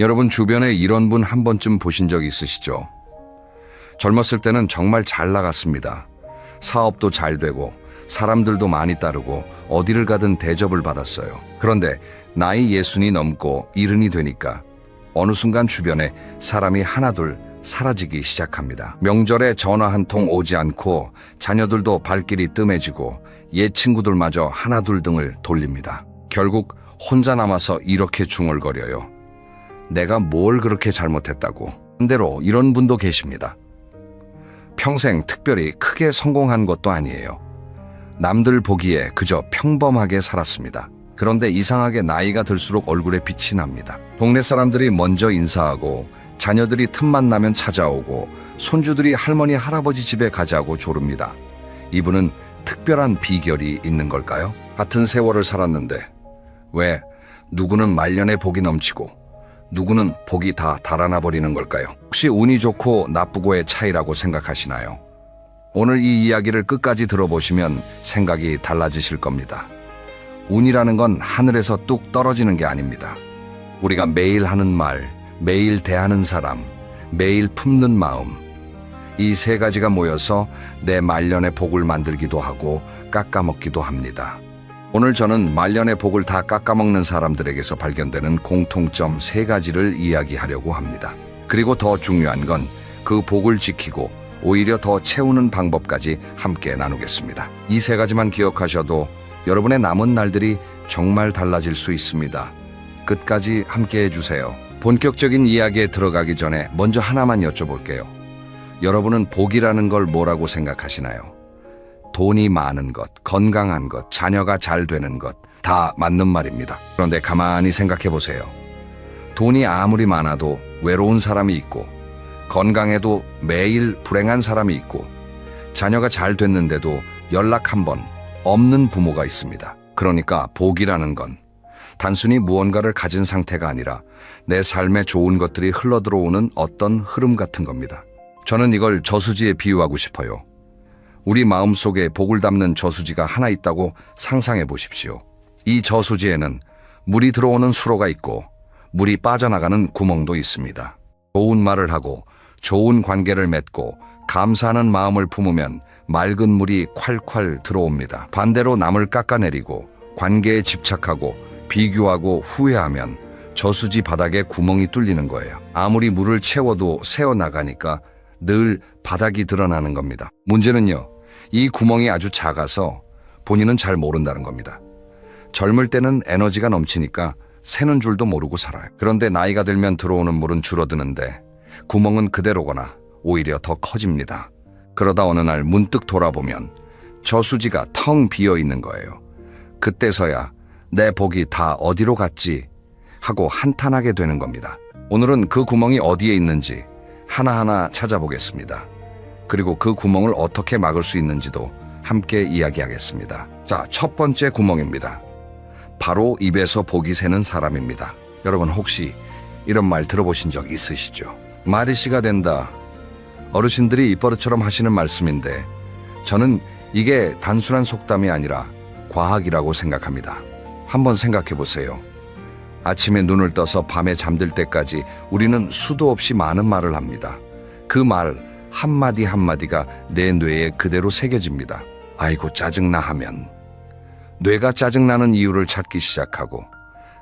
여러분 주변에 이런 분 한 번쯤 보신 적 있으시죠? 젊었을 때는 정말 잘 나갔습니다. 사업도 잘 되고 사람들도 많이 따르고 어디를 가든 대접을 받았어요. 그런데 나이 60이 넘고 70이 되니까 어느 순간 주변에 사람이 하나둘 사라지기 시작합니다. 명절에 전화 한 통 오지 않고 자녀들도 발길이 뜸해지고 옛 친구들마저 하나둘 등을 돌립니다. 결국 혼자 남아서 이렇게 중얼거려요. 내가 뭘 그렇게 잘못했다고. 반대로 이런 분도 계십니다. 평생 특별히 크게 성공한 것도 아니에요. 남들 보기에 그저 평범하게 살았습니다. 그런데 이상하게 나이가 들수록 얼굴에 빛이 납니다. 동네 사람들이 먼저 인사하고 자녀들이 틈만 나면 찾아오고 손주들이 할머니 할아버지 집에 가자고 조릅니다. 이분은 특별한 비결이 있는 걸까요? 같은 세월을 살았는데 왜 누구는 말년에 복이 넘치고 누구는 복이 다 달아나 버리는 걸까요? 혹시 운이 좋고 나쁘고의 차이라고 생각하시나요? 오늘 이 이야기를 끝까지 들어보시면 생각이 달라지실 겁니다. 운이라는 건 하늘에서 뚝 떨어지는 게 아닙니다. 우리가 매일 하는 말, 매일 대하는 사람, 매일 품는 마음, 이 세 가지가 모여서 내 말년의 복을 만들기도 하고 깎아먹기도 합니다. 오늘 저는 말년의 복을 다 깎아먹는 사람들에게서 발견되는 공통점 세 가지를 이야기하려고 합니다. 그리고 더 중요한 건 그 복을 지키고 오히려 더 채우는 방법까지 함께 나누겠습니다. 이 세 가지만 기억하셔도 여러분의 남은 날들이 정말 달라질 수 있습니다. 끝까지 함께 해주세요. 본격적인 이야기에 들어가기 전에 먼저 하나만 여쭤볼게요. 여러분은 복이라는 걸 뭐라고 생각하시나요? 돈이 많은 것, 건강한 것, 자녀가 잘 되는 것, 다 맞는 말입니다. 그런데 가만히 생각해 보세요. 돈이 아무리 많아도 외로운 사람이 있고, 건강해도 매일 불행한 사람이 있고, 자녀가 잘 됐는데도 연락 한 번 없는 부모가 있습니다. 그러니까 복이라는 건 단순히 무언가를 가진 상태가 아니라 내 삶에 좋은 것들이 흘러들어오는 어떤 흐름 같은 겁니다. 저는 이걸 저수지에 비유하고 싶어요. 우리 마음속에 복을 담는 저수지가 하나 있다고 상상해 보십시오. 이 저수지에는 물이 들어오는 수로가 있고 물이 빠져나가는 구멍도 있습니다. 좋은 말을 하고 좋은 관계를 맺고 감사하는 마음을 품으면 맑은 물이 콸콸 들어옵니다. 반대로 남을 깎아내리고 관계에 집착하고 비교하고 후회하면 저수지 바닥에 구멍이 뚫리는 거예요. 아무리 물을 채워도 새어나가니까 늘 바닥이 드러나는 겁니다. 문제는요, 이 구멍이 아주 작아서 본인은 잘 모른다는 겁니다. 젊을 때는 에너지가 넘치니까 새는 줄도 모르고 살아요. 그런데 나이가 들면 들어오는 물은 줄어드는데 구멍은 그대로거나 오히려 더 커집니다. 그러다 어느 날 문득 돌아보면 저수지가 텅 비어 있는 거예요. 그때서야 내 복이 다 어디로 갔지 하고 한탄하게 되는 겁니다. 오늘은 그 구멍이 어디에 있는지 하나하나 찾아보겠습니다. 그리고 그 구멍을 어떻게 막을 수 있는지도 함께 이야기하겠습니다. 자, 첫 번째 구멍입니다. 바로 입에서 복이 새는 사람입니다. 여러분 혹시 이런 말 들어보신 적 있으시죠? 말이 씨가 된다. 어르신들이 입버릇처럼 하시는 말씀인데 저는 이게 단순한 속담이 아니라 과학이라고 생각합니다. 한번 생각해 보세요. 아침에 눈을 떠서 밤에 잠들 때까지 우리는 수도 없이 많은 말을 합니다. 그 말 한마디 한마디가 내 뇌에 그대로 새겨집니다. 아이고 짜증나 하면 뇌가 짜증나는 이유를 찾기 시작하고,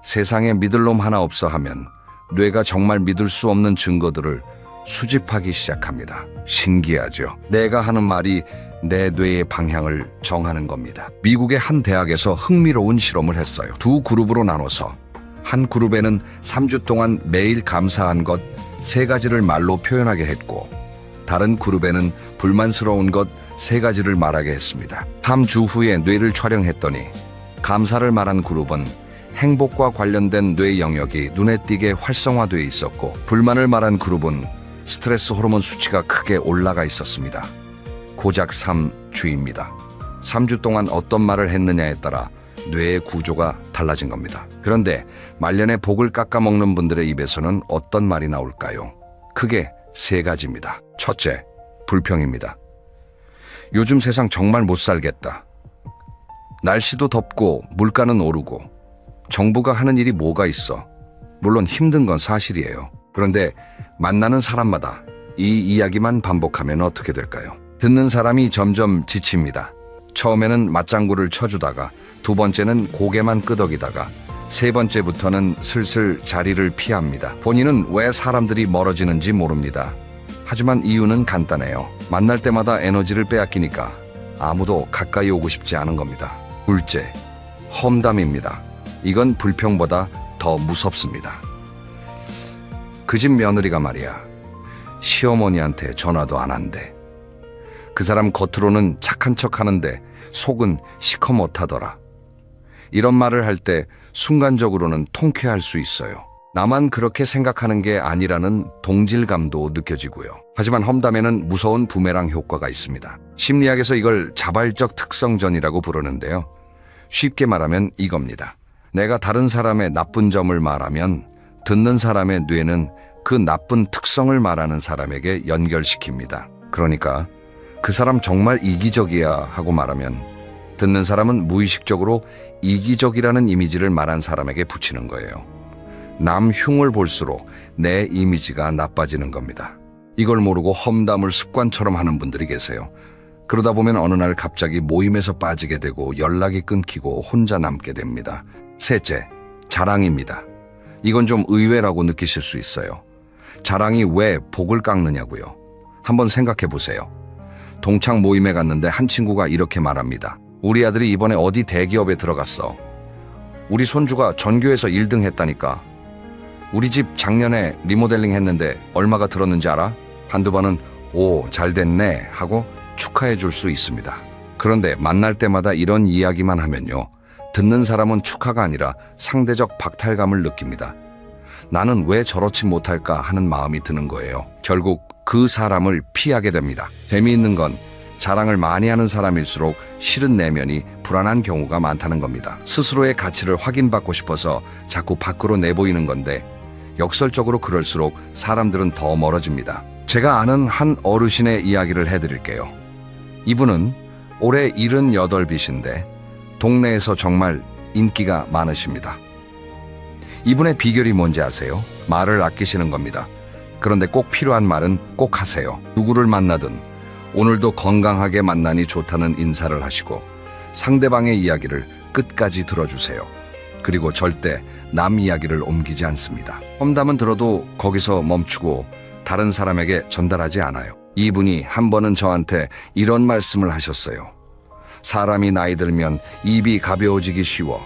세상에 믿을 놈 하나 없어 하면 뇌가 정말 믿을 수 없는 증거들을 수집하기 시작합니다. 신기하죠? 내가 하는 말이 내 뇌의 방향을 정하는 겁니다. 미국의 한 대학에서 흥미로운 실험을 했어요. 두 그룹으로 나눠서 한 그룹에는 3주 동안 매일 감사한 것 3가지를 말로 표현하게 했고, 다른 그룹에는 불만스러운 것 3가지를 말하게 했습니다. 3주 후에 뇌를 촬영했더니 감사를 말한 그룹은 행복과 관련된 뇌 영역이 눈에 띄게 활성화되어 있었고, 불만을 말한 그룹은 스트레스 호르몬 수치가 크게 올라가 있었습니다. 고작 3주입니다. 3주 동안 어떤 말을 했느냐에 따라 뇌의 구조가 달라진 겁니다. 그런데 말년에 복을 깎아먹는 분들의 입에서는 어떤 말이 나올까요? 크게 3가지입니다. 첫째, 불평입니다. 요즘 세상 정말 못 살겠다. 날씨도 덥고 물가는 오르고 정부가 하는 일이 뭐가 있어? 물론 힘든 건 사실이에요. 그런데 만나는 사람마다 이 이야기만 반복하면 어떻게 될까요? 듣는 사람이 점점 지칩니다. 처음에는 맞장구를 쳐주다가 두 번째는 고개만 끄덕이다가 세 번째부터는 슬슬 자리를 피합니다. 본인은 왜 사람들이 멀어지는지 모릅니다. 하지만 이유는 간단해요. 만날 때마다 에너지를 빼앗기니까 아무도 가까이 오고 싶지 않은 겁니다. 둘째, 험담입니다. 이건 불평보다 더 무섭습니다. 그 집 며느리가 말이야, 시어머니한테 전화도 안 한대. 그 사람 겉으로는 착한 척 하는데 속은 시커멓다더라. 이런 말을 할 때 순간적으로는 통쾌할 수 있어요. 나만 그렇게 생각하는 게 아니라는 동질감도 느껴지고요. 하지만 험담에는 무서운 부메랑 효과가 있습니다. 심리학에서 이걸 자발적 특성전이라고 부르는데요. 쉽게 말하면 이겁니다. 내가 다른 사람의 나쁜 점을 말하면 듣는 사람의 뇌는 그 나쁜 특성을 말하는 사람에게 연결시킵니다. 그러니까 그 사람 정말 이기적이야 하고 말하면 듣는 사람은 무의식적으로 이기적이라는 이미지를 말한 사람에게 붙이는 거예요. 남 흉을 볼수록 내 이미지가 나빠지는 겁니다. 이걸 모르고 험담을 습관처럼 하는 분들이 계세요. 그러다 보면 어느 날 갑자기 모임에서 빠지게 되고 연락이 끊기고 혼자 남게 됩니다. 셋째, 자랑입니다. 이건 좀 의외라고 느끼실 수 있어요. 자랑이 왜 복을 깎느냐고요. 한번 생각해 보세요. 동창 모임에 갔는데 한 친구가 이렇게 말합니다. 우리 아들이 이번에 어디 대기업에 들어갔어. 우리 손주가 전교에서 1등 했다니까. 우리 집 작년에 리모델링 했는데 얼마가 들었는지 알아? 한두 번은 오, 잘 됐네 하고 축하해 줄 수 있습니다. 그런데 만날 때마다 이런 이야기만 하면요, 듣는 사람은 축하가 아니라 상대적 박탈감을 느낍니다. 나는 왜 저렇지 못할까 하는 마음이 드는 거예요. 결국 그 사람을 피하게 됩니다. 재미있는 건 자랑을 많이 하는 사람일수록 실은 내면이 불안한 경우가 많다는 겁니다. 스스로의 가치를 확인받고 싶어서 자꾸 밖으로 내보이는 건데 역설적으로 그럴수록 사람들은 더 멀어집니다. 제가 아는 한 어르신의 이야기를 해드릴게요. 이분은 올해 78이신데 동네에서 정말 인기가 많으십니다. 이분의 비결이 뭔지 아세요? 말을 아끼시는 겁니다. 그런데 꼭 필요한 말은 꼭 하세요. 누구를 만나든 오늘도 건강하게 만나니 좋다는 인사를 하시고 상대방의 이야기를 끝까지 들어주세요. 그리고 절대 남 이야기를 옮기지 않습니다. 험담은 들어도 거기서 멈추고 다른 사람에게 전달하지 않아요. 이분이 한 번은 저한테 이런 말씀을 하셨어요. 사람이 나이 들면 입이 가벼워지기 쉬워.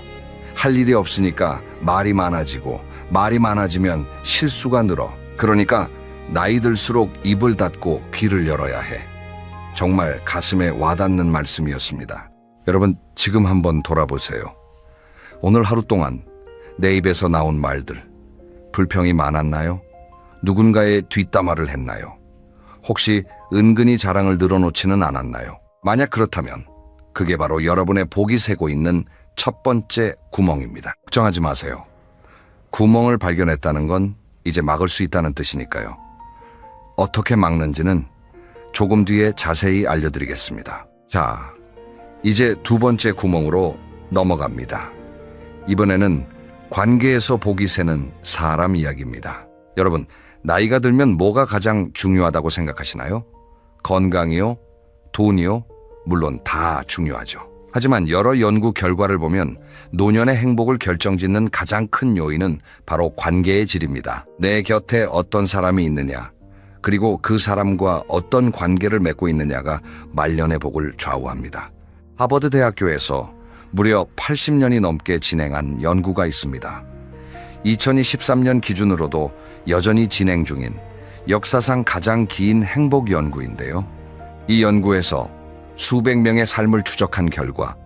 할 일이 없으니까 말이 많아지고 말이 많아지면 실수가 늘어. 그러니까 나이 들수록 입을 닫고 귀를 열어야 해. 정말 가슴에 와닿는 말씀이었습니다. 여러분, 지금 한번 돌아보세요. 오늘 하루 동안 내 입에서 나온 말들, 불평이 많았나요? 누군가의 뒷담화를 했나요? 혹시 은근히 자랑을 늘어놓지는 않았나요? 만약 그렇다면 그게 바로 여러분의 복이 새고 있는 첫 번째 구멍입니다. 걱정하지 마세요. 구멍을 발견했다는 건 이제 막을 수 있다는 뜻이니까요. 어떻게 막는지는 조금 뒤에 자세히 알려드리겠습니다. 자, 이제 두 번째 구멍으로 넘어갑니다. 이번에는 관계에서 복이 새는 사람 이야기입니다. 여러분, 나이가 들면 뭐가 가장 중요하다고 생각하시나요? 건강이요? 돈이요? 물론 다 중요하죠. 하지만 여러 연구 결과를 보면 노년의 행복을 결정짓는 가장 큰 요인은 바로 관계의 질입니다. 내 곁에 어떤 사람이 있느냐, 그리고 그 사람과 어떤 관계를 맺고 있느냐가 말년의 복을 좌우합니다. 하버드 대학교에서 무려 80년이 넘게 진행한 연구가 있습니다. 2023년 기준으로도 여전히 진행 중인 역사상 가장 긴 행복 연구인데요. 이 연구에서 수백 명의 삶을 추적한 결과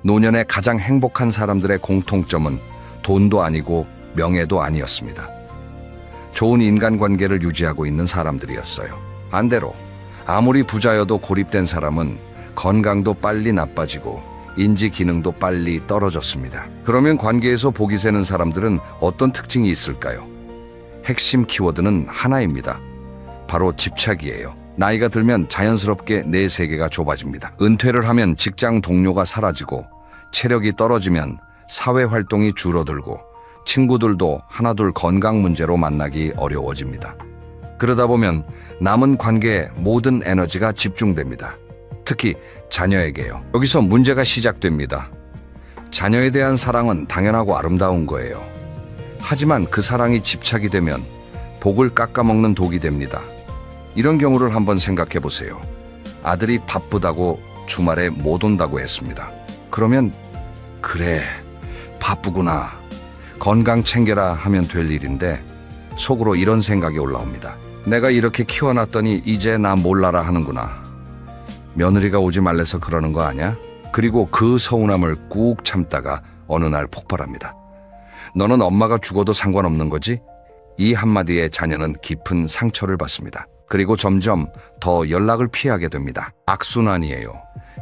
노년에 가장 행복한 사람들의 공통점은 돈도 아니고 명예도 아니었습니다. 좋은 인간관계를 유지하고 있는 사람들이었어요. 반대로 아무리 부자여도 고립된 사람은 건강도 빨리 나빠지고 인지 기능도 빨리 떨어졌습니다. 그러면 관계에서 복이 새는 사람들은 어떤 특징이 있을까요? 핵심 키워드는 하나입니다. 바로 집착이에요. 나이가 들면 자연스럽게 내 세계가 좁아집니다. 은퇴를 하면 직장 동료가 사라지고 체력이 떨어지면 사회 활동이 줄어들고 친구들도 하나둘 건강 문제로 만나기 어려워집니다. 그러다 보면 남은 관계에 모든 에너지가 집중됩니다. 특히 자녀에게요. 여기서 문제가 시작됩니다. 자녀에 대한 사랑은 당연하고 아름다운 거예요. 하지만 그 사랑이 집착이 되면 복을 깎아먹는 독이 됩니다. 이런 경우를 한번 생각해 보세요. 아들이 바쁘다고 주말에 못 온다고 했습니다. 그러면 그래, 바쁘구나, 건강 챙겨라 하면 될 일인데 속으로 이런 생각이 올라옵니다. 내가 이렇게 키워놨더니 이제 나 몰라라 하는구나. 며느리가 오지 말래서 그러는 거 아냐? 그리고 그 서운함을 꾹 참다가 어느 날 폭발합니다. 너는 엄마가 죽어도 상관없는 거지? 이 한마디에 자녀는 깊은 상처를 받습니다. 그리고 점점 더 연락을 피하게 됩니다. 악순환이에요.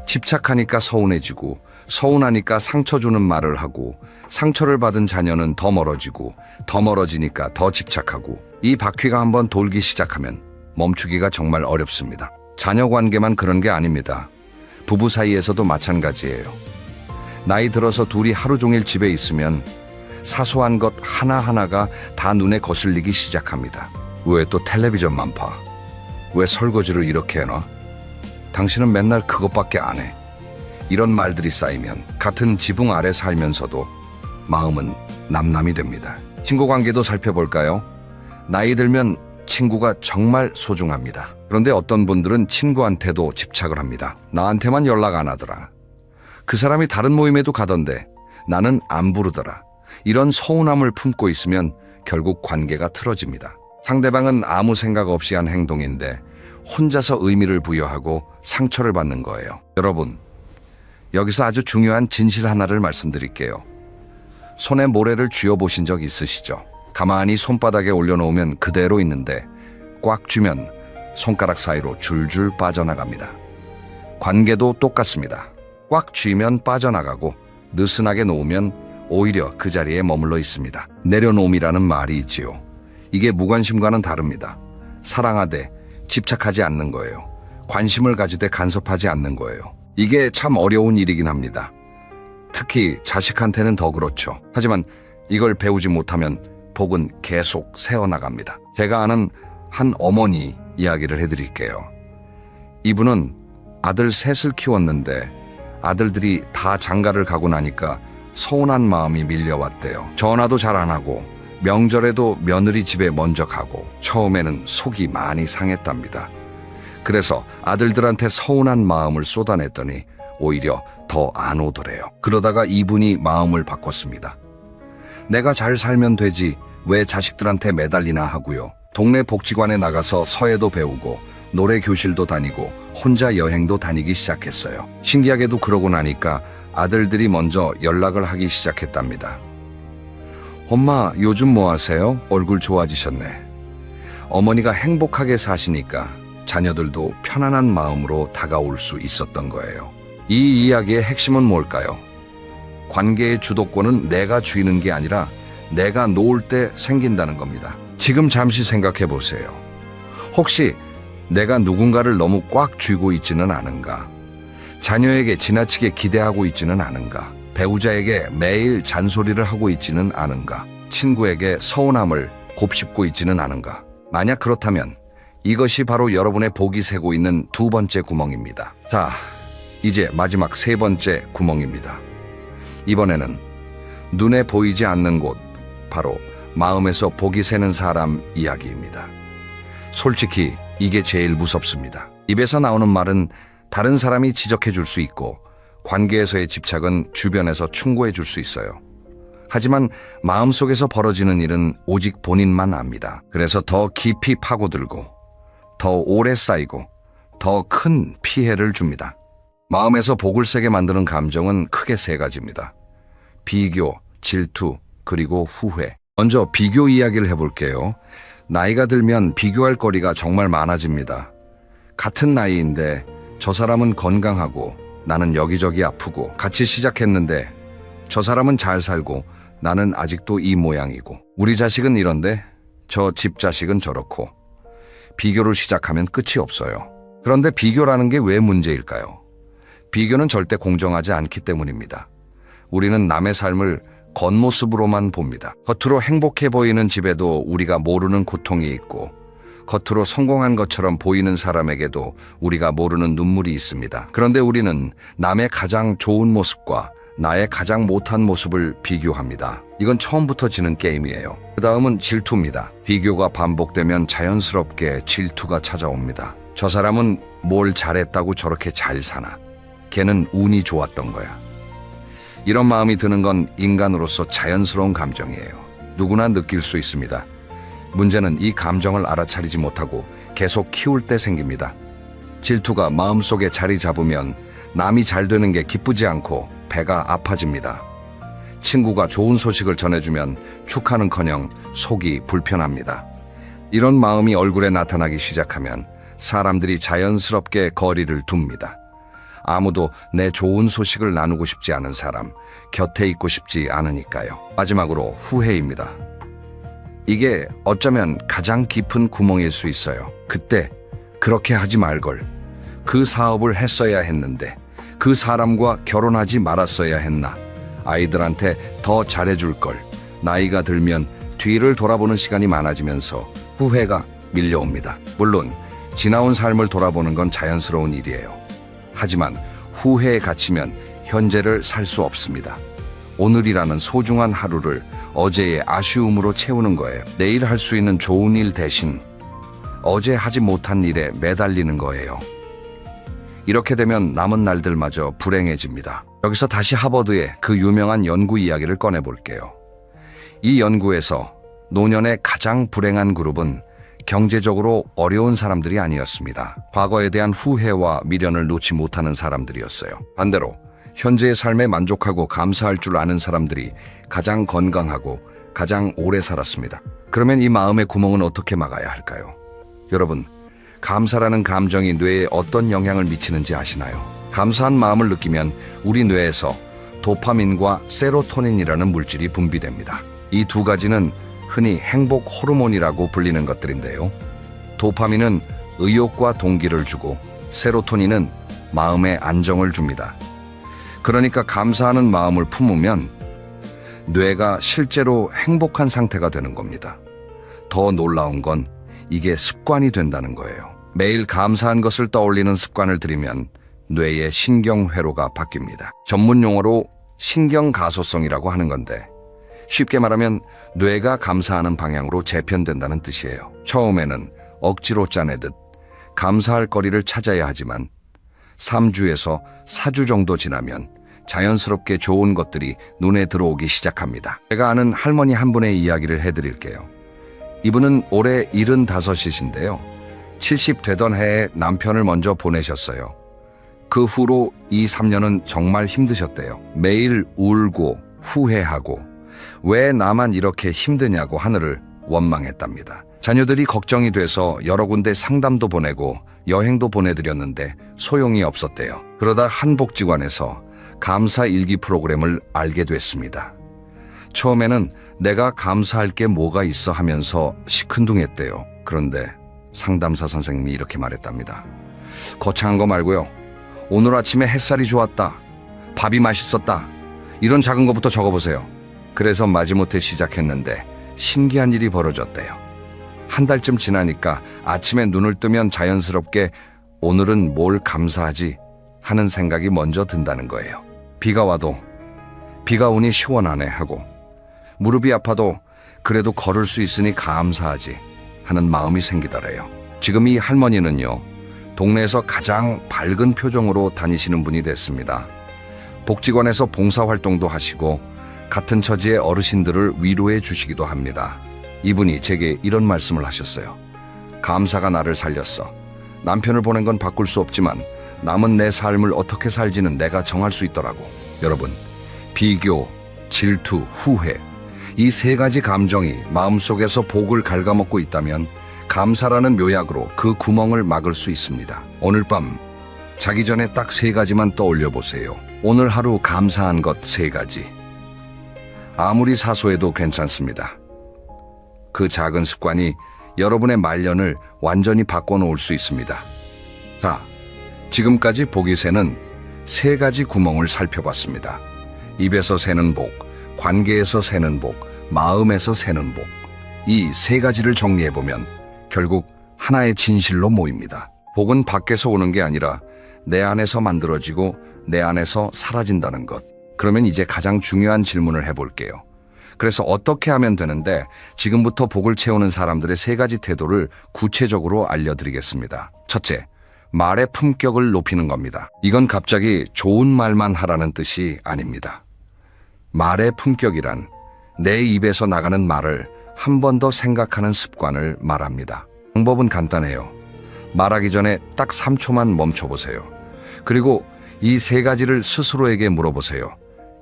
집착하니까 서운해지고, 서운하니까 상처 주는 말을 하고, 상처를 받은 자녀는 더 멀어지고, 더 멀어지니까 더 집착하고, 이 바퀴가 한번 돌기 시작하면 멈추기가 정말 어렵습니다. 자녀 관계만 그런 게 아닙니다. 부부 사이에서도 마찬가지예요. 나이 들어서 둘이 하루 종일 집에 있으면 사소한 것 하나하나가 다 눈에 거슬리기 시작합니다. 왜 또 텔레비전만 봐? 왜 설거지를 이렇게 해놔? 당신은 맨날 그것밖에 안 해. 이런 말들이 쌓이면 같은 지붕 아래 살면서도 마음은 남남이 됩니다. 친구 관계도 살펴볼까요? 나이 들면 친구가 정말 소중합니다. 그런데 어떤 분들은 친구한테도 집착을 합니다. 나한테만 연락 안 하더라. 그 사람이 다른 모임에도 가던데 나는 안 부르더라. 이런 서운함을 품고 있으면 결국 관계가 틀어집니다. 상대방은 아무 생각 없이 한 행동인데 혼자서 의미를 부여하고 상처를 받는 거예요. 여러분, 여기서 아주 중요한 진실 하나를 말씀드릴게요. 손에 모래를 쥐어보신 적 있으시죠? 가만히 손바닥에 올려놓으면 그대로 있는데 꽉 쥐면 손가락 사이로 줄줄 빠져나갑니다. 관계도 똑같습니다. 꽉 쥐면 빠져나가고 느슨하게 놓으면 오히려 그 자리에 머물러 있습니다. 내려놓음이라는 말이 있지요. 이게 무관심과는 다릅니다. 사랑하되 집착하지 않는 거예요. 관심을 가지되 간섭하지 않는 거예요. 이게 참 어려운 일이긴 합니다. 특히 자식한테는 더 그렇죠. 하지만 이걸 배우지 못하면 복은 계속 새어나갑니다. 제가 아는 한 어머니 이야기를 해드릴게요. 이분은 아들 셋을 키웠는데 아들들이 다 장가를 가고 나니까 서운한 마음이 밀려왔대요. 전화도 잘 안 하고 명절에도 며느리 집에 먼저 가고 처음에는 속이 많이 상했답니다. 그래서 아들들한테 서운한 마음을 쏟아냈더니 오히려 더 안 오더래요. 그러다가 이분이 마음을 바꿨습니다. 내가 잘 살면 되지 왜 자식들한테 매달리나 하고요. 동네 복지관에 나가서 서예도 배우고 노래 교실도 다니고 혼자 여행도 다니기 시작했어요. 신기하게도 그러고 나니까 아들들이 먼저 연락을 하기 시작했답니다. 엄마, 요즘 뭐 하세요? 얼굴 좋아지셨네. 어머니가 행복하게 사시니까 자녀들도 편안한 마음으로 다가올 수 있었던 거예요. 이 이야기의 핵심은 뭘까요? 관계의 주도권은 내가 쥐는 게 아니라 내가 놓을 때 생긴다는 겁니다. 지금 잠시 생각해 보세요. 혹시 내가 누군가를 너무 꽉 쥐고 있지는 않은가? 자녀에게 지나치게 기대하고 있지는 않은가? 배우자에게 매일 잔소리를 하고 있지는 않은가? 친구에게 서운함을 곱씹고 있지는 않은가? 만약 그렇다면 이것이 바로 여러분의 복이 새고 있는 두 번째 구멍입니다. 자, 이제 마지막 세 번째 구멍입니다. 이번에는 눈에 보이지 않는 곳, 바로 마음에서 복이 새는 사람 이야기입니다. 솔직히 이게 제일 무섭습니다. 입에서 나오는 말은 다른 사람이 지적해 줄 수 있고 관계에서의 집착은 주변에서 충고해 줄 수 있어요. 하지만 마음속에서 벌어지는 일은 오직 본인만 압니다. 그래서 더 깊이 파고들고 더 오래 쌓이고 더 큰 피해를 줍니다. 마음에서 복을 새게 만드는 감정은 크게 세 가지입니다. 비교, 질투, 그리고 후회. 먼저 비교 이야기를 해볼게요. 나이가 들면 비교할 거리가 정말 많아집니다. 같은 나이인데 저 사람은 건강하고 나는 여기저기 아프고 같이 시작했는데 저 사람은 잘 살고 나는 아직도 이 모양이고 우리 자식은 이런데 저 집 자식은 저렇고 비교를 시작하면 끝이 없어요. 그런데 비교라는 게 왜 문제일까요? 비교는 절대 공정하지 않기 때문입니다. 우리는 남의 삶을 겉모습으로만 봅니다. 겉으로 행복해 보이는 집에도 우리가 모르는 고통이 있고, 겉으로 성공한 것처럼 보이는 사람에게도 우리가 모르는 눈물이 있습니다. 그런데 우리는 남의 가장 좋은 모습과 나의 가장 못한 모습을 비교합니다. 이건 처음부터 지는 게임이에요. 그 다음은 질투입니다. 비교가 반복되면 자연스럽게 질투가 찾아옵니다. 저 사람은 뭘 잘했다고 저렇게 잘 사나? 걔는 운이 좋았던 거야. 이런 마음이 드는 건 인간으로서 자연스러운 감정이에요. 누구나 느낄 수 있습니다. 문제는 이 감정을 알아차리지 못하고 계속 키울 때 생깁니다. 질투가 마음속에 자리 잡으면 남이 잘 되는 게 기쁘지 않고 배가 아파집니다. 친구가 좋은 소식을 전해주면 축하는커녕 속이 불편합니다. 이런 마음이 얼굴에 나타나기 시작하면 사람들이 자연스럽게 거리를 둡니다. 아무도 내 좋은 소식을 나누고 싶지 않은 사람, 곁에 있고 싶지 않으니까요. 마지막으로 후회입니다. 이게 어쩌면 가장 깊은 구멍일 수 있어요. 그때 그렇게 하지 말걸. 그 사업을 했어야 했는데, 그 사람과 결혼하지 말았어야 했나. 아이들한테 더 잘해줄 걸. 나이가 들면 뒤를 돌아보는 시간이 많아지면서 후회가 밀려옵니다. 물론 지나온 삶을 돌아보는 건 자연스러운 일이에요. 하지만 후회에 갇히면 현재를 살 수 없습니다. 오늘이라는 소중한 하루를 어제의 아쉬움으로 채우는 거예요. 내일 할 수 있는 좋은 일 대신 어제 하지 못한 일에 매달리는 거예요. 이렇게 되면 남은 날들마저 불행해집니다. 여기서 다시 하버드의 그 유명한 연구 이야기를 꺼내볼게요. 이 연구에서 노년의 가장 불행한 그룹은 경제적으로 어려운 사람들이 아니었습니다. 과거에 대한 후회와 미련을 놓지 못하는 사람들이었어요. 반대로 현재의 삶에 만족하고 감사할 줄 아는 사람들이 가장 건강하고 가장 오래 살았습니다. 그러면 이 마음의 구멍은 어떻게 막아야 할까요? 여러분, 감사라는 감정이 뇌에 어떤 영향을 미치는지 아시나요? 감사한 마음을 느끼면 우리 뇌에서 도파민과 세로토닌이라는 물질이 분비됩니다. 이 두 가지는 흔히 행복 호르몬이라고 불리는 것들인데요. 도파민은 의욕과 동기를 주고 세로토닌은 마음의 안정을 줍니다. 그러니까 감사하는 마음을 품으면 뇌가 실제로 행복한 상태가 되는 겁니다. 더 놀라운 건 이게 습관이 된다는 거예요. 매일 감사한 것을 떠올리는 습관을 들이면 뇌의 신경회로가 바뀝니다. 전문 용어로 신경가소성이라고 하는 건데, 쉽게 말하면 뇌가 감사하는 방향으로 재편된다는 뜻이에요. 처음에는 억지로 짜내듯 감사할 거리를 찾아야 하지만 3주에서 4주 정도 지나면 자연스럽게 좋은 것들이 눈에 들어오기 시작합니다. 제가 아는 할머니 한 분의 이야기를 해드릴게요. 이분은 올해 75이신데요. 70 되던 해에 남편을 먼저 보내셨어요. 그 후로 2, 3년은 정말 힘드셨대요. 매일 울고 후회하고 왜 나만 이렇게 힘드냐고 하늘을 원망했답니다. 자녀들이 걱정이 돼서 여러 군데 상담도 보내고 여행도 보내드렸는데 소용이 없었대요. 그러다 한 복지관에서 감사 일기 프로그램을 알게 됐습니다. 처음에는 내가 감사할 게 뭐가 있어 하면서 시큰둥했대요. 그런데 상담사 선생님이 이렇게 말했답니다. 거창한 거 말고요. 오늘 아침에 햇살이 좋았다. 밥이 맛있었다. 이런 작은 것부터 적어보세요. 그래서 마지못해 시작했는데 신기한 일이 벌어졌대요. 한 달쯤 지나니까 아침에 눈을 뜨면 자연스럽게 오늘은 뭘 감사하지 하는 생각이 먼저 든다는 거예요. 비가 와도 비가 오니 시원하네 하고, 무릎이 아파도 그래도 걸을 수 있으니 감사하지 하는 마음이 생기더래요. 지금 이 할머니는요, 동네에서 가장 밝은 표정으로 다니시는 분이 됐습니다. 복지관에서 봉사활동도 하시고 같은 처지의 어르신들을 위로해 주시기도 합니다. 이분이 제게 이런 말씀을 하셨어요. 감사가 나를 살렸어. 남편을 보낸 건 바꿀 수 없지만 남은 내 삶을 어떻게 살지는 내가 정할 수 있더라고. 여러분, 비교, 질투, 후회, 이 세 가지 감정이 마음속에서 복을 갉아먹고 있다면 감사라는 묘약으로 그 구멍을 막을 수 있습니다. 오늘 밤 자기 전에 딱 세 가지만 떠올려 보세요. 오늘 하루 감사한 것 세 가지. 아무리 사소해도 괜찮습니다. 그 작은 습관이 여러분의 말년을 완전히 바꿔놓을 수 있습니다. 자, 지금까지 복이 새는 세 가지 구멍을 살펴봤습니다. 입에서 새는 복, 관계에서 새는 복, 마음에서 새는 복. 이 세 가지를 정리해보면 결국 하나의 진실로 모입니다. 복은 밖에서 오는 게 아니라 내 안에서 만들어지고 내 안에서 사라진다는 것. 그러면 이제 가장 중요한 질문을 해볼게요. 그래서 어떻게 하면 되는데 지금부터 복을 채우는 사람들의 세 가지 태도를 구체적으로 알려드리겠습니다. 첫째, 말의 품격을 높이는 겁니다. 이건 갑자기 좋은 말만 하라는 뜻이 아닙니다. 말의 품격이란 내 입에서 나가는 말을 한 번 더 생각하는 습관을 말합니다. 방법은 간단해요. 말하기 전에 딱 3초만 멈춰보세요. 그리고 이 세 가지를 스스로에게 물어보세요.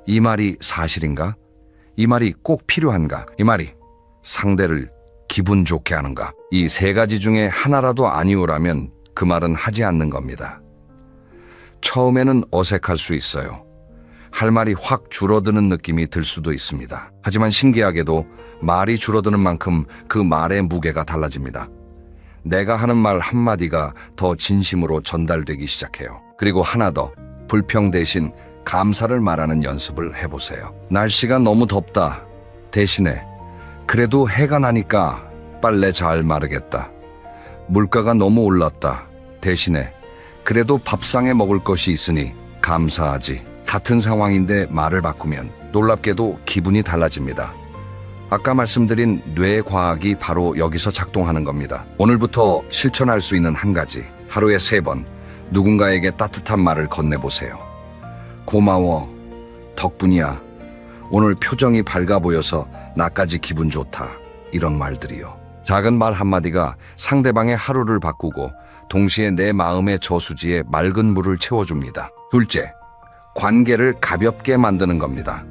이 말이 사실인가? 이 말이 꼭 필요한가? 이 말이 상대를 기분 좋게 하는가? 이 세 가지 중에 하나라도 아니오라면 그 말은 하지 않는 겁니다. 처음에는 어색할 수 있어요. 할 말이 확 줄어드는 느낌이 들 수도 있습니다. 하지만 신기하게도 말이 줄어드는 만큼 그 말의 무게가 달라집니다. 내가 하는 말 한마디가 더 진심으로 전달되기 시작해요. 그리고 하나 더, 불평 대신 감사를 말하는 연습을 해보세요. 날씨가 너무 덥다. 대신에 그래도 해가 나니까 빨래 잘 마르겠다. 물가가 너무 올랐다. 대신에 그래도 밥상에 먹을 것이 있으니 감사하지. 같은 상황인데 말을 바꾸면 놀랍게도 기분이 달라집니다. 아까 말씀드린 뇌의 과학이 바로 여기서 작동하는 겁니다. 오늘부터 실천할 수 있는 한 가지, 하루에 3번 누군가에게 따뜻한 말을 건네보세요. 고마워, 덕분이야, 오늘 표정이 밝아 보여서 나까지 기분 좋다. 이런 말들이요. 작은 말 한마디가 상대방의 하루를 바꾸고 동시에 내 마음의 저수지에 맑은 물을 채워줍니다. 둘째, 관계를 가볍게 만드는 겁니다.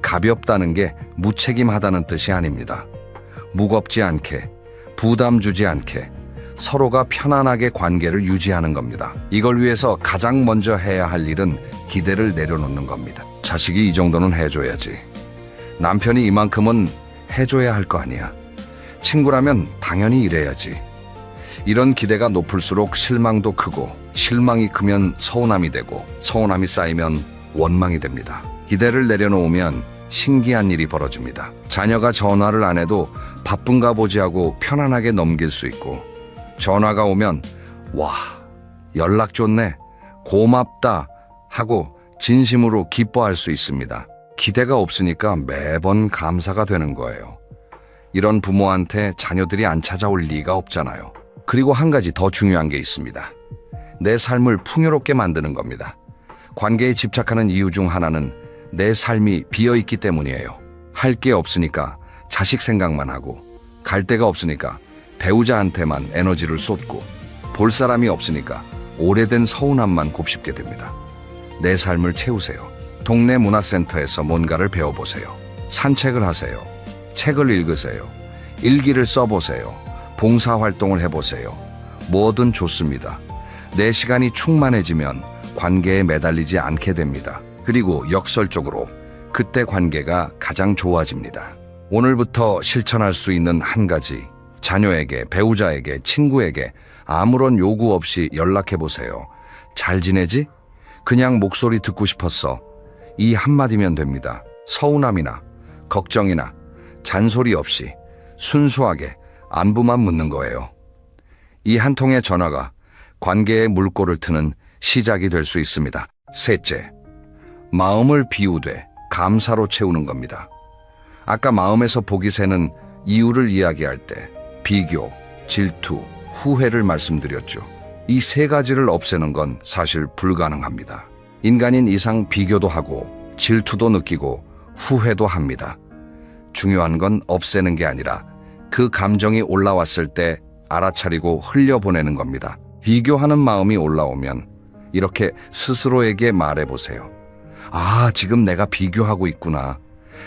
가볍다는 게 무책임하다는 뜻이 아닙니다. 무겁지 않게, 부담 주지 않게, 서로가 편안하게 관계를 유지하는 겁니다. 이걸 위해서 가장 먼저 해야 할 일은 기대를 내려놓는 겁니다. 자식이 이 정도는 해줘야지. 남편이 이만큼은 해줘야 할 거 아니야. 친구라면 당연히 이래야지. 이런 기대가 높을수록 실망도 크고, 실망이 크면 서운함이 되고, 서운함이 쌓이면 원망이 됩니다. 기대를 내려놓으면 신기한 일이 벌어집니다. 자녀가 전화를 안 해도 바쁜가 보지 하고 편안하게 넘길 수 있고, 전화가 오면 와, 연락 좋네, 고맙다 하고 진심으로 기뻐할 수 있습니다. 기대가 없으니까 매번 감사가 되는 거예요. 이런 부모한테 자녀들이 안 찾아올 리가 없잖아요. 그리고 한 가지 더 중요한 게 있습니다. 내 삶을 풍요롭게 만드는 겁니다. 관계에 집착하는 이유 중 하나는 내 삶이 비어있기 때문이에요. 할 게 없으니까 자식 생각만 하고, 갈 데가 없으니까 배우자한테만 에너지를 쏟고, 볼 사람이 없으니까 오래된 서운함만 곱씹게 됩니다. 내 삶을 채우세요. 동네 문화센터에서 뭔가를 배워보세요. 산책을 하세요. 책을 읽으세요. 일기를 써보세요. 봉사활동을 해보세요. 뭐든 좋습니다. 내 시간이 충만해지면 관계에 매달리지 않게 됩니다. 그리고 역설적으로 그때 관계가 가장 좋아집니다. 오늘부터 실천할 수 있는 한 가지, 자녀에게, 배우자에게, 친구에게 아무런 요구 없이 연락해보세요. 잘 지내지? 그냥 목소리 듣고 싶었어. 이 한마디면 됩니다. 서운함이나 걱정이나 잔소리 없이 순수하게 안부만 묻는 거예요. 이 한 통의 전화가 관계의 물꼬를 트는 시작이 될 수 있습니다. 셋째, 마음을 비우되 감사로 채우는 겁니다. 아까 마음에서 복이 새는 이유를 이야기할 때 비교, 질투, 후회를 말씀드렸죠. 이 세 가지를 없애는 건 사실 불가능합니다. 인간인 이상 비교도 하고 질투도 느끼고 후회도 합니다. 중요한 건 없애는 게 아니라 그 감정이 올라왔을 때 알아차리고 흘려보내는 겁니다. 비교하는 마음이 올라오면 이렇게 스스로에게 말해보세요. 아, 지금 내가 비교하고 있구나.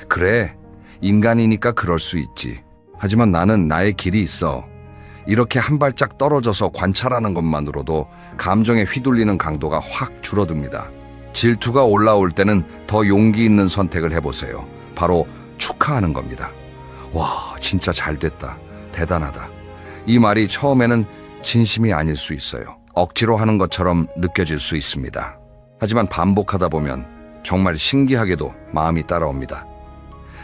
그래, 인간이니까 그럴 수 있지. 하지만 나는 나의 길이 있어. 이렇게 한 발짝 떨어져서 관찰하는 것만으로도 감정에 휘둘리는 강도가 확 줄어듭니다. 질투가 올라올 때는 더 용기 있는 선택을 해보세요. 바로 축하하는 겁니다. 와, 진짜 잘 됐다. 대단하다. 이 말이 처음에는 진심이 아닐 수 있어요. 억지로 하는 것처럼 느껴질 수 있습니다. 하지만 반복하다 보면 정말 신기하게도 마음이 따라옵니다.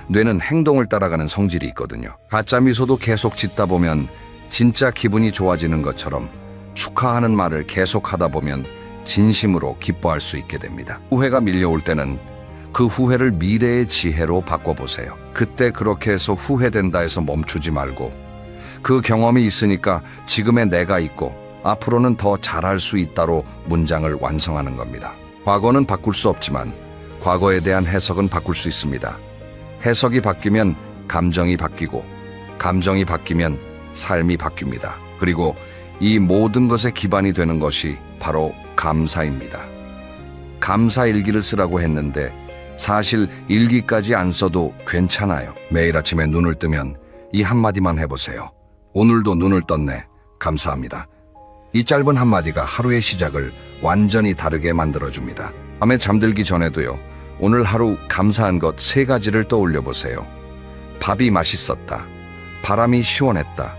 뇌는 행동을 따라가는 성질이 있거든요. 가짜 미소도 계속 짓다 보면 진짜 기분이 좋아지는 것처럼 축하하는 말을 계속 하다 보면 진심으로 기뻐할 수 있게 됩니다. 후회가 밀려올 때는 그 후회를 미래의 지혜로 바꿔보세요. 그때 그렇게 해서 후회된다 해서 멈추지 말고 그 경험이 있으니까 지금의 내가 있고 앞으로는 더 잘할 수 있다로 문장을 완성하는 겁니다. 과거는 바꿀 수 없지만 과거에 대한 해석은 바꿀 수 있습니다. 해석이 바뀌면 감정이 바뀌고 감정이 바뀌면 삶이 바뀝니다. 그리고 이 모든 것의 기반이 되는 것이 바로 감사입니다. 감사 일기를 쓰라고 했는데 사실 일기까지 안 써도 괜찮아요. 매일 아침에 눈을 뜨면 이 한마디만 해보세요. 오늘도 눈을 떴네. 감사합니다. 이 짧은 한마디가 하루의 시작을 완전히 다르게 만들어줍니다. 밤에 잠들기 전에도요. 오늘 하루 감사한 것 3가지를 떠올려 보세요. 밥이 맛있었다. 바람이 시원했다.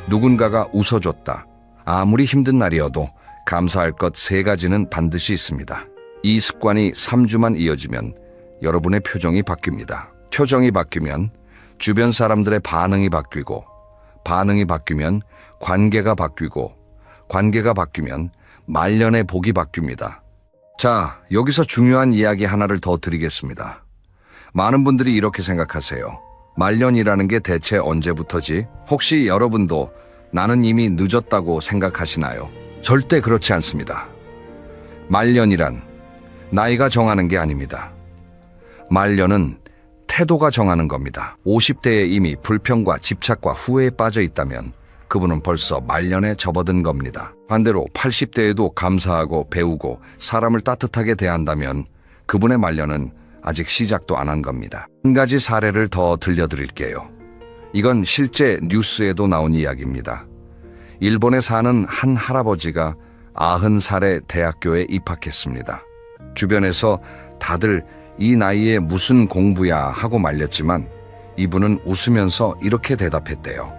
누군가가 웃어줬다. 아무리 힘든 날이어도 감사할 것 3가지는 반드시 있습니다. 이 습관이 3주만 이어지면 여러분의 표정이 바뀝니다. 표정이 바뀌면 주변 사람들의 반응이 바뀌고 반응이 바뀌면 관계가 바뀌고 관계가 바뀌면 말년의 복이 바뀝니다. 자, 여기서 중요한 이야기 하나를 더 드리겠습니다. 많은 분들이 이렇게 생각하세요. 말년이라는 게 대체 언제부터지? 혹시 여러분도 나는 이미 늦었다고 생각하시나요? 절대 그렇지 않습니다. 말년이란 나이가 정하는 게 아닙니다. 말년은 태도가 정하는 겁니다. 50대에 이미 불평과 집착과 후회에 빠져 있다면 그분은 벌써 말년에 접어든 겁니다. 반대로 80대에도 감사하고 배우고 사람을 따뜻하게 대한다면 그분의 말년은 아직 시작도 안 한 겁니다. 한 가지 사례를 더 들려드릴게요. 이건 실제 뉴스에도 나온 이야기입니다. 일본에 사는 한 할아버지가 90살에 대학교에 입학했습니다. 주변에서 다들 이 나이에 무슨 공부야 하고 말렸지만 이분은 웃으면서 이렇게 대답했대요.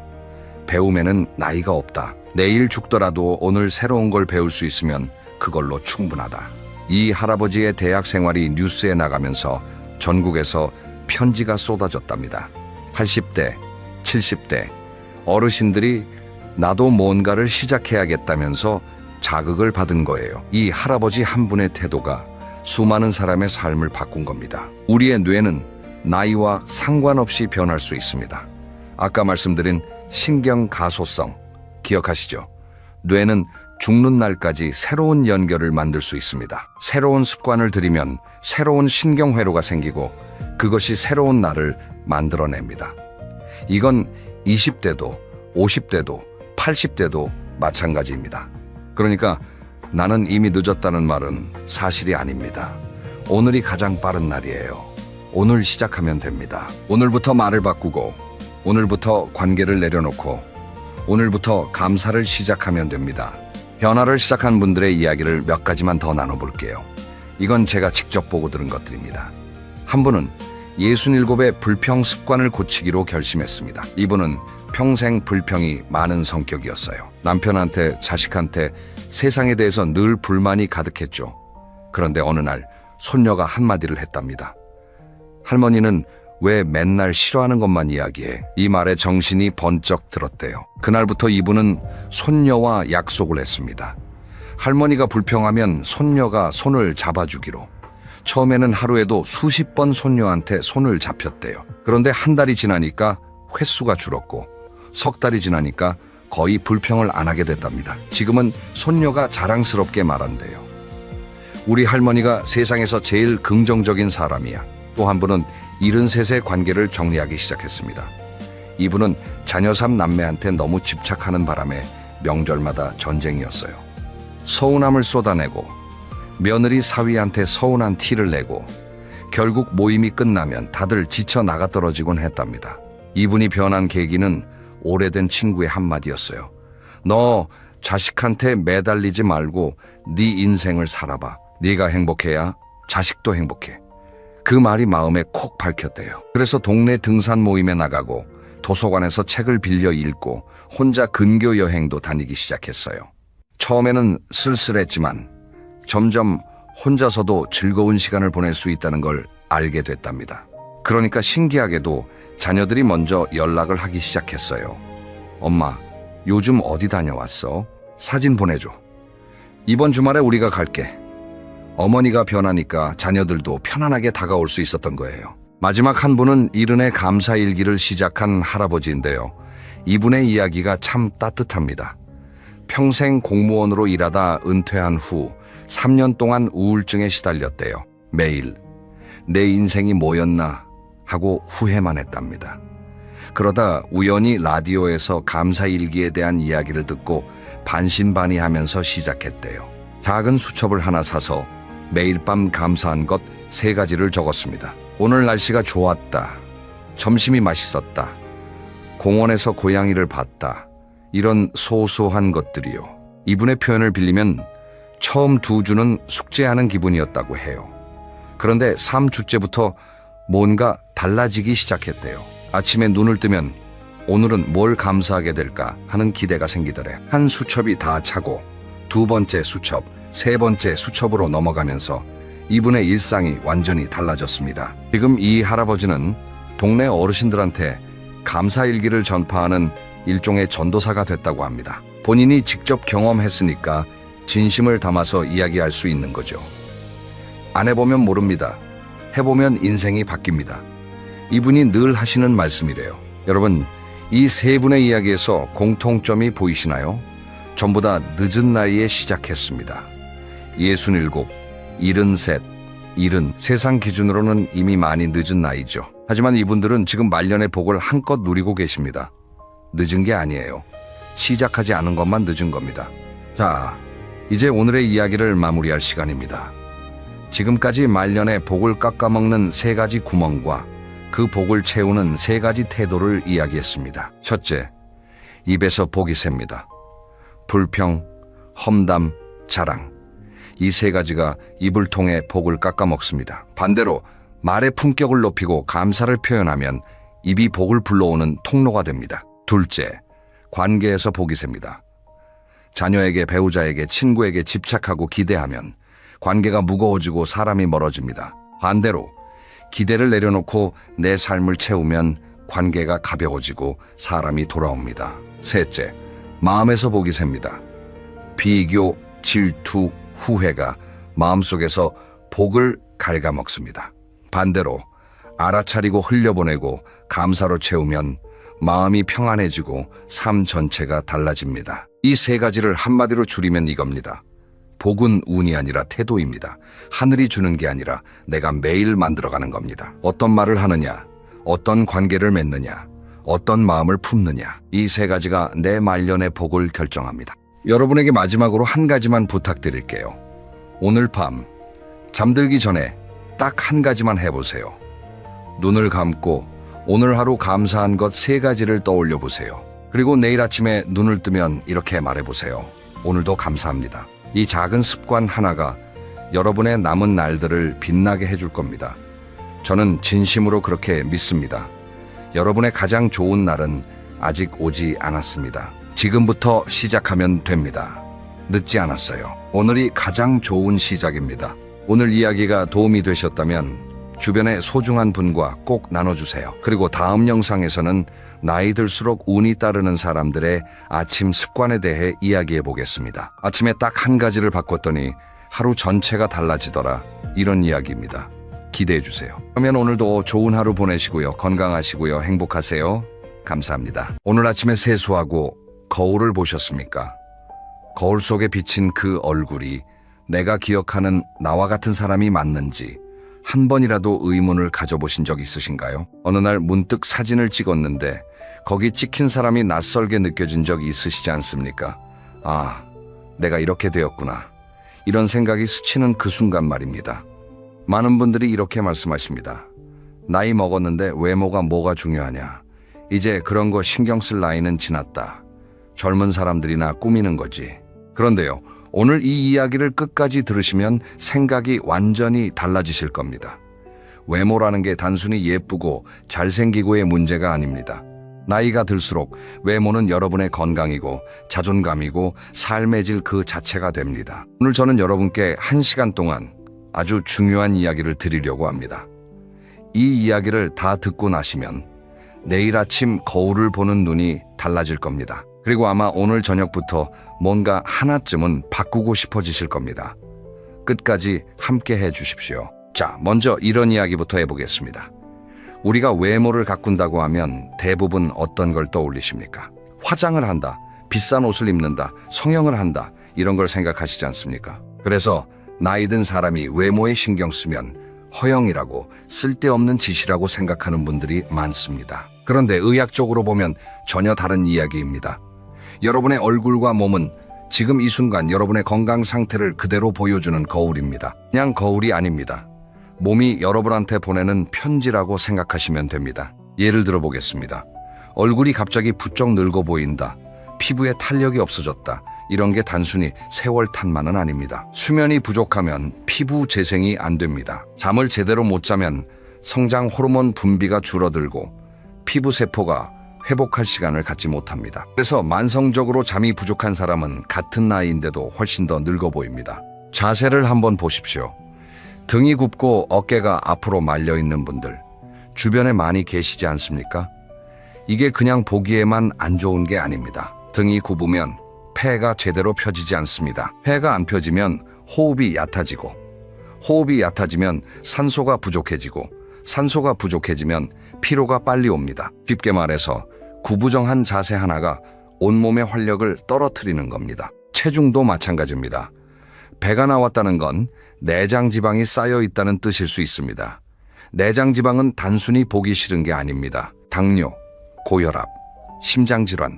배움에는 나이가 없다. 내일 죽더라도 오늘 새로운 걸 배울 수 있으면 그걸로 충분하다. 이 할아버지의 대학 생활이 뉴스에 나가면서 전국에서 편지가 쏟아졌답니다. 80대, 70대 어르신들이 나도 뭔가를 시작해야겠다면서 자극을 받은 거예요. 이 할아버지 한 분의 태도가 수많은 사람의 삶을 바꾼 겁니다. 우리의 뇌는 나이와 상관없이 변할 수 있습니다. 아까 말씀드린 신경가소성 기억하시죠? 뇌는 죽는 날까지 새로운 연결을 만들 수 있습니다. 새로운 습관을 들이면 새로운 신경회로가 생기고 그것이 새로운 나를 만들어냅니다. 이건 20대도 50대도 80대도 마찬가지입니다. 그러니까 나는 이미 늦었다는 말은 사실이 아닙니다. 오늘이 가장 빠른 날이에요. 오늘 시작하면 됩니다. 오늘부터 말을 바꾸고 오늘부터 관계를 내려놓고 오늘부터 감사를 시작하면 됩니다. 변화를 시작한 분들의 이야기를 몇 가지만 더 나눠볼게요. 이건 제가 직접 보고 들은 것들입니다. 한 분은 67의 불평 습관을 고치기로 결심했습니다. 이분은 평생 불평이 많은 성격이었어요. 남편한테, 자식한테, 세상에 대해서 늘 불만이 가득했죠. 그런데 어느 날 손녀가 한마디를 했답니다. 할머니는 왜 맨날 싫어하는 것만 이야기해? 이 말에 정신이 번쩍 들었대요. 그날부터 이분은 손녀와 약속을 했습니다. 할머니가 불평하면 손녀가 손을 잡아주기로. 처음에는 하루에도 수십 번 손녀한테 손을 잡혔대요. 그런데 한 달이 지나니까 횟수가 줄었고 석 달이 지나니까 거의 불평을 안 하게 됐답니다. 지금은 손녀가 자랑스럽게 말한대요. 우리 할머니가 세상에서 제일 긍정적인 사람이야. 또 한 분은 73세 관계를 정리하기 시작했습니다. 이분은 자녀 3남매한테 너무 집착하는 바람에 명절마다 전쟁이었어요. 서운함을 쏟아내고 며느리 사위한테 서운한 티를 내고 결국 모임이 끝나면 다들 지쳐 나가 떨어지곤 했답니다. 이분이 변한 계기는 오래된 친구의 한마디였어요. 너 자식한테 매달리지 말고 네 인생을 살아봐. 네가 행복해야 자식도 행복해. 그 말이 마음에 콕 박혔대요. 그래서 동네 등산 모임에 나가고 도서관에서 책을 빌려 읽고 혼자 근교 여행도 다니기 시작했어요. 처음에는 쓸쓸했지만 점점 혼자서도 즐거운 시간을 보낼 수 있다는 걸 알게 됐답니다. 그러니까 신기하게도 자녀들이 먼저 연락을 하기 시작했어요. 엄마, 요즘 어디 다녀왔어? 사진 보내줘. 이번 주말에 우리가 갈게. 어머니가 변하니까 자녀들도 편안하게 다가올 수 있었던 거예요. 마지막 한 분은 이른의 감사일기를 시작한 할아버지인데요. 이분의 이야기가 참 따뜻합니다. 평생 공무원으로 일하다 은퇴한 후 3년 동안 우울증에 시달렸대요. 매일 내 인생이 뭐였나 하고 후회만 했답니다. 그러다 우연히 라디오에서 감사일기에 대한 이야기를 듣고 반신반의하면서 시작했대요. 작은 수첩을 하나 사서 매일 밤 감사한 것 3가지를 적었습니다. 오늘 날씨가 좋았다. 점심이 맛있었다. 공원에서 고양이를 봤다. 이런 소소한 것들이요. 이분의 표현을 빌리면 처음 2주는 숙제하는 기분이었다고 해요. 그런데 3주째부터 뭔가 달라지기 시작했대요. 아침에 눈을 뜨면 오늘은 뭘 감사하게 될까 하는 기대가 생기더래. 한 수첩이 다 차고 2번째 수첩, 3번째 수첩으로 넘어가면서 이분의 일상이 완전히 달라졌습니다. 지금 이 할아버지는 동네 어르신들한테 감사일기를 전파하는 일종의 전도사가 됐다고 합니다. 본인이 직접 경험했으니까 진심을 담아서 이야기할 수 있는 거죠. 안 해보면 모릅니다. 해보면 인생이 바뀝니다. 이분이 늘 하시는 말씀이래요. 여러분, 이 3분의 이야기에서 공통점이 보이시나요? 전부 다 늦은 나이에 시작했습니다. 67, 73, 70, 세상 기준으로는 이미 많이 늦은 나이죠. 하지만 이분들은 지금 말년의 복을 한껏 누리고 계십니다. 늦은 게 아니에요. 시작하지 않은 것만 늦은 겁니다. 자, 이제 오늘의 이야기를 마무리할 시간입니다. 지금까지 말년의 복을 깎아먹는 3가지 구멍과 그 복을 채우는 3가지 태도를 이야기했습니다. 첫째, 입에서 복이 셉니다. 불평, 험담, 자랑. 이 3가지가 입을 통해 복을 깎아먹습니다. 반대로 말의 품격을 높이고 감사를 표현하면 입이 복을 불러오는 통로가 됩니다. 둘째, 관계에서 복이 셉니다. 자녀에게, 배우자에게, 친구에게 집착하고 기대하면 관계가 무거워지고 사람이 멀어집니다. 반대로 기대를 내려놓고 내 삶을 채우면 관계가 가벼워지고 사람이 돌아옵니다. 셋째, 마음에서 복이 셉니다. 비교, 질투, 후회가 마음속에서 복을 갉아먹습니다. 반대로 알아차리고 흘려보내고 감사로 채우면 마음이 평안해지고 삶 전체가 달라집니다. 이 3가지를 한마디로 줄이면 이겁니다. 복은 운이 아니라 태도입니다. 하늘이 주는 게 아니라 내가 매일 만들어가는 겁니다. 어떤 말을 하느냐, 어떤 관계를 맺느냐, 어떤 마음을 품느냐, 이 3가지가 내 말년의 복을 결정합니다. 여러분에게 마지막으로 한 가지만 부탁드릴게요. 오늘 밤 잠들기 전에 딱 한 가지만 해보세요. 눈을 감고 오늘 하루 감사한 것 3가지를 떠올려 보세요. 그리고 내일 아침에 눈을 뜨면 이렇게 말해보세요. 오늘도 감사합니다. 이 작은 습관 하나가 여러분의 남은 날들을 빛나게 해줄 겁니다. 저는 진심으로 그렇게 믿습니다. 여러분의 가장 좋은 날은 아직 오지 않았습니다. 지금부터 시작하면 됩니다. 늦지 않았어요. 오늘이 가장 좋은 시작입니다. 오늘 이야기가 도움이 되셨다면 주변의 소중한 분과 꼭 나눠주세요. 그리고 다음 영상에서는 나이 들수록 운이 따르는 사람들의 아침 습관에 대해 이야기해 보겠습니다. 아침에 딱 한 가지를 바꿨더니 하루 전체가 달라지더라. 이런 이야기입니다. 기대해 주세요. 그러면 오늘도 좋은 하루 보내시고요. 건강하시고요. 행복하세요. 감사합니다. 오늘 아침에 세수하고 거울을 보셨습니까? 거울 속에 비친 그 얼굴이 내가 기억하는 나와 같은 사람이 맞는지 한 번이라도 의문을 가져보신 적 있으신가요? 어느 날 문득 사진을 찍었는데 거기 찍힌 사람이 낯설게 느껴진 적 있으시지 않습니까? 아, 내가 이렇게 되었구나. 이런 생각이 스치는 그 순간 말입니다. 많은 분들이 이렇게 말씀하십니다. 나이 먹었는데 외모가 뭐가 중요하냐. 이제 그런 거 신경 쓸 나이는 지났다. 젊은 사람들이나 꾸미는 거지. 그런데요, 오늘 이 이야기를 끝까지 들으시면 생각이 완전히 달라지실 겁니다. 외모라는 게 단순히 예쁘고 잘생기고의 문제가 아닙니다. 나이가 들수록 외모는 여러분의 건강이고 자존감이고 삶의 질 그 자체가 됩니다. 오늘 저는 여러분께 1시간 동안 아주 중요한 이야기를 드리려고 합니다. 이 이야기를 다 듣고 나시면 내일 아침 거울을 보는 눈이 달라질 겁니다. 그리고 아마 오늘 저녁부터 뭔가 하나쯤은 바꾸고 싶어지실 겁니다. 끝까지 함께 해주십시오. 자, 먼저 이런 이야기부터 해보겠습니다. 우리가 외모를 가꾼다고 하면 대부분 어떤 걸 떠올리십니까? 화장을 한다, 비싼 옷을 입는다, 성형을 한다, 이런 걸 생각하시지 않습니까? 그래서 나이 든 사람이 외모에 신경 쓰면 허영이라고 쓸데없는 짓이라고 생각하는 분들이 많습니다. 그런데 의학적으로 보면 전혀 다른 이야기입니다. 여러분의 얼굴과 몸은 지금 이 순간 여러분의 건강 상태를 그대로 보여주는 거울입니다. 그냥 거울이 아닙니다. 몸이 여러분한테 보내는 편지라고 생각하시면 됩니다. 예를 들어 보겠습니다. 얼굴이 갑자기 부쩍 늙어 보인다, 피부에 탄력이 없어졌다, 이런 게 단순히 세월 탓만은 아닙니다. 수면이 부족하면 피부 재생이 안 됩니다. 잠을 제대로 못 자면 성장 호르몬 분비가 줄어들고 피부 세포가 회복할 시간을 갖지 못합니다. 그래서 만성적으로 잠이 부족한 사람은 같은 나이인데도 훨씬 더 늙어 보입니다. 자세를 한번 보십시오. 등이 굽고 어깨가 앞으로 말려 있는 분들 주변에 많이 계시지 않습니까? 이게 그냥 보기에만 안 좋은 게 아닙니다. 등이 굽으면 폐가 제대로 펴지지 않습니다. 폐가 안 펴지면 호흡이 얕아지고, 호흡이 얕아지면 산소가 부족해지고, 산소가 부족해지면 피로가 빨리 옵니다. 쉽게 말해서 구부정한 자세 하나가 온몸의 활력을 떨어뜨리는 겁니다. 체중도 마찬가지입니다. 배가 나왔다는 건 내장 지방이 쌓여 있다는 뜻일 수 있습니다. 내장 지방은 단순히 보기 싫은 게 아닙니다. 당뇨, 고혈압, 심장질환,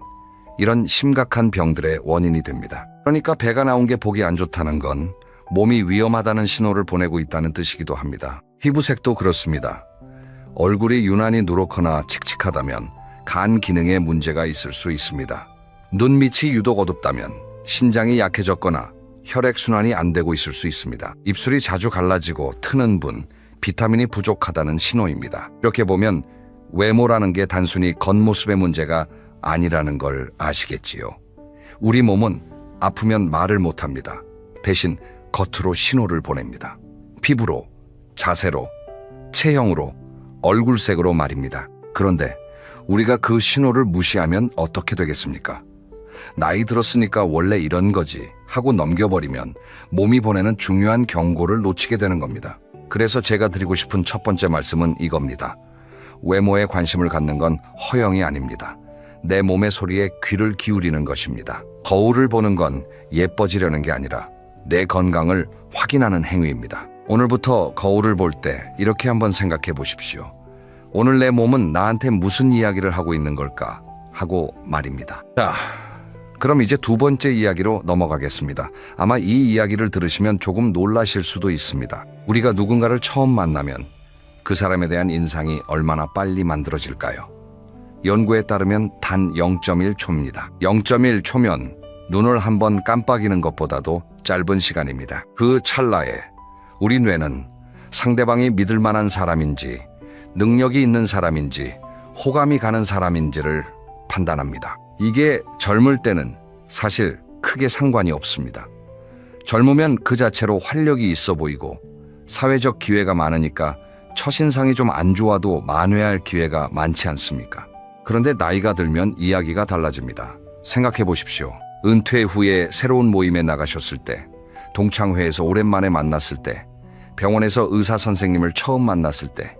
이런 심각한 병들의 원인이 됩니다. 그러니까 배가 나온 게 보기 안 좋다는 건 몸이 위험하다는 신호를 보내고 있다는 뜻이기도 합니다. 피부색도 그렇습니다. 얼굴이 유난히 누렇거나 칙칙하다면 간 기능에 문제가 있을 수 있습니다. 눈밑이 유독 어둡다면 신장이 약해졌거나 혈액순환이 안 되고 있을 수 있습니다. 입술이 자주 갈라지고 트는 분, 비타민이 부족하다는 신호입니다. 이렇게 보면 외모라는 게 단순히 겉모습의 문제가 아니라는 걸 아시겠지요. 우리 몸은 아프면 말을 못합니다. 대신 겉으로 신호를 보냅니다. 피부로, 자세로, 체형으로, 얼굴색으로 말입니다. 그런데 우리가 그 신호를 무시하면 어떻게 되겠습니까? 나이 들었으니까 원래 이런 거지 하고 넘겨버리면 몸이 보내는 중요한 경고를 놓치게 되는 겁니다. 그래서 제가 드리고 싶은 첫 번째 말씀은 이겁니다. 외모에 관심을 갖는 건 허영이 아닙니다. 내 몸의 소리에 귀를 기울이는 것입니다. 거울을 보는 건 예뻐지려는 게 아니라 내 건강을 확인하는 행위입니다. 오늘부터 거울을 볼 때 이렇게 한번 생각해 보십시오. 오늘 내 몸은 나한테 무슨 이야기를 하고 있는 걸까? 하고 말입니다. 자, 그럼 이제 두 번째 이야기로 넘어가겠습니다. 아마 이 이야기를 들으시면 조금 놀라실 수도 있습니다. 우리가 누군가를 처음 만나면 그 사람에 대한 인상이 얼마나 빨리 만들어질까요? 연구에 따르면 단 0.1초입니다. 0.1초면 눈을 한번 깜빡이는 것보다도 짧은 시간입니다. 그 찰나에 우리 뇌는 상대방이 믿을 만한 사람인지, 능력이 있는 사람인지, 호감이 가는 사람인지를 판단합니다. 이게 젊을 때는 사실 크게 상관이 없습니다. 젊으면 그 자체로 활력이 있어 보이고 사회적 기회가 많으니까 첫인상이 좀 안 좋아도 만회할 기회가 많지 않습니까? 그런데 나이가 들면 이야기가 달라집니다. 생각해 보십시오. 은퇴 후에 새로운 모임에 나가셨을 때, 동창회에서 오랜만에 만났을 때, 병원에서 의사 선생님을 처음 만났을 때,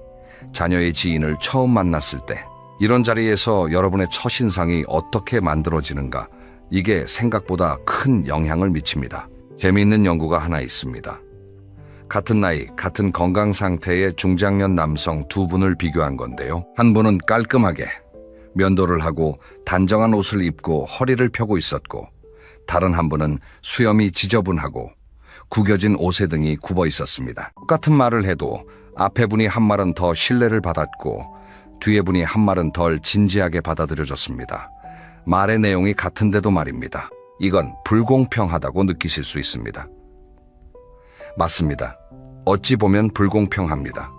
자녀의 지인을 처음 만났을 때, 이런 자리에서 여러분의 첫인상이 어떻게 만들어지는가, 이게 생각보다 큰 영향을 미칩니다. 재미있는 연구가 하나 있습니다. 같은 나이, 같은 건강 상태의 중장년 남성 두 분을 비교한 건데요. 한 분은 깔끔하게 면도를 하고 단정한 옷을 입고 허리를 펴고 있었고, 다른 한 분은 수염이 지저분하고 구겨진 옷의 등이 굽어 있었습니다. 똑같은 말을 해도 앞에 분이 한 말은 더 신뢰를 받았고 뒤에 분이 한 말은 덜 진지하게 받아들여졌습니다. 말의 내용이 같은데도 말입니다. 이건 불공평하다고 느끼실 수 있습니다. 맞습니다. 어찌 보면 불공평합니다.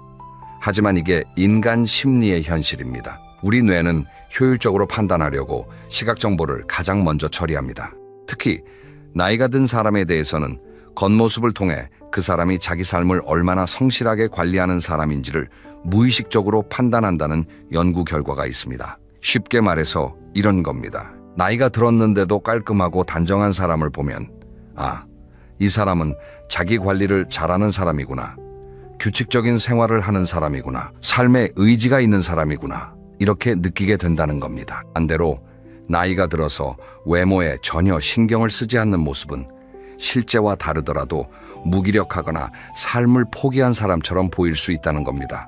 하지만 이게 인간 심리의 현실입니다. 우리 뇌는 효율적으로 판단하려고 시각 정보를 가장 먼저 처리합니다. 특히 나이가 든 사람에 대해서는 겉모습을 통해 그 사람이 자기 삶을 얼마나 성실하게 관리하는 사람인지를 무의식적으로 판단한다는 연구 결과가 있습니다. 쉽게 말해서 이런 겁니다. 나이가 들었는데도 깔끔하고 단정한 사람을 보면 이 사람은 자기 관리를 잘하는 사람이구나. 규칙적인 생활을 하는 사람이구나. 삶에 의지가 있는 사람이구나. 이렇게 느끼게 된다는 겁니다. 반대로 나이가 들어서 외모에 전혀 신경을 쓰지 않는 모습은 실제와 다르더라도 무기력하거나 삶을 포기한 사람처럼 보일 수 있다는 겁니다.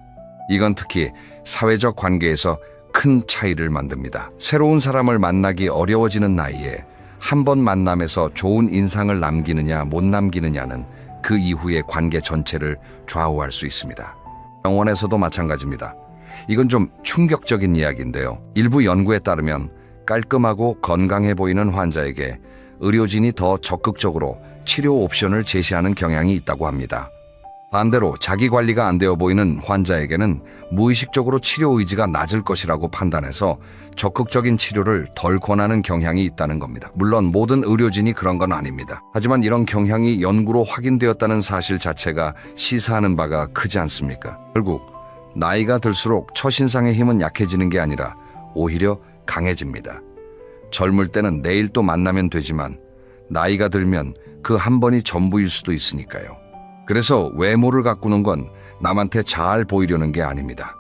이건 특히 사회적 관계에서 큰 차이를 만듭니다. 새로운 사람을 만나기 어려워지는 나이에 한 번 만남에서 좋은 인상을 남기느냐 못 남기느냐는 그 이후의 관계 전체를 좌우할 수 있습니다. 병원에서도 마찬가지입니다. 이건 좀 충격적인 이야기인데요. 일부 연구에 따르면 깔끔하고 건강해 보이는 환자에게 의료진이 더 적극적으로 치료 옵션을 제시하는 경향이 있다고 합니다. 반대로 자기 관리가 안 되어 보이는 환자에게는 무의식적으로 치료 의지가 낮을 것이라고 판단해서 적극적인 치료를 덜 권하는 경향이 있다는 겁니다. 물론 모든 의료진이 그런 건 아닙니다. 하지만 이런 경향이 연구로 확인되었다는 사실 자체가 시사하는 바가 크지 않습니까? 결국 나이가 들수록 첫인상의 힘은 약해지는 게 아니라 오히려 강해집니다. 젊을 때는 내일 또 만나면 되지만 나이가 들면 그 한 번이 전부일 수도 있으니까요. 그래서 외모를 가꾸는 건 남한테 잘 보이려는 게 아닙니다.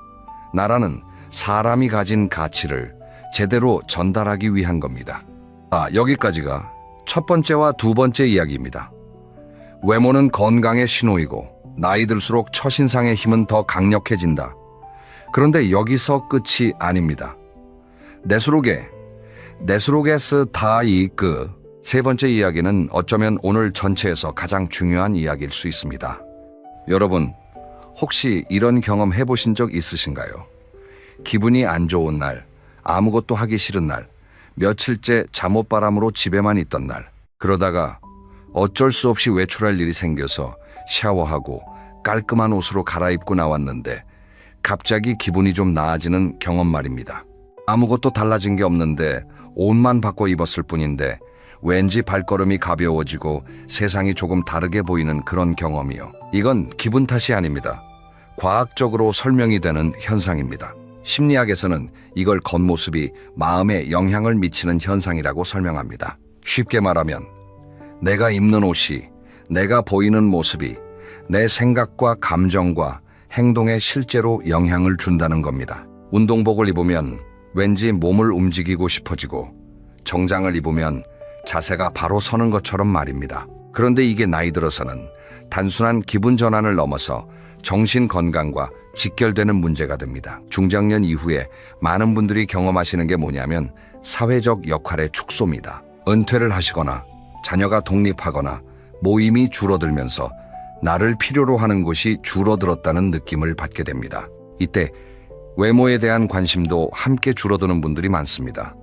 나라는 사람이 가진 가치를 제대로 전달하기 위한 겁니다. 여기까지가 첫 번째와 두 번째 이야기입니다. 외모는 건강의 신호이고 나이 들수록 첫인상의 힘은 더 강력해진다. 그런데 여기서 끝이 아닙니다. 내수록에스 다이그 세 번째 이야기는 어쩌면 오늘 전체에서 가장 중요한 이야기일 수 있습니다. 여러분, 혹시 이런 경험 해보신 적 있으신가요? 기분이 안 좋은 날, 아무것도 하기 싫은 날, 며칠째 잠옷바람으로 집에만 있던 날, 그러다가 어쩔 수 없이 외출할 일이 생겨서 샤워하고 깔끔한 옷으로 갈아입고 나왔는데 갑자기 기분이 좀 나아지는 경험 말입니다. 아무것도 달라진 게 없는데 옷만 바꿔 입었을 뿐인데 왠지 발걸음이 가벼워지고 세상이 조금 다르게 보이는 그런 경험이요. 이건 기분 탓이 아닙니다. 과학적으로 설명이 되는 현상입니다. 심리학에서는 이걸 겉모습이 마음에 영향을 미치는 현상이라고 설명합니다. 쉽게 말하면 내가 입는 옷이, 내가 보이는 모습이 내 생각과 감정과 행동에 실제로 영향을 준다는 겁니다. 운동복을 입으면 왠지 몸을 움직이고 싶어지고 정장을 입으면 자세가 바로 서는 것처럼 말입니다. 그런데 이게 나이 들어서는 단순한 기분 전환을 넘어서 정신 건강과 직결되는 문제가 됩니다. 중장년 이후에 많은 분들이 경험하시는 게 뭐냐면 사회적 역할의 축소입니다. 은퇴를 하시거나 자녀가 독립하거나 모임이 줄어들면서 나를 필요로 하는 곳이 줄어들었다는 느낌을 받게 됩니다. 이때 외모에 대한 관심도 함께 줄어드는 분들이 많습니다.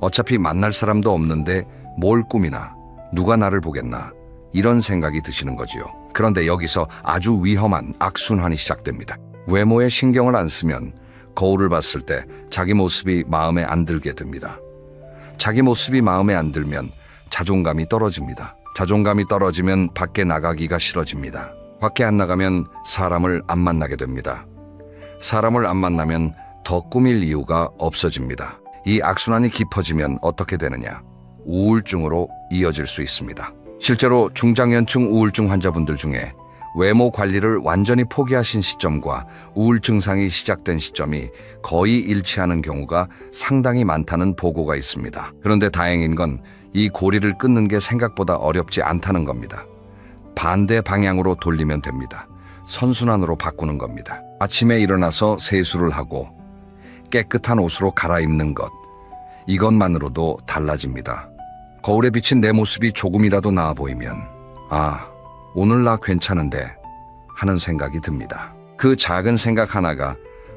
어차피 만날 사람도 없는데 뭘 꾸미나, 누가 나를 보겠나, 이런 생각이 드시는 거지요. 그런데 여기서 아주 위험한 악순환이 시작됩니다. 외모에 신경을 안 쓰면 거울을 봤을 때 자기 모습이 마음에 안 들게 됩니다. 자기 모습이 마음에 안 들면 자존감이 떨어집니다. 자존감이 떨어지면 밖에 나가기가 싫어집니다. 밖에 안 나가면 사람을 안 만나게 됩니다. 사람을 안 만나면 더 꾸밀 이유가 없어집니다. 이 악순환이 깊어지면 어떻게 되느냐? 우울증으로 이어질 수 있습니다. 실제로 중장년층 우울증 환자분들 중에 외모 관리를 완전히 포기하신 시점과 우울증 증상이 시작된 시점이 거의 일치하는 경우가 상당히 많다는 보고가 있습니다. 그런데 다행인 건 이 고리를 끊는 게 생각보다 어렵지 않다는 겁니다. 반대 방향으로 돌리면 됩니다. 선순환으로 바꾸는 겁니다. 아침에 일어나서 세수를 하고 깨끗한 옷으로 갈아입는 것, 이것만으로도 달라집니다. 거울에 비친 내 모습이 조금이라도 나아 보이면 오늘 나 괜찮은데 하는 생각이 듭니다. 그 작은 생각 하나가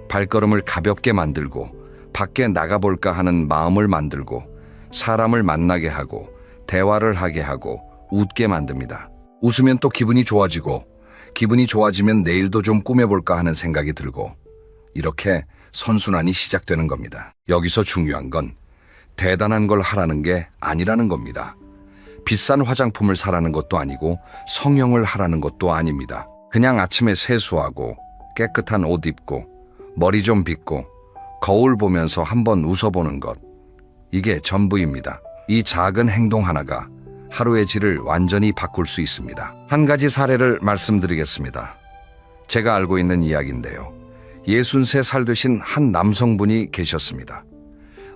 발걸음을 가볍게 만들고 밖에 나가볼까 하는 마음을 만들고 사람을 만나게 하고 대화를 하게 하고 웃게 만듭니다. 웃으면 또 기분이 좋아지고 기분이 좋아지면 내일도 좀 꾸며볼까 하는 생각이 들고 이렇게 선순환이 시작되는 겁니다. 여기서 중요한 건 대단한 걸 하라는 게 아니라는 겁니다. 비싼 화장품을 사라는 것도 아니고 성형을 하라는 것도 아닙니다. 그냥 아침에 세수하고 깨끗한 옷 입고 머리 좀 빗고 거울 보면서 한번 웃어보는 것. 이게 전부입니다. 이 작은 행동 하나가 하루의 질을 완전히 바꿀 수 있습니다. 한 가지 사례를 말씀드리겠습니다. 제가 알고 있는 이야기인데요. 63살 되신 한 남성분이 계셨습니다.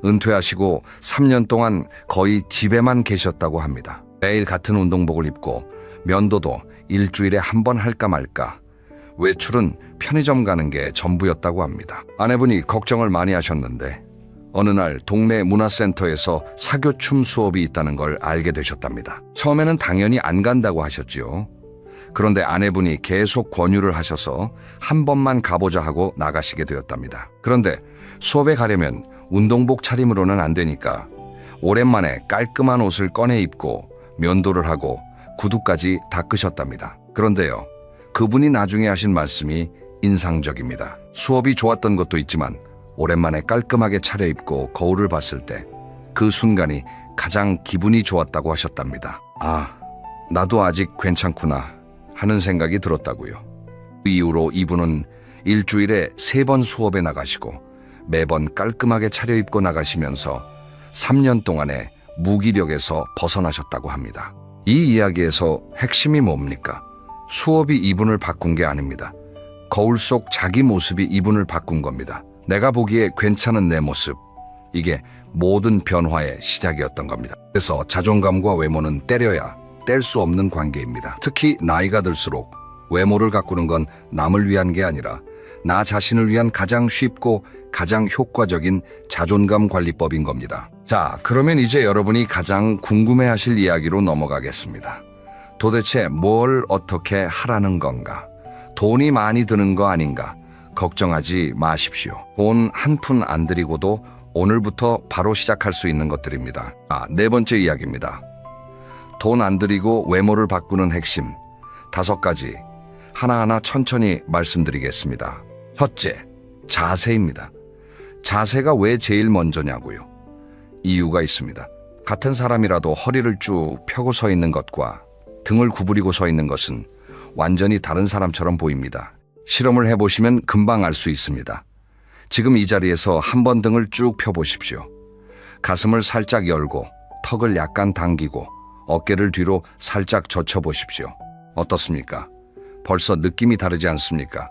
은퇴하시고 3년 동안 거의 집에만 계셨다고 합니다. 매일 같은 운동복을 입고 면도도 일주일에 한 번 할까 말까, 외출은 편의점 가는 게 전부였다고 합니다. 아내분이 걱정을 많이 하셨는데 어느 날 동네 문화센터에서 사교춤 수업이 있다는 걸 알게 되셨답니다. 처음에는 당연히 안 간다고 하셨지요. 그런데 아내분이 계속 권유를 하셔서 한 번만 가보자 하고 나가시게 되었답니다. 그런데 수업에 가려면 운동복 차림으로는 안 되니까 오랜만에 깔끔한 옷을 꺼내 입고 면도를 하고 구두까지 닦으셨답니다. 그런데요, 그분이 나중에 하신 말씀이 인상적입니다. 수업이 좋았던 것도 있지만 오랜만에 깔끔하게 차려입고 거울을 봤을 때 그 순간이 가장 기분이 좋았다고 하셨답니다. 아, 나도 아직 괜찮구나 하는 생각이 들었다고요. 그 이후로 이분은 일주일에 3번 수업에 나가시고 매번 깔끔하게 차려입고 나가시면서 3년 동안의 무기력에서 벗어나셨다고 합니다. 이 이야기에서 핵심이 뭡니까? 수업이 이분을 바꾼 게 아닙니다. 거울 속 자기 모습이 이분을 바꾼 겁니다. 내가 보기에 괜찮은 내 모습, 이게 모든 변화의 시작이었던 겁니다. 그래서 자존감과 외모는 때려야 뗄 수 없는 관계입니다. 특히 나이가 들수록 외모를 가꾸는 건 남을 위한 게 아니라 나 자신을 위한 가장 쉽고 가장 효과적인 자존감 관리법인 겁니다. 자, 그러면 이제 여러분이 가장 궁금해하실 이야기로 넘어가겠습니다. 도대체 뭘 어떻게 하라는 건가? 돈이 많이 드는 거 아닌가? 걱정하지 마십시오. 돈 한 푼 안 들이고도 오늘부터 바로 시작할 수 있는 것들입니다. 네 번째 이야기입니다. 돈 안 들이고 외모를 바꾸는 핵심 5가지 하나하나 천천히 말씀드리겠습니다. 첫째, 자세입니다. 자세가 왜 제일 먼저냐고요? 이유가 있습니다. 같은 사람이라도 허리를 쭉 펴고 서 있는 것과 등을 구부리고 서 있는 것은 완전히 다른 사람처럼 보입니다. 실험을 해보시면 금방 알 수 있습니다. 지금 이 자리에서 한번 등을 쭉 펴보십시오. 가슴을 살짝 열고 턱을 약간 당기고 어깨를 뒤로 살짝 젖혀보십시오. 어떻습니까? 벌써 느낌이 다르지 않습니까?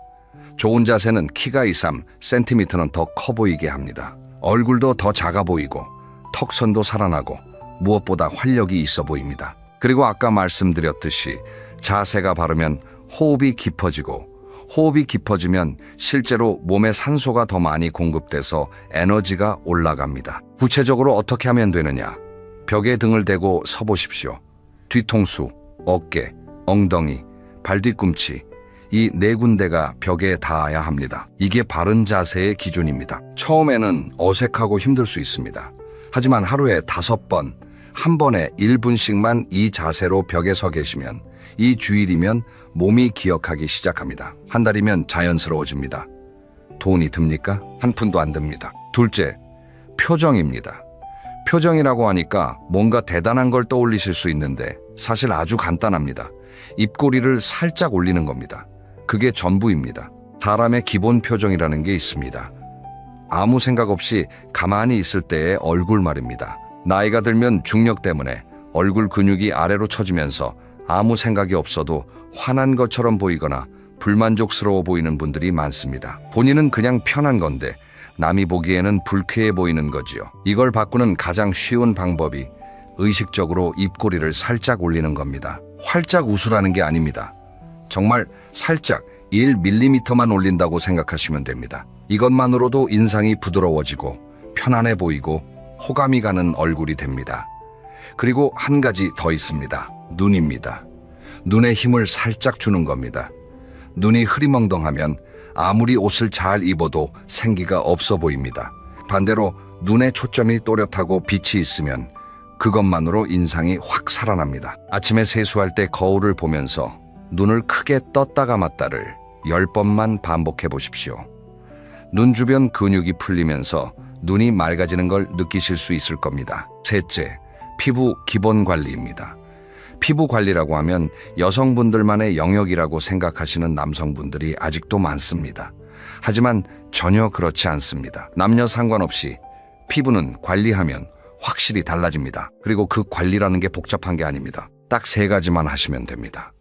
좋은 자세는 키가 2, 3cm는 더 커 보이게 합니다. 얼굴도 더 작아 보이고 턱선도 살아나고 무엇보다 활력이 있어 보입니다. 그리고 아까 말씀드렸듯이 자세가 바르면 호흡이 깊어지고, 호흡이 깊어지면 실제로 몸에 산소가 더 많이 공급돼서 에너지가 올라갑니다. 구체적으로 어떻게 하면 되느냐? 벽에 등을 대고 서보십시오. 뒤통수, 어깨, 엉덩이, 발뒤꿈치, 이 4군데가 벽에 닿아야 합니다. 이게 바른 자세의 기준입니다. 처음에는 어색하고 힘들 수 있습니다. 하지만 하루에 5번, 한 번에 1분씩만 이 자세로 벽에 서 계시면, 이 주일이면 몸이 기억하기 시작합니다. 한 달이면 자연스러워집니다. 돈이 듭니까? 한 푼도 안 듭니다. 둘째, 표정입니다. 표정이라고 하니까 뭔가 대단한 걸 떠올리실 수 있는데 사실 아주 간단합니다. 입꼬리를 살짝 올리는 겁니다. 그게 전부입니다. 사람의 기본 표정이라는 게 있습니다. 아무 생각 없이 가만히 있을 때의 얼굴 말입니다. 나이가 들면 중력 때문에 얼굴 근육이 아래로 처지면서 아무 생각이 없어도 화난 것처럼 보이거나 불만족스러워 보이는 분들이 많습니다. 본인은 그냥 편한 건데 남이 보기에는 불쾌해 보이는 거지요. 이걸 바꾸는 가장 쉬운 방법이 의식적으로 입꼬리를 살짝 올리는 겁니다. 활짝 웃으라는 게 아닙니다. 정말 살짝 1mm만 올린다고 생각하시면 됩니다. 이것만으로도 인상이 부드러워지고 편안해 보이고 호감이 가는 얼굴이 됩니다. 그리고 한 가지 더 있습니다. 눈입니다. 눈에 힘을 살짝 주는 겁니다. 눈이 흐리멍덩하면 아무리 옷을 잘 입어도 생기가 없어 보입니다. 반대로 눈에 초점이 또렷하고 빛이 있으면 그것만으로 인상이 확 살아납니다. 아침에 세수할 때 거울을 보면서 눈을 크게 떴다 감았다를 10번만 반복해 보십시오. 눈 주변 근육이 풀리면서 눈이 맑아지는 걸 느끼실 수 있을 겁니다. 셋째, 피부 기본 관리입니다. 피부 관리라고 하면 여성분들만의 영역이라고 생각하시는 남성분들이 아직도 많습니다. 하지만 전혀 그렇지 않습니다. 남녀 상관없이 피부는 관리하면 확실히 달라집니다. 그리고 그 관리라는 게 복잡한 게 아닙니다. 딱 3가지만 하시면 됩니다.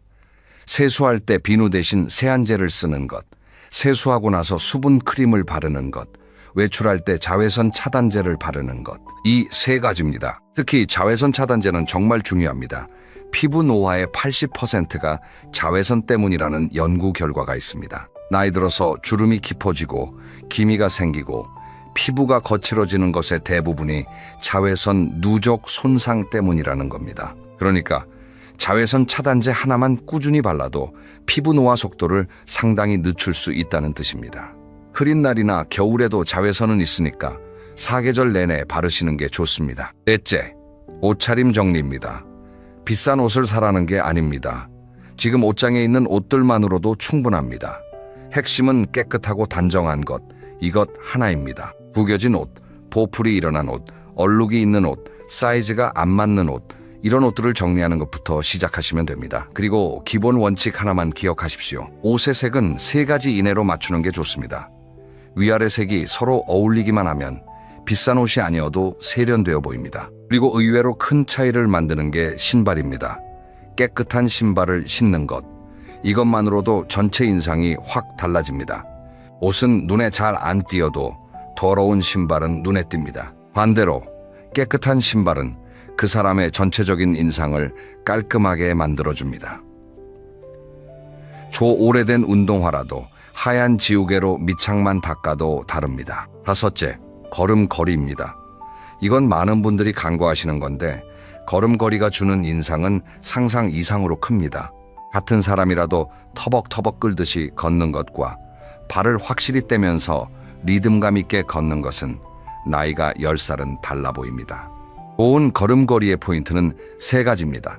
세수할 때 비누 대신 세안제를 쓰는 것, 세수하고 나서 수분 크림을 바르는 것, 외출할 때 자외선 차단제를 바르는 것. 이 3가지입니다. 특히 자외선 차단제는 정말 중요합니다. 피부 노화의 80%가 자외선 때문이라는 연구 결과가 있습니다. 나이 들어서 주름이 깊어지고 기미가 생기고 피부가 거칠어지는 것의 대부분이 자외선 누적 손상 때문이라는 겁니다. 그러니까 자외선 차단제 하나만 꾸준히 발라도 피부 노화 속도를 상당히 늦출 수 있다는 뜻입니다. 흐린 날이나 겨울에도 자외선은 있으니까 사계절 내내 바르시는 게 좋습니다. 넷째, 옷차림 정리입니다. 비싼 옷을 사라는 게 아닙니다. 지금 옷장에 있는 옷들만으로도 충분합니다. 핵심은 깨끗하고 단정한 것, 이것 하나입니다. 구겨진 옷, 보풀이 일어난 옷, 얼룩이 있는 옷, 사이즈가 안 맞는 옷, 이런 옷들을 정리하는 것부터 시작하시면 됩니다. 그리고 기본 원칙 하나만 기억하십시오. 옷의 색은 3가지 이내로 맞추는 게 좋습니다. 위아래 색이 서로 어울리기만 하면 비싼 옷이 아니어도 세련되어 보입니다. 그리고 의외로 큰 차이를 만드는 게 신발입니다. 깨끗한 신발을 신는 것, 이것만으로도 전체 인상이 확 달라집니다. 옷은 눈에 잘 안 띄어도 더러운 신발은 눈에 띕니다. 반대로 깨끗한 신발은 그 사람의 전체적인 인상을 깔끔하게 만들어줍니다. 오래된 운동화라도 하얀 지우개로 밑창만 닦아도 다릅니다. 5째, 걸음걸이입니다. 이건 많은 분들이 간과하시는 건데 걸음걸이가 주는 인상은 상상 이상으로 큽니다. 같은 사람이라도 터벅터벅 끌듯이 걷는 것과 발을 확실히 떼면서 리듬감 있게 걷는 것은 나이가 10살은 달라 보입니다. 좋은 걸음걸이의 포인트는 3가지입니다.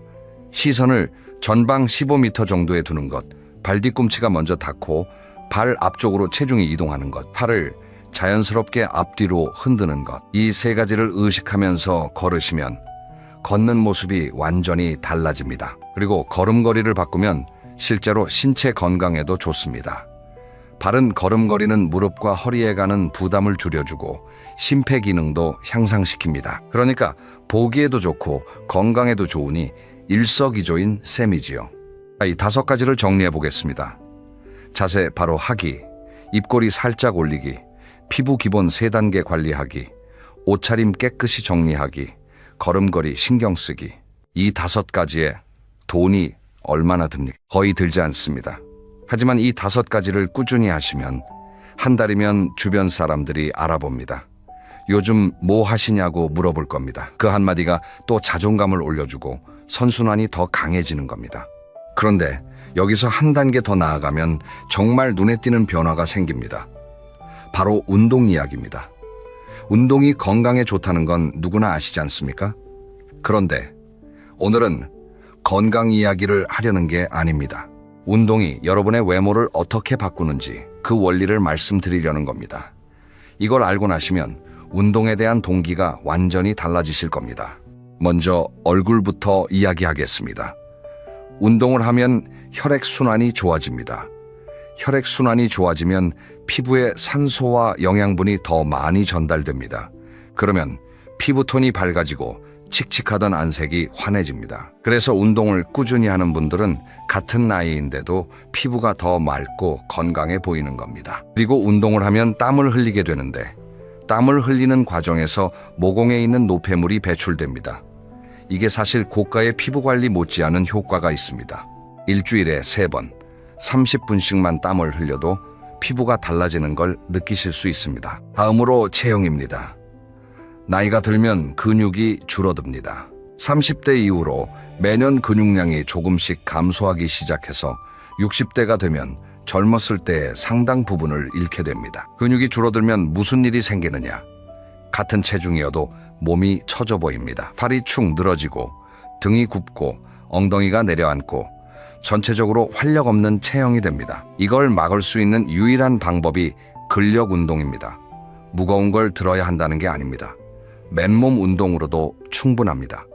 시선을 전방 15m 정도에 두는 것, 발 뒤꿈치가 먼저 닿고 발 앞쪽으로 체중이 이동하는 것, 팔을 자연스럽게 앞뒤로 흔드는 것. 이 3가지를 의식하면서 걸으시면 걷는 모습이 완전히 달라집니다. 그리고 걸음걸이를 바꾸면 실제로 신체 건강에도 좋습니다. 바른 걸음걸이는 무릎과 허리에 가는 부담을 줄여주고 심폐기능도 향상시킵니다. 그러니까 보기에도 좋고 건강에도 좋으니 일석이조인 셈이지요. 이 5가지를 정리해 보겠습니다. 자세 바로 하기, 입꼬리 살짝 올리기, 피부 기본 3단계 관리하기, 옷차림 깨끗이 정리하기, 걸음걸이 신경 쓰기. 이 5가지에 돈이 얼마나 듭니까? 거의 들지 않습니다. 하지만 이 5가지를 꾸준히 하시면 한 달이면 주변 사람들이 알아봅니다. 요즘 뭐 하시냐고 물어볼 겁니다. 그 한마디가 또 자존감을 올려주고 선순환이 더 강해지는 겁니다. 그런데 여기서 한 단계 더 나아가면 정말 눈에 띄는 변화가 생깁니다. 바로 운동 이야기입니다. 운동이 건강에 좋다는 건 누구나 아시지 않습니까? 그런데 오늘은 건강 이야기를 하려는 게 아닙니다. 운동이 여러분의 외모를 어떻게 바꾸는지 그 원리를 말씀드리려는 겁니다. 이걸 알고 나시면 운동에 대한 동기가 완전히 달라지실 겁니다. 먼저 얼굴부터 이야기하겠습니다. 운동을 하면 혈액순환이 좋아집니다. 혈액순환이 좋아지면 피부에 산소와 영양분이 더 많이 전달됩니다. 그러면 피부톤이 밝아지고 칙칙하던 안색이 환해집니다. 그래서 운동을 꾸준히 하는 분들은 같은 나이인데도 피부가 더 맑고 건강해 보이는 겁니다. 그리고 운동을 하면 땀을 흘리게 되는데 땀을 흘리는 과정에서 모공에 있는 노폐물이 배출됩니다. 이게 사실 고가의 피부 관리 못지않은 효과가 있습니다. 일주일에 3번, 30분씩만 땀을 흘려도 피부가 달라지는 걸 느끼실 수 있습니다. 다음으로 체형입니다. 나이가 들면 근육이 줄어듭니다. 30대 이후로 매년 근육량이 조금씩 감소하기 시작해서 60대가 되면 젊었을 때의 상당 부분을 잃게 됩니다. 근육이 줄어들면 무슨 일이 생기느냐? 같은 체중이어도 몸이 처져 보입니다. 팔이 축 늘어지고 등이 굽고 엉덩이가 내려앉고 전체적으로 활력 없는 체형이 됩니다. 이걸 막을 수 있는 유일한 방법이 근력 운동입니다. 무거운 걸 들어야 한다는 게 아닙니다. 맨몸 운동으로도 충분합니다.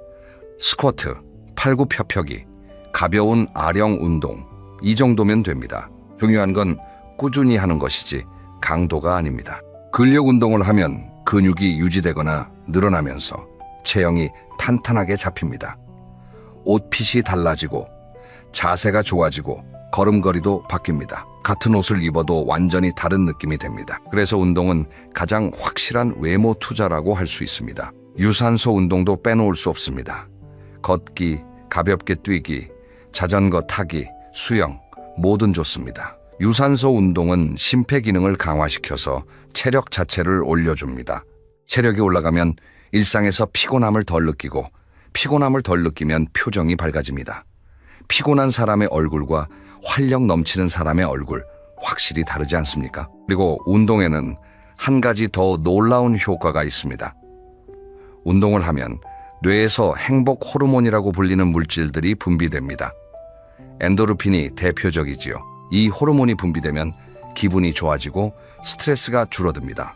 스쿼트, 팔굽혀펴기, 가벼운 아령 운동, 이 정도면 됩니다. 중요한 건 꾸준히 하는 것이지 강도가 아닙니다. 근력 운동을 하면 근육이 유지되거나 늘어나면서 체형이 탄탄하게 잡힙니다. 옷핏이 달라지고 자세가 좋아지고 걸음걸이도 바뀝니다. 같은 옷을 입어도 완전히 다른 느낌이 됩니다. 그래서 운동은 가장 확실한 외모 투자라고 할 수 있습니다. 유산소 운동도 빼놓을 수 없습니다. 걷기, 가볍게 뛰기, 자전거 타기, 수영, 뭐든 좋습니다. 유산소 운동은 심폐 기능을 강화시켜서 체력 자체를 올려줍니다. 체력이 올라가면 일상에서 피곤함을 덜 느끼고 피곤함을 덜 느끼면 표정이 밝아집니다. 피곤한 사람의 얼굴과 활력 넘치는 사람의 얼굴 확실히 다르지 않습니까? 그리고 운동에는 한 가지 더 놀라운 효과가 있습니다. 운동을 하면 뇌에서 행복 호르몬이라고 불리는 물질들이 분비됩니다. 엔도르핀이 대표적이지요. 이 호르몬이 분비되면 기분이 좋아지고 스트레스가 줄어듭니다.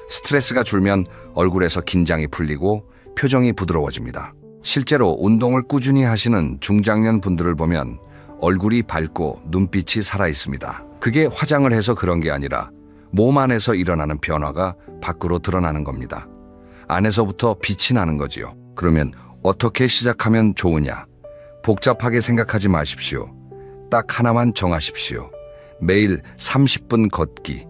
스트레스가 줄면 얼굴에서 긴장이 풀리고 표정이 부드러워집니다. 실제로 운동을 꾸준히 하시는 중장년 분들을 보면 얼굴이 밝고 눈빛이 살아있습니다. 그게 화장을 해서 그런 게 아니라 몸 안에서 일어나는 변화가 밖으로 드러나는 겁니다. 안에서부터 빛이 나는 거지요. 그러면 어떻게 시작하면 좋으냐? 복잡하게 생각하지 마십시오. 딱 하나만 정하십시오. 매일 30분 걷기.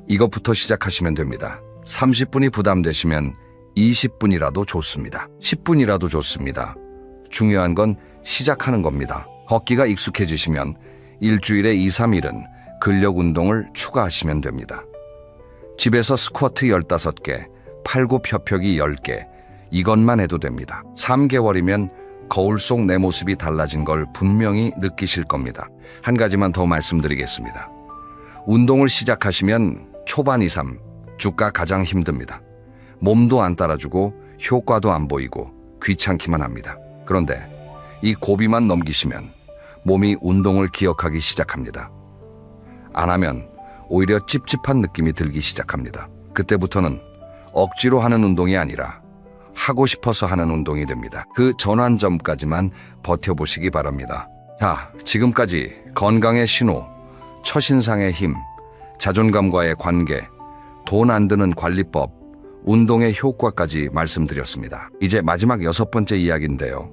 이것부터 시작하시면 됩니다. 30분이 부담되시면 20분이라도 좋습니다. 10분이라도 좋습니다. 중요한 건 시작하는 겁니다. 걷기가 익숙해지시면 일주일에 2, 3일은 근력 운동을 추가하시면 됩니다. 집에서 스쿼트 15개, 팔굽혀펴기 10개, 이것만 해도 됩니다. 3개월이면 거울 속 내 모습이 달라진 걸 분명히 느끼실 겁니다. 한 가지만 더 말씀드리겠습니다. 운동을 시작하시면 초반 2, 3, 주가 가장 힘듭니다. 몸도 안 따라주고 효과도 안 보이고 귀찮기만 합니다. 그런데 이 고비만 넘기시면 몸이 운동을 기억하기 시작합니다. 안 하면 오히려 찝찝한 느낌이 들기 시작합니다. 그때부터는 억지로 하는 운동이 아니라 하고 싶어서 하는 운동이 됩니다. 그 전환점까지만 버텨보시기 바랍니다. 자, 지금까지 건강의 신호, 첫인상의 힘, 자존감과의 관계, 돈 안 드는 관리법, 운동의 효과까지 말씀드렸습니다. 이제 마지막 6번째 이야기인데요.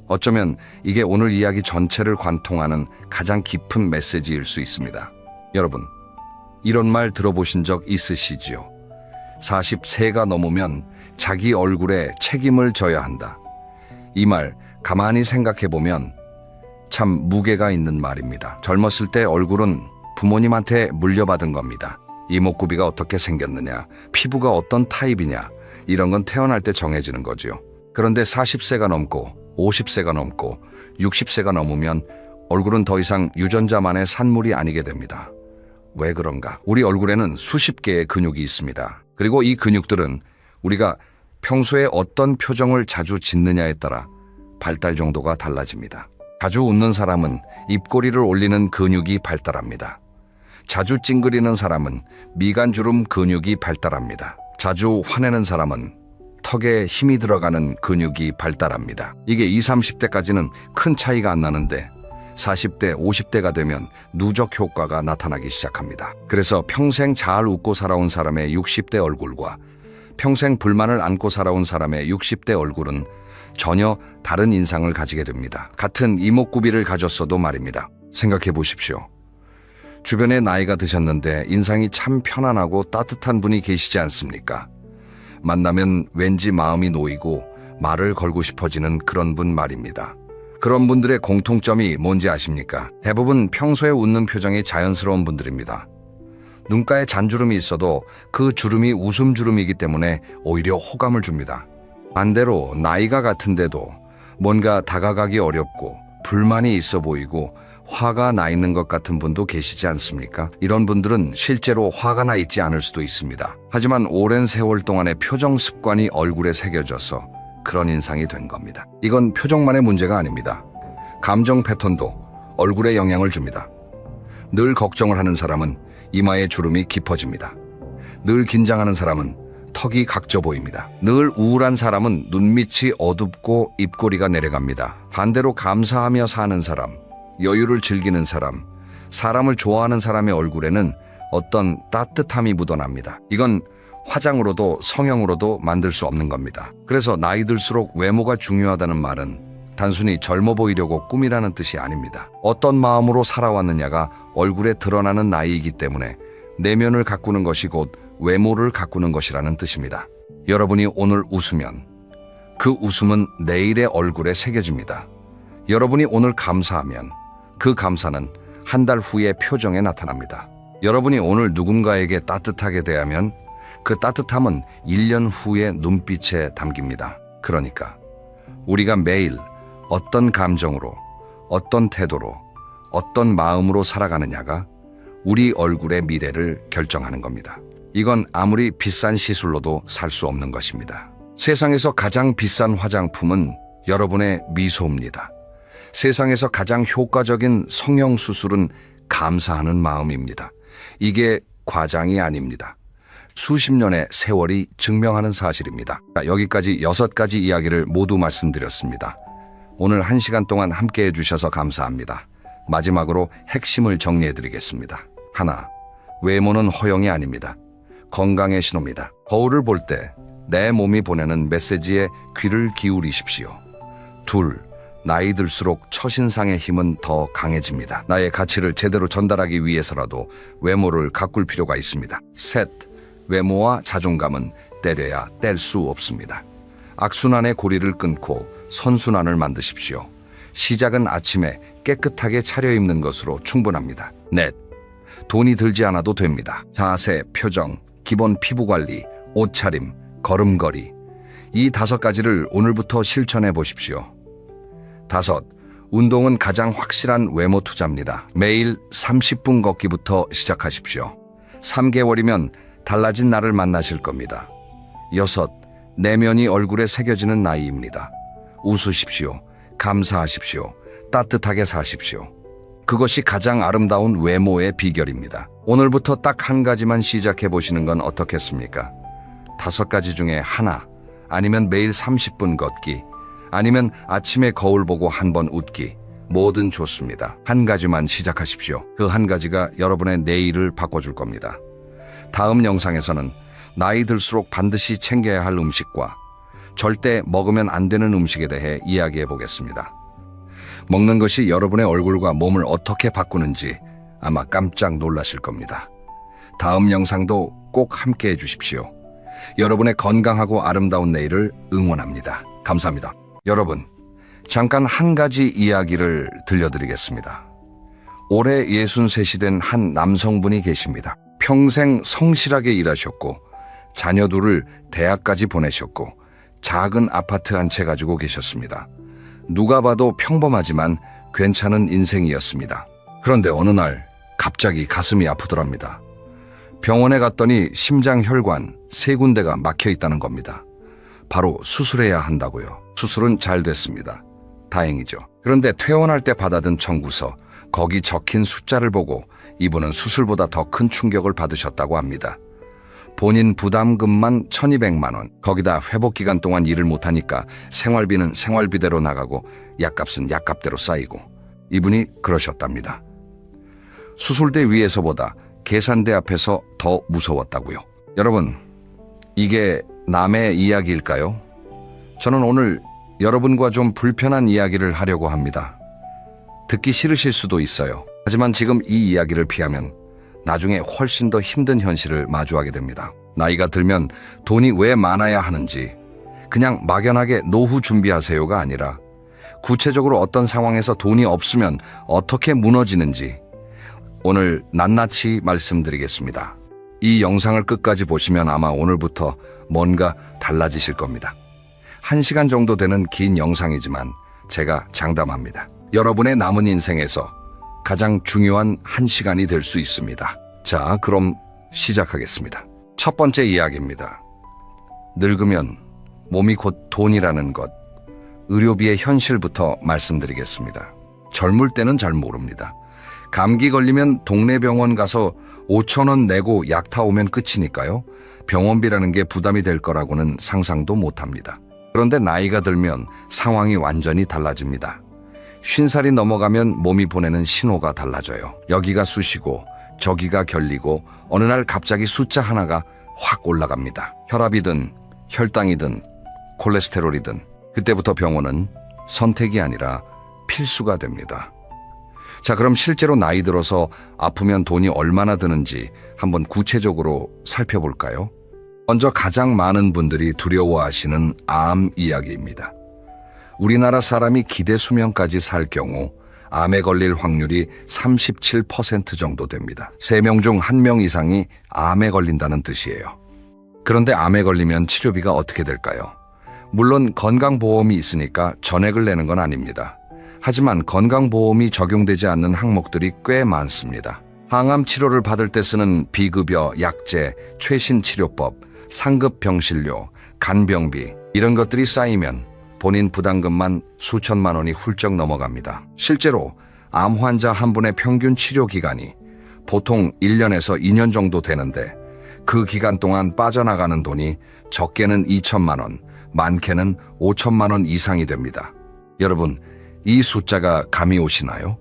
어쩌면 이게 오늘 이야기 전체를 관통하는 가장 깊은 메시지일 수 있습니다. 여러분, 이런 말 들어보신 적 있으시지요? 40세가 넘으면 자기 얼굴에 책임을 져야 한다. 이 말 가만히 생각해보면 참 무게가 있는 말입니다. 젊었을 때 얼굴은 부모님한테 물려받은 겁니다. 이목구비가 어떻게 생겼느냐, 피부가 어떤 타입이냐, 이런 건 태어날 때 정해지는 거지요. 그런데 40세가 넘고 50세가 넘고 60세가 넘으면 얼굴은 더 이상 유전자만의 산물이 아니게 됩니다. 왜 그런가? 우리 얼굴에는 수십 개의 근육이 있습니다. 그리고 이 근육들은 우리가 평소에 어떤 표정을 자주 짓느냐에 따라 발달 정도가 달라집니다. 자주 웃는 사람은 입꼬리를 올리는 근육이 발달합니다. 자주 찡그리는 사람은 미간주름 근육이 발달합니다. 자주 화내는 사람은 턱에 힘이 들어가는 근육이 발달합니다. 이게 20, 30대까지는 큰 차이가 안 나는데 40대, 50대가 되면 누적 효과가 나타나기 시작합니다. 그래서 평생 잘 웃고 살아온 사람의 60대 얼굴과 평생 불만을 안고 살아온 사람의 60대 얼굴은 전혀 다른 인상을 가지게 됩니다. 같은 이목구비를 가졌어도 말입니다. 생각해 보십시오. 주변에 나이가 드셨는데 인상이 참 편안하고 따뜻한 분이 계시지 않습니까? 만나면 왠지 마음이 놓이고 말을 걸고 싶어지는 그런 분 말입니다. 그런 분들의 공통점이 뭔지 아십니까? 대부분 평소에 웃는 표정이 자연스러운 분들입니다. 눈가에 잔주름이 있어도 그 주름이 웃음주름이기 때문에 오히려 호감을 줍니다. 반대로 나이가 같은데도 뭔가 다가가기 어렵고 불만이 있어 보이고 화가 나 있는 것 같은 분도 계시지 않습니까? 이런 분들은 실제로 화가 나 있지 않을 수도 있습니다. 하지만 오랜 세월 동안의 표정 습관이 얼굴에 새겨져서 그런 인상이 된 겁니다. 이건 표정만의 문제가 아닙니다. 감정 패턴도 얼굴에 영향을 줍니다. 늘 걱정을 하는 사람은 이마에 주름이 깊어집니다. 늘 긴장하는 사람은 턱이 각져 보입니다. 늘 우울한 사람은 눈밑이 어둡고 입꼬리가 내려갑니다. 반대로 감사하며 사는 사람, 여유를 즐기는 사람, 사람을 좋아하는 사람의 얼굴에는 어떤 따뜻함이 묻어납니다. 이건 화장으로도 성형으로도 만들 수 없는 겁니다. 그래서 나이 들수록 외모가 중요하다는 말은 단순히 젊어 보이려고 꿈이라는 뜻이 아닙니다. 어떤 마음으로 살아왔느냐가 얼굴에 드러나는 나이이기 때문에 내면을 가꾸는 것이 곧 외모를 가꾸는 것이라는 뜻입니다. 여러분이 오늘 웃으면 그 웃음은 내일의 얼굴에 새겨집니다. 여러분이 오늘 감사하면 그 감사는 한 달 후의 표정에 나타납니다. 여러분이 오늘 누군가에게 따뜻하게 대하면 그 따뜻함은 1년 후의 눈빛에 담깁니다. 그러니까 우리가 매일 어떤 감정으로, 어떤 태도로, 어떤 마음으로 살아가느냐가 우리 얼굴의 미래를 결정하는 겁니다. 이건 아무리 비싼 시술로도 살 수 없는 것입니다. 세상에서 가장 비싼 화장품은 여러분의 미소입니다. 세상에서 가장 효과적인 성형수술은 감사하는 마음입니다. 이게 과장이 아닙니다. 수십 년의 세월이 증명하는 사실입니다. 여기까지 6가지 이야기를 모두 말씀드렸습니다. 오늘 1시간 동안 함께해 주셔서 감사합니다. 마지막으로 핵심을 정리해 드리겠습니다. 하나, 외모는 허용이 아닙니다. 건강의 신호입니다. 거울을 볼 때 내 몸이 보내는 메시지에 귀를 기울이십시오. 둘, 나이 들수록 첫인상의 힘은 더 강해집니다. 나의 가치를 제대로 전달하기 위해서라도 외모를 가꿀 필요가 있습니다. 셋, 외모와 자존감은 때려야 뗄 수 없습니다. 악순환의 고리를 끊고 선순환을 만드십시오. 시작은 아침에 깨끗하게 차려입는 것으로 충분합니다. 넷, 돈이 들지 않아도 됩니다. 자세, 표정, 기본 피부관리, 옷차림, 걸음걸이, 이 5가지를 오늘부터 실천해 보십시오. 5, 운동은 가장 확실한 외모 투자입니다. 매일 30분 걷기부터 시작하십시오. 3개월이면 달라진 나를 만나실 겁니다. 6, 내면이 얼굴에 새겨지는 나이입니다. 웃으십시오. 감사하십시오. 따뜻하게 사십시오. 그것이 가장 아름다운 외모의 비결입니다. 오늘부터 딱 1가지만 시작해 보시는 건 어떻겠습니까? 5가지 중에 하나, 아니면 매일 30분 걷기, 아니면 아침에 거울 보고 한번 웃기, 뭐든 좋습니다. 1가지만 시작하십시오. 그 1가지가 여러분의 내일을 바꿔줄 겁니다. 다음 영상에서는 나이 들수록 반드시 챙겨야 할 음식과 절대 먹으면 안 되는 음식에 대해 이야기해 보겠습니다. 먹는 것이 여러분의 얼굴과 몸을 어떻게 바꾸는지 아마 깜짝 놀라실 겁니다. 다음 영상도 꼭 함께 해주십시오. 여러분의 건강하고 아름다운 내일을 응원합니다. 감사합니다. 여러분, 잠깐 1가지 이야기를 들려드리겠습니다. 올해 63이 된 한 남성분이 계십니다. 평생 성실하게 일하셨고 자녀 둘을 대학까지 보내셨고 작은 아파트 한 채 가지고 계셨습니다. 누가 봐도 평범하지만 괜찮은 인생이었습니다. 그런데 어느 날 갑자기 가슴이 아프더랍니다. 병원에 갔더니 심장 혈관 3군데가 막혀 있다는 겁니다. 바로 수술해야 한다고요. 수술은 잘 됐습니다. 다행이죠. 그런데 퇴원할 때 받아든 청구서, 거기 적힌 숫자를 보고 이분은 수술보다 더 큰 충격을 받으셨다고 합니다. 본인 부담금만 1,200만 원, 거기다 회복기간 동안 일을 못하니까 생활비는 생활비대로 나가고 약값은 약값대로 쌓이고, 이분이 그러셨답니다. 수술대 위에서보다 계산대 앞에서 더 무서웠다고요. 여러분, 이게 남의 이야기일까요? 저는 오늘 여러분과 좀 불편한 이야기를 하려고 합니다. 듣기 싫으실 수도 있어요. 하지만 지금 이 이야기를 피하면 나중에 훨씬 더 힘든 현실을 마주하게 됩니다. 나이가 들면 돈이 왜 많아야 하는지, 그냥 막연하게 노후 준비하세요가 아니라 구체적으로 어떤 상황에서 돈이 없으면 어떻게 무너지는지 오늘 낱낱이 말씀드리겠습니다. 이 영상을 끝까지 보시면 아마 오늘부터 뭔가 달라지실 겁니다. 1시간 정도 되는 긴 영상이지만 제가 장담합니다. 여러분의 남은 인생에서 가장 중요한 1시간이 될 수 있습니다. 자, 그럼 시작하겠습니다. 첫 번째 이야기입니다. 늙으면 몸이 곧 돈이라는 것, 의료비의 현실부터 말씀드리겠습니다. 젊을 때는 잘 모릅니다. 감기 걸리면 동네 병원 가서 5,000원 내고 약 타오면 끝이니까요. 병원비라는 게 부담이 될 거라고는 상상도 못합니다. 그런데 나이가 들면 상황이 완전히 달라집니다. 50살이 넘어가면 몸이 보내는 신호가 달라져요. 여기가 쑤시고 저기가 결리고 어느 날 갑자기 숫자 하나가 확 올라갑니다. 혈압이든 혈당이든 콜레스테롤이든 그때부터 병원은 선택이 아니라 필수가 됩니다. 자, 그럼 실제로 나이 들어서 아프면 돈이 얼마나 드는지 한번 구체적으로 살펴볼까요? 먼저 가장 많은 분들이 두려워하시는 암 이야기입니다. 우리나라 사람이 기대 수명까지 살 경우 암에 걸릴 확률이 37% 정도 됩니다. 3명 중 1명 이상이 암에 걸린다는 뜻이에요. 그런데 암에 걸리면 치료비가 어떻게 될까요? 물론 건강보험이 있으니까 전액을 내는 건 아닙니다. 하지만 건강보험이 적용되지 않는 항목들이 꽤 많습니다. 항암 치료를 받을 때 쓰는 비급여, 약제, 최신 치료법, 상급 병실료, 간병비 이런 것들이 쌓이면 본인 부담금만 수천만 원이 훌쩍 넘어갑니다. 실제로 암 환자 한 분의 평균 치료 기간이 보통 1년에서 2년 정도 되는데 그 기간 동안 빠져나가는 돈이 적게는 2천만 원, 많게는 5천만 원 이상이 됩니다. 여러분, 이 숫자가 감이 오시나요?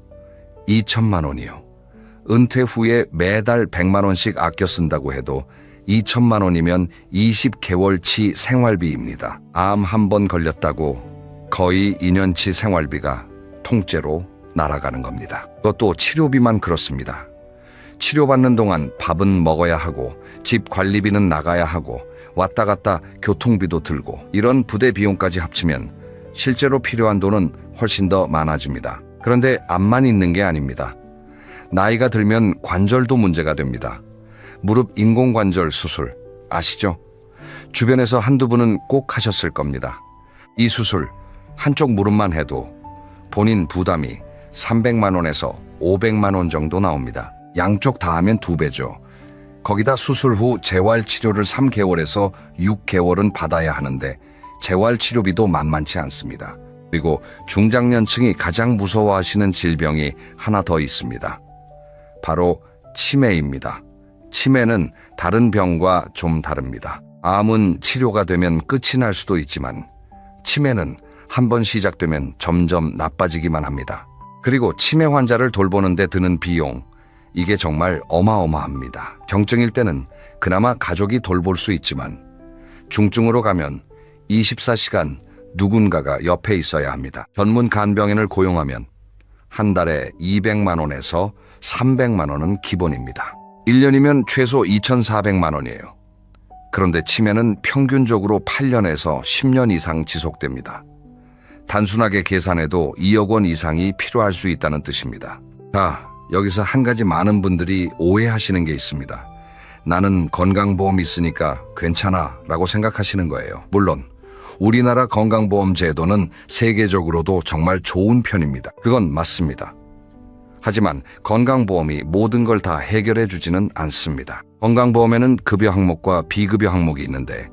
2천만 원이요. 은퇴 후에 매달 100만 원씩 아껴 쓴다고 해도 2천만 원이면 20개월치 생활비입니다. 암 한 번 걸렸다고 거의 2년치 생활비가 통째로 날아가는 겁니다. 그것도 치료비만 그렇습니다. 치료받는 동안 밥은 먹어야 하고 집 관리비는 나가야 하고 왔다 갔다 교통비도 들고 이런 부대 비용까지 합치면 실제로 필요한 돈은 훨씬 더 많아집니다. 그런데 암만 있는 게 아닙니다. 나이가 들면 관절도 문제가 됩니다. 무릎 인공관절 수술 아시죠? 주변에서 한두 분은 꼭 하셨을 겁니다. 이 수술 한쪽 무릎만 해도 본인 부담이 300만 원에서 500만 원 정도 나옵니다. 양쪽 다 하면 2배죠. 거기다 수술 후 재활치료를 3개월에서 6개월은 받아야 하는데 재활치료비도 만만치 않습니다. 그리고 중장년층이 가장 무서워하시는 질병이 하나 더 있습니다. 바로 치매입니다. 치매는 다른 병과 좀 다릅니다. 암은 치료가 되면 끝이 날 수도 있지만 치매는 한 번 시작되면 점점 나빠지기만 합니다. 그리고 치매 환자를 돌보는 데 드는 비용, 이게 정말 어마어마합니다. 경증일 때는 그나마 가족이 돌볼 수 있지만 중증으로 가면 24시간 누군가가 옆에 있어야 합니다. 전문 간병인을 고용하면 한 달에 200만 원에서 300만 원은 기본입니다. 1년이면 최소 2,400만 원이에요. 그런데 치매는 평균적으로 8년에서 10년 이상 지속됩니다. 단순하게 계산해도 2억 원 이상이 필요할 수 있다는 뜻입니다. 자, 여기서 한 가지 많은 분들이 오해하시는 게 있습니다. 나는 건강보험 있으니까 괜찮아 라고 생각하시는 거예요. 물론 우리나라 건강보험 제도는 세계적으로도 정말 좋은 편입니다. 그건 맞습니다. 하지만 건강보험이 모든 걸 다 해결해 주지는 않습니다. 건강보험에는 급여 항목과 비급여 항목이 있는데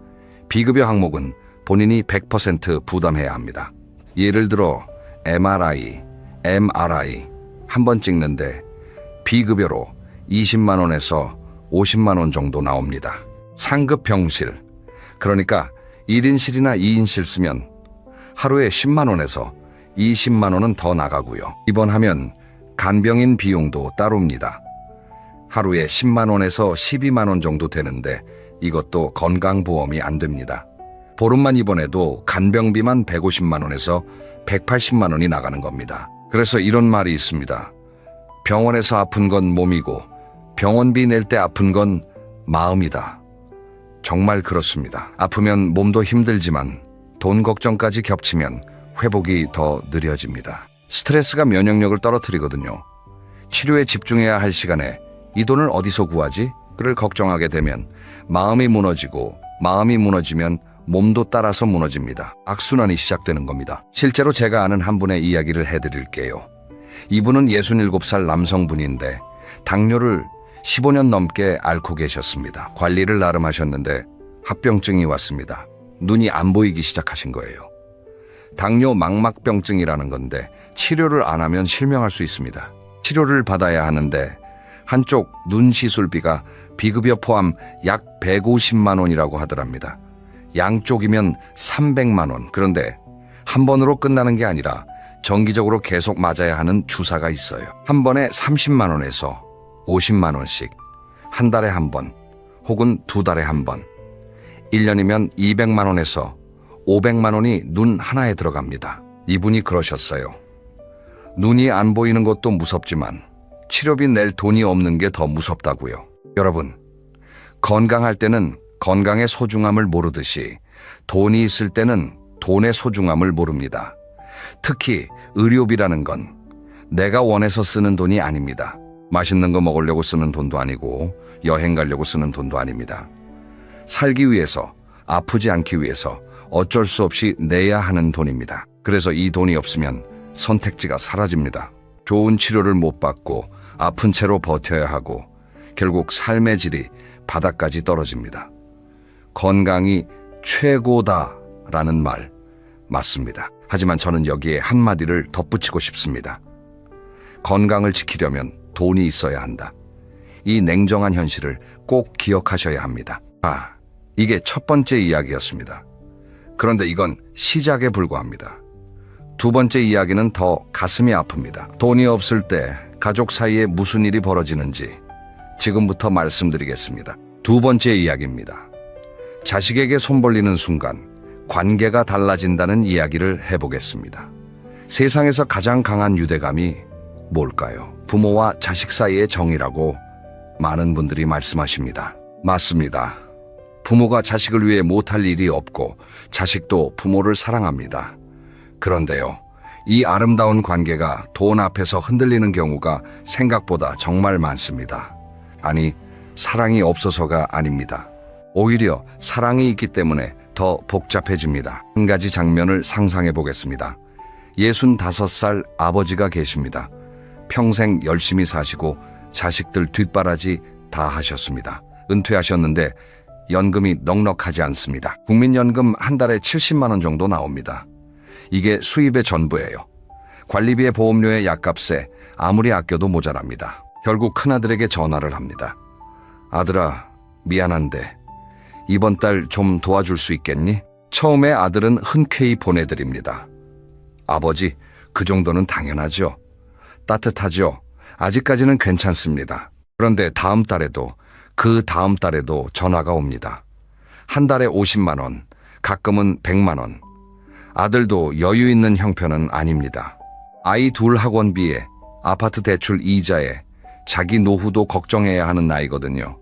비급여 항목은 본인이 100% 부담해야 합니다. 예를 들어 MRI 한 번 찍는데 비급여로 20만 원에서 50만 원 정도 나옵니다. 상급 병실, 그러니까 1인실이나 2인실 쓰면 하루에 10만 원에서 20만 원은 더 나가고요. 입원하면 간병인 비용도 따로입니다. 하루에 10만 원에서 12만 원 정도 되는데 이것도 건강보험이 안 됩니다. 보름만 입원해도 간병비만 150만 원에서 180만 원이 나가는 겁니다. 그래서 이런 말이 있습니다. 병원에서 아픈 건 몸이고 병원비 낼 때 아픈 건 마음이다. 정말 그렇습니다. 아프면 몸도 힘들지만 돈 걱정까지 겹치면 회복이 더 느려집니다. 스트레스가 면역력을 떨어뜨리거든요. 치료에 집중해야 할 시간에 이 돈을 어디서 구하지? 를 걱정하게 되면 마음이 무너지고 마음이 무너지면 몸도 따라서 무너집니다. 악순환이 시작되는 겁니다. 실제로 제가 아는 한 분의 이야기를 해드릴게요. 이분은 67살 남성분인데 당뇨를 15년 넘게 앓고 계셨습니다. 관리를 나름 하셨는데 합병증이 왔습니다. 눈이 안 보이기 시작하신 거예요. 당뇨 망막병증이라는 건데 치료를 안 하면 실명할 수 있습니다. 치료를 받아야 하는데 한쪽 눈 시술비가 비급여 포함 약 150만 원이라고 하더랍니다. 양쪽이면 300만 원. 그런데 한 번으로 끝나는 게 아니라 정기적으로 계속 맞아야 하는 주사가 있어요. 한 번에 30만 원에서 50만 원씩, 한 달에 한 번, 혹은 두 달에 한 번, 1년이면 200만 원에서 500만 원이 눈 하나에 들어갑니다. 이분이 그러셨어요. 눈이 안 보이는 것도 무섭지만 치료비 낼 돈이 없는 게 더 무섭다고요. 여러분, 건강할 때는 건강의 소중함을 모르듯이 돈이 있을 때는 돈의 소중함을 모릅니다. 특히 의료비라는 건 내가 원해서 쓰는 돈이 아닙니다. 맛있는 거 먹으려고 쓰는 돈도 아니고 여행 가려고 쓰는 돈도 아닙니다. 살기 위해서, 아프지 않기 위해서 어쩔 수 없이 내야 하는 돈입니다. 그래서 이 돈이 없으면 선택지가 사라집니다. 좋은 치료를 못 받고 아픈 채로 버텨야 하고 결국 삶의 질이 바닥까지 떨어집니다. 건강이 최고다라는 말 맞습니다. 하지만 저는 여기에 한마디를 덧붙이고 싶습니다. 건강을 지키려면 돈이 있어야 한다. 이 냉정한 현실을 꼭 기억하셔야 합니다. 이게 첫 번째 이야기였습니다. 그런데 이건 시작에 불과합니다. 두 번째 이야기는 더 가슴이 아픕니다. 돈이 없을 때 가족 사이에 무슨 일이 벌어지는지 지금부터 말씀드리겠습니다. 두 번째 이야기입니다. 자식에게 손 벌리는 순간 관계가 달라진다는 이야기를 해보겠습니다. 세상에서 가장 강한 유대감이 뭘까요? 부모와 자식 사이의 정이라고 많은 분들이 말씀하십니다. 맞습니다. 부모가 자식을 위해 못할 일이 없고 자식도 부모를 사랑합니다. 그런데요, 이 아름다운 관계가 돈 앞에서 흔들리는 경우가 생각보다 정말 많습니다. 아니, 사랑이 없어서가 아닙니다. 오히려 사랑이 있기 때문에 더 복잡해집니다. 한 가지 장면을 상상해 보겠습니다. 65살 아버지가 계십니다. 평생 열심히 사시고 자식들 뒷바라지 다 하셨습니다. 은퇴하셨는데 연금이 넉넉하지 않습니다. 국민연금 한 달에 70만 원 정도 나옵니다. 이게 수입의 전부예요. 관리비에 보험료에 약값에 아무리 아껴도 모자랍니다. 결국 큰아들에게 전화를 합니다. 아들아, 미안한데 이번 달 좀 도와줄 수 있겠니? 처음에 아들은 흔쾌히 보내드립니다. 아버지, 그 정도는 당연하죠. 따뜻하죠. 아직까지는 괜찮습니다. 그런데 다음 달에도 그 다음 달에도 전화가 옵니다. 한 달에 50만 원, 가끔은 100만 원. 아들도 여유 있는 형편은 아닙니다. 아이 둘 학원비에, 아파트 대출 이자에, 자기 노후도 걱정해야 하는 나이거든요.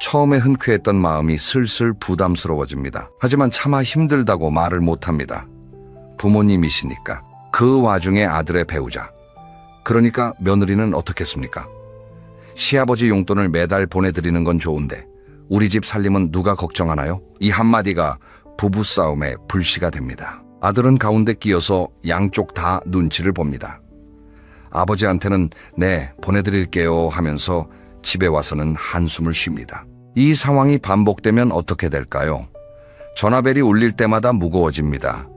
처음에 흔쾌했던 마음이 슬슬 부담스러워집니다. 하지만 차마 힘들다고 말을 못합니다. 부모님이시니까. 그 와중에 아들의 배우자, 그러니까 며느리는 어떻겠습니까? 시아버지 용돈을 매달 보내드리는 건 좋은데 우리 집 살림은 누가 걱정하나요? 이 한마디가 부부싸움의 불씨가 됩니다. 아들은 가운데 끼어서 양쪽 다 눈치를 봅니다. 아버지한테는 네, 보내드릴게요 하면서 집에 와서는 한숨을 쉽니다. 이 상황이 반복되면 어떻게 될까요? 전화벨이 울릴 때마다 무거워집니다.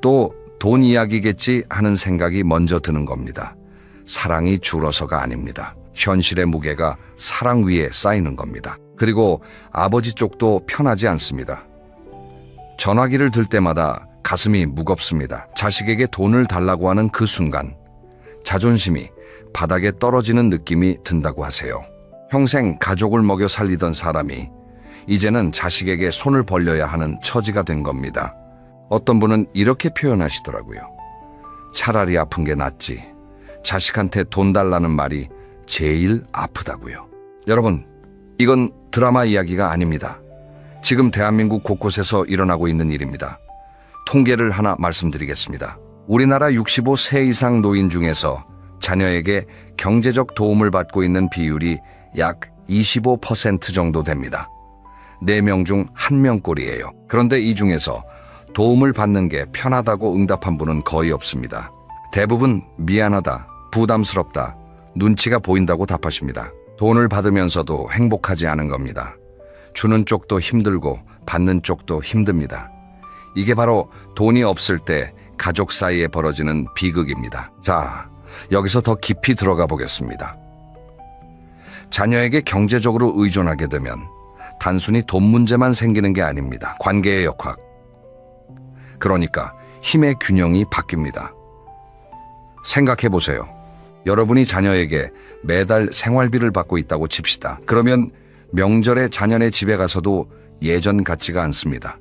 또 돈 이야기겠지 하는 생각이 먼저 드는 겁니다. 사랑이 줄어서가 아닙니다. 현실의 무게가 사랑 위에 쌓이는 겁니다. 그리고 아버지 쪽도 편하지 않습니다. 전화기를 들 때마다 가슴이 무겁습니다. 자식에게 돈을 달라고 하는 그 순간 자존심이 바닥에 떨어지는 느낌이 든다고 하세요. 평생 가족을 먹여 살리던 사람이 이제는 자식에게 손을 벌려야 하는 처지가 된 겁니다. 어떤 분은 이렇게 표현하시더라고요. 차라리 아픈 게 낫지. 자식한테 돈 달라는 말이 제일 아프다고요. 여러분, 이건 드라마 이야기가 아닙니다. 지금 대한민국 곳곳에서 일어나고 있는 일입니다. 통계를 하나 말씀드리겠습니다. 우리나라 65세 이상 노인 중에서 자녀에게 경제적 도움을 받고 있는 비율이 약 25% 정도 됩니다. 4명 중 1명꼴이에요. 그런데 이 중에서 도움을 받는 게 편하다고 응답한 분은 거의 없습니다. 대부분 미안하다, 부담스럽다, 눈치가 보인다고 답하십니다. 돈을 받으면서도 행복하지 않은 겁니다. 주는 쪽도 힘들고 받는 쪽도 힘듭니다. 이게 바로 돈이 없을 때 가족 사이에 벌어지는 비극입니다. 자, 여기서 더 깊이 들어가 보겠습니다. 자녀에게 경제적으로 의존하게 되면 단순히 돈 문제만 생기는 게 아닙니다. 관계의 역학, 그러니까 힘의 균형이 바뀝니다. 생각해 보세요. 여러분이 자녀에게 매달 생활비를 받고 있다고 칩시다. 그러면 명절에 자녀네 집에 가서도 예전 같지가 않습니다.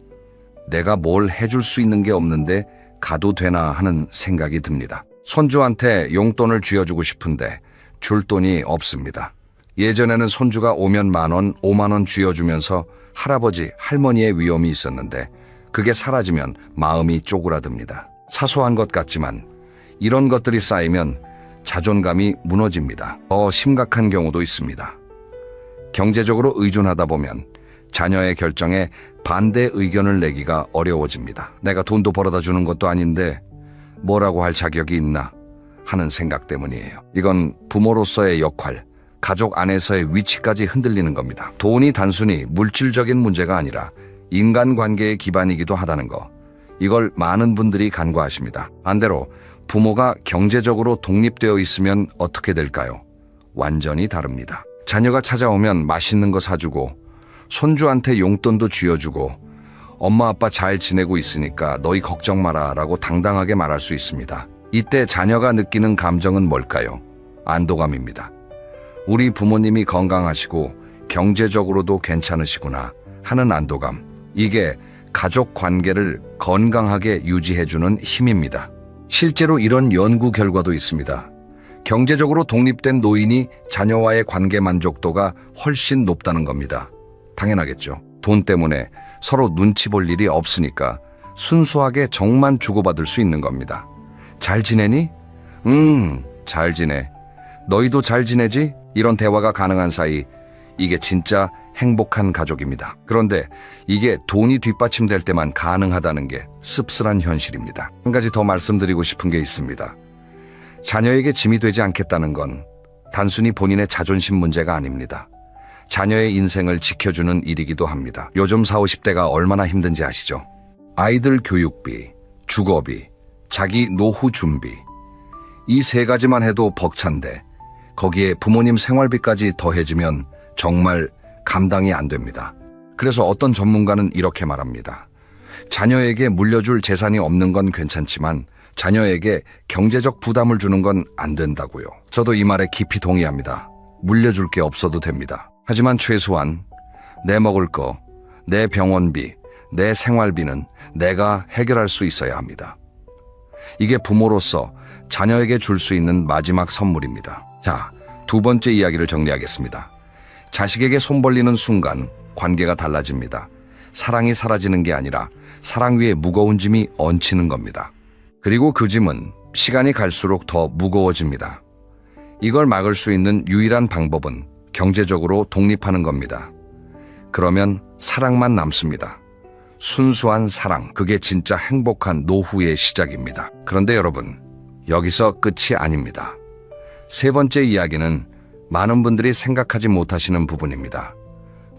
내가 뭘 해줄 수 있는 게 없는데 가도 되나 하는 생각이 듭니다. 손주한테 용돈을 쥐어주고 싶은데 줄 돈이 없습니다. 예전에는 손주가 오면 10,000원, 50,000원 쥐어주면서 할아버지, 할머니의 위험이 있었는데 그게 사라지면 마음이 쪼그라듭니다. 사소한 것 같지만 이런 것들이 쌓이면 자존감이 무너집니다. 더 심각한 경우도 있습니다. 경제적으로 의존하다 보면 자녀의 결정에 반대 의견을 내기가 어려워집니다. 내가 돈도 벌어다 주는 것도 아닌데 뭐라고 할 자격이 있나 하는 생각 때문이에요. 이건 부모로서의 역할, 가족 안에서의 위치까지 흔들리는 겁니다. 돈이 단순히 물질적인 문제가 아니라 인간관계의 기반이기도 하다는 거. 이걸 많은 분들이 간과하십니다. 반대로 부모가 경제적으로 독립되어 있으면 어떻게 될까요? 완전히 다릅니다. 자녀가 찾아오면 맛있는 거 사주고 손주한테 용돈도 쥐어주고 엄마 아빠 잘 지내고 있으니까 너희 걱정 마라 라고 당당하게 말할 수 있습니다. 이때 자녀가 느끼는 감정은 뭘까요? 안도감입니다. 우리 부모님이 건강하시고 경제적으로도 괜찮으시구나 하는 안도감. 이게 가족 관계를 건강하게 유지해주는 힘입니다. 실제로 이런 연구 결과도 있습니다. 경제적으로 독립된 노인이 자녀와의 관계 만족도가 훨씬 높다는 겁니다. 당연하겠죠. 돈 때문에 서로 눈치 볼 일이 없으니까 순수하게 정만 주고받을 수 있는 겁니다. 잘 지내니? 잘 지내. 너희도 잘 지내지? 이런 대화가 가능한 사이, 이게 진짜 행복한 가족입니다. 그런데 이게 돈이 뒷받침될 때만 가능하다는 게 씁쓸한 현실입니다. 한 가지 더 말씀드리고 싶은 게 있습니다. 자녀에게 짐이 되지 않겠다는 건 단순히 본인의 자존심 문제가 아닙니다. 자녀의 인생을 지켜주는 일이기도 합니다. 요즘 40, 50대가 얼마나 힘든지 아시죠? 아이들 교육비, 주거비, 자기 노후 준비. 이 세 가지만 해도 벅찬데 거기에 부모님 생활비까지 더해지면 정말 감당이 안 됩니다. 그래서 어떤 전문가는 이렇게 말합니다. 자녀에게 물려줄 재산이 없는 건 괜찮지만 자녀에게 경제적 부담을 주는 건 안 된다고요. 저도 이 말에 깊이 동의합니다. 물려줄 게 없어도 됩니다. 하지만 최소한 내 먹을 거, 내 병원비, 내 생활비는 내가 해결할 수 있어야 합니다. 이게 부모로서 자녀에게 줄 수 있는 마지막 선물입니다. 자, 두 번째 이야기를 정리하겠습니다. 자식에게 손 벌리는 순간 관계가 달라집니다. 사랑이 사라지는 게 아니라 사랑 위에 무거운 짐이 얹히는 겁니다. 그리고 그 짐은 시간이 갈수록 더 무거워집니다. 이걸 막을 수 있는 유일한 방법은 경제적으로 독립하는 겁니다. 그러면 사랑만 남습니다. 순수한 사랑, 그게 진짜 행복한 노후의 시작입니다. 그런데 여러분, 여기서 끝이 아닙니다. 세 번째 이야기는 많은 분들이 생각하지 못하시는 부분입니다.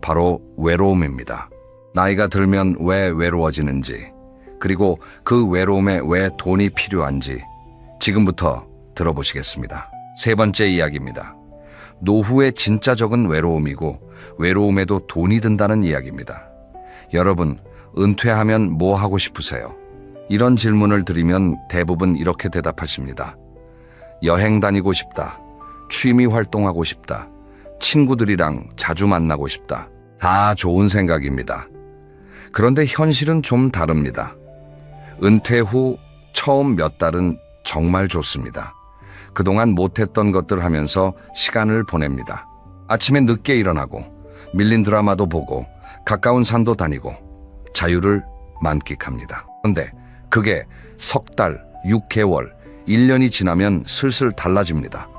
바로 외로움입니다. 나이가 들면 왜 외로워지는지, 그리고 그 외로움에 왜 돈이 필요한지 지금부터 들어보시겠습니다. 세 번째 이야기입니다. 노후의 진짜 적은 외로움이고 외로움에도 돈이 든다는 이야기입니다. 여러분, 은퇴하면 뭐 하고 싶으세요? 이런 질문을 드리면 대부분 이렇게 대답하십니다. 여행 다니고 싶다. 취미 활동하고 싶다. 친구들이랑 자주 만나고 싶다. 다 좋은 생각입니다. 그런데 현실은 좀 다릅니다. 은퇴 후 처음 몇 달은 정말 좋습니다. 그동안 못했던 것들 하면서 시간을 보냅니다. 아침에 늦게 일어나고 밀린 드라마도 보고 가까운 산도 다니고 자유를 만끽합니다. 그런데 그게 석 달, 6개월, 1년이 지나면 슬슬 달라집니다.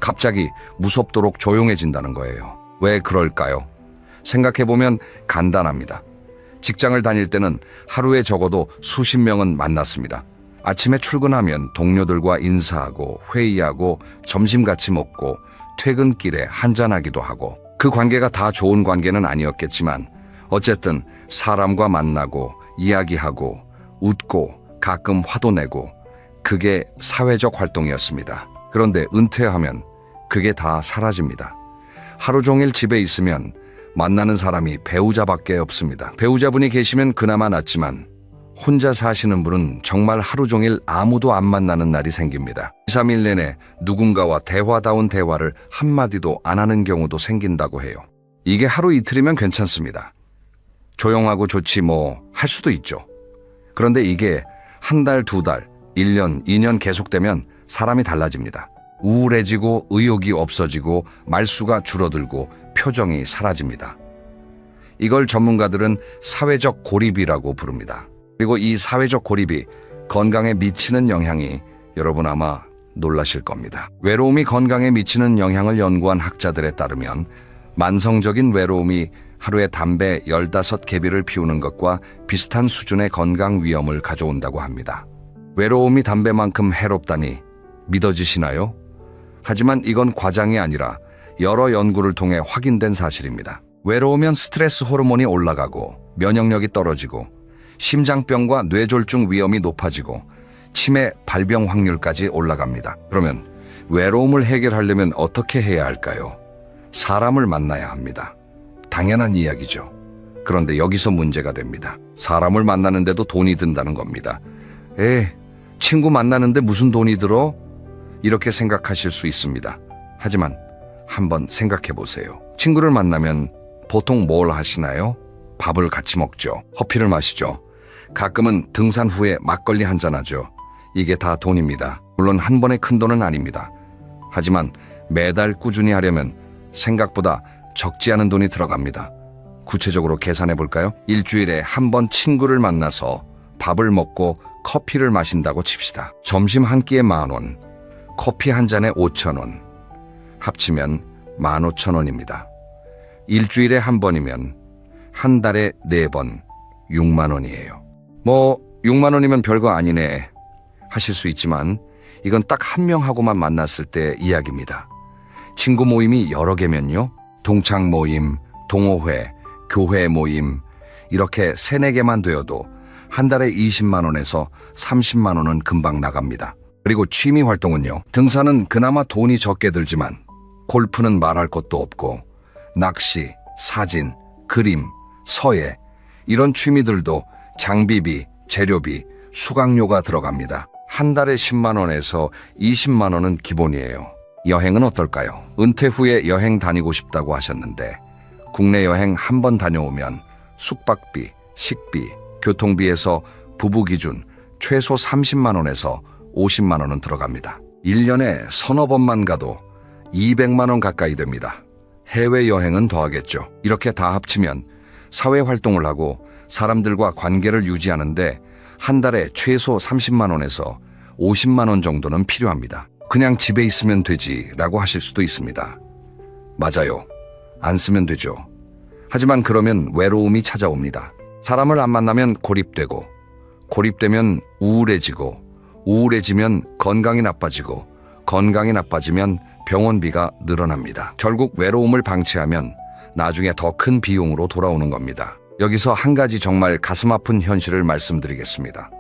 갑자기 무섭도록 조용해진다는 거예요. 왜 그럴까요? 생각해보면 간단합니다. 직장을 다닐 때는 하루에 적어도 수십 명은 만났습니다. 아침에 출근하면 동료들과 인사하고 회의하고 점심 같이 먹고 퇴근길에 한잔하기도 하고, 그 관계가 다 좋은 관계는 아니었겠지만 어쨌든 사람과 만나고 이야기하고 웃고 가끔 화도 내고, 그게 사회적 활동이었습니다. 그런데 은퇴하면 그게 다 사라집니다. 하루 종일 집에 있으면 만나는 사람이 배우자밖에 없습니다. 배우자분이 계시면 그나마 낫지만 혼자 사시는 분은 정말 하루 종일 아무도 안 만나는 날이 생깁니다. 2, 3일 내내 누군가와 대화다운 대화를 한마디도 안 하는 경우도 생긴다고 해요. 이게 하루 이틀이면 괜찮습니다. 조용하고 좋지 뭐 할 수도 있죠. 그런데 이게 한 달, 두 달, 1년, 2년 계속되면 사람이 달라집니다. 우울해지고 의욕이 없어지고 말수가 줄어들고 표정이 사라집니다. 이걸 전문가들은 사회적 고립이라고 부릅니다. 그리고 이 사회적 고립이 건강에 미치는 영향이 여러분 아마 놀라실 겁니다. 외로움이 건강에 미치는 영향을 연구한 학자들에 따르면 만성적인 외로움이 하루에 담배 15개비를 피우는 것과 비슷한 수준의 건강 위험을 가져온다고 합니다. 외로움이 담배만큼 해롭다니 믿어지시나요? 하지만 이건 과장이 아니라 여러 연구를 통해 확인된 사실입니다. 외로우면 스트레스 호르몬이 올라가고 면역력이 떨어지고 심장병과 뇌졸중 위험이 높아지고 치매 발병 확률까지 올라갑니다. 그러면 외로움을 해결하려면 어떻게 해야 할까요? 사람을 만나야 합니다. 당연한 이야기죠. 그런데 여기서 문제가 됩니다. 사람을 만나는데도 돈이 든다는 겁니다. 친구 만나는데 무슨 돈이 들어? 이렇게 생각하실 수 있습니다. 하지만 한번 생각해 보세요. 친구를 만나면 보통 뭘 하시나요? 밥을 같이 먹죠. 커피를 마시죠. 가끔은 등산 후에 막걸리 한잔 하죠. 이게 다 돈입니다. 물론 한 번의 큰 돈은 아닙니다. 하지만 매달 꾸준히 하려면 생각보다 적지 않은 돈이 들어갑니다. 구체적으로 계산해 볼까요? 일주일에 한 번 친구를 만나서 밥을 먹고 커피를 마신다고 칩시다. 점심 한 끼에 10,000원, 커피 한 잔에 5,000원, 합치면 15,000원입니다. 일주일에 한 번이면 한 달에 4번 6만 원이에요. 6만 원이면 별거 아니네 하실 수 있지만 이건 딱 한 명하고만 만났을 때 이야기입니다. 친구 모임이 여러 개면요. 동창 모임, 동호회, 교회 모임 이렇게 3, 4개만 되어도 한 달에 20만 원에서 30만 원은 금방 나갑니다. 그리고 취미 활동은요. 등산은 그나마 돈이 적게 들지만 골프는 말할 것도 없고 낚시, 사진, 그림, 서예 이런 취미들도 장비비, 재료비, 수강료가 들어갑니다. 한 달에 10만 원에서 20만 원은 기본이에요. 여행은 어떨까요? 은퇴 후에 여행 다니고 싶다고 하셨는데 국내 여행 한 번 다녀오면 숙박비, 식비, 교통비에서 부부 기준 최소 30만 원에서 50만 원은 들어갑니다. 1년에 서너 번만 가도 200만 원 가까이 됩니다. 해외여행은 더하겠죠. 이렇게 다 합치면 사회활동을 하고 사람들과 관계를 유지하는데 한 달에 최소 30만 원에서 50만 원 정도는 필요합니다. 그냥 집에 있으면 되지라고 하실 수도 있습니다. 맞아요. 안 쓰면 되죠. 하지만 그러면 외로움이 찾아옵니다. 사람을 안 만나면 고립되고, 고립되면 우울해지고, 우울해지면 건강이 나빠지고, 건강이 나빠지면 병원비가 늘어납니다. 결국 외로움을 방치하면 나중에 더 큰 비용으로 돌아오는 겁니다. 여기서 한 가지 정말 가슴 아픈 현실을 말씀드리겠습니다.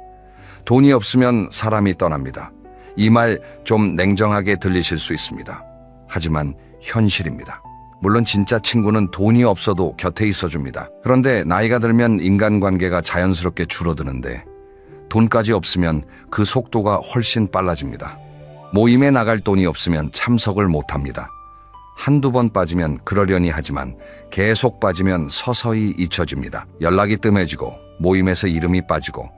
돈이 없으면 사람이 떠납니다. 이 말 좀 냉정하게 들리실 수 있습니다. 하지만 현실입니다. 물론 진짜 친구는 돈이 없어도 곁에 있어줍니다. 그런데 나이가 들면 인간관계가 자연스럽게 줄어드는데 돈까지 없으면 그 속도가 훨씬 빨라집니다. 모임에 나갈 돈이 없으면 참석을 못합니다. 한두 번 빠지면 그러려니 하지만 계속 빠지면 서서히 잊혀집니다. 연락이 뜸해지고 모임에서 이름이 빠지고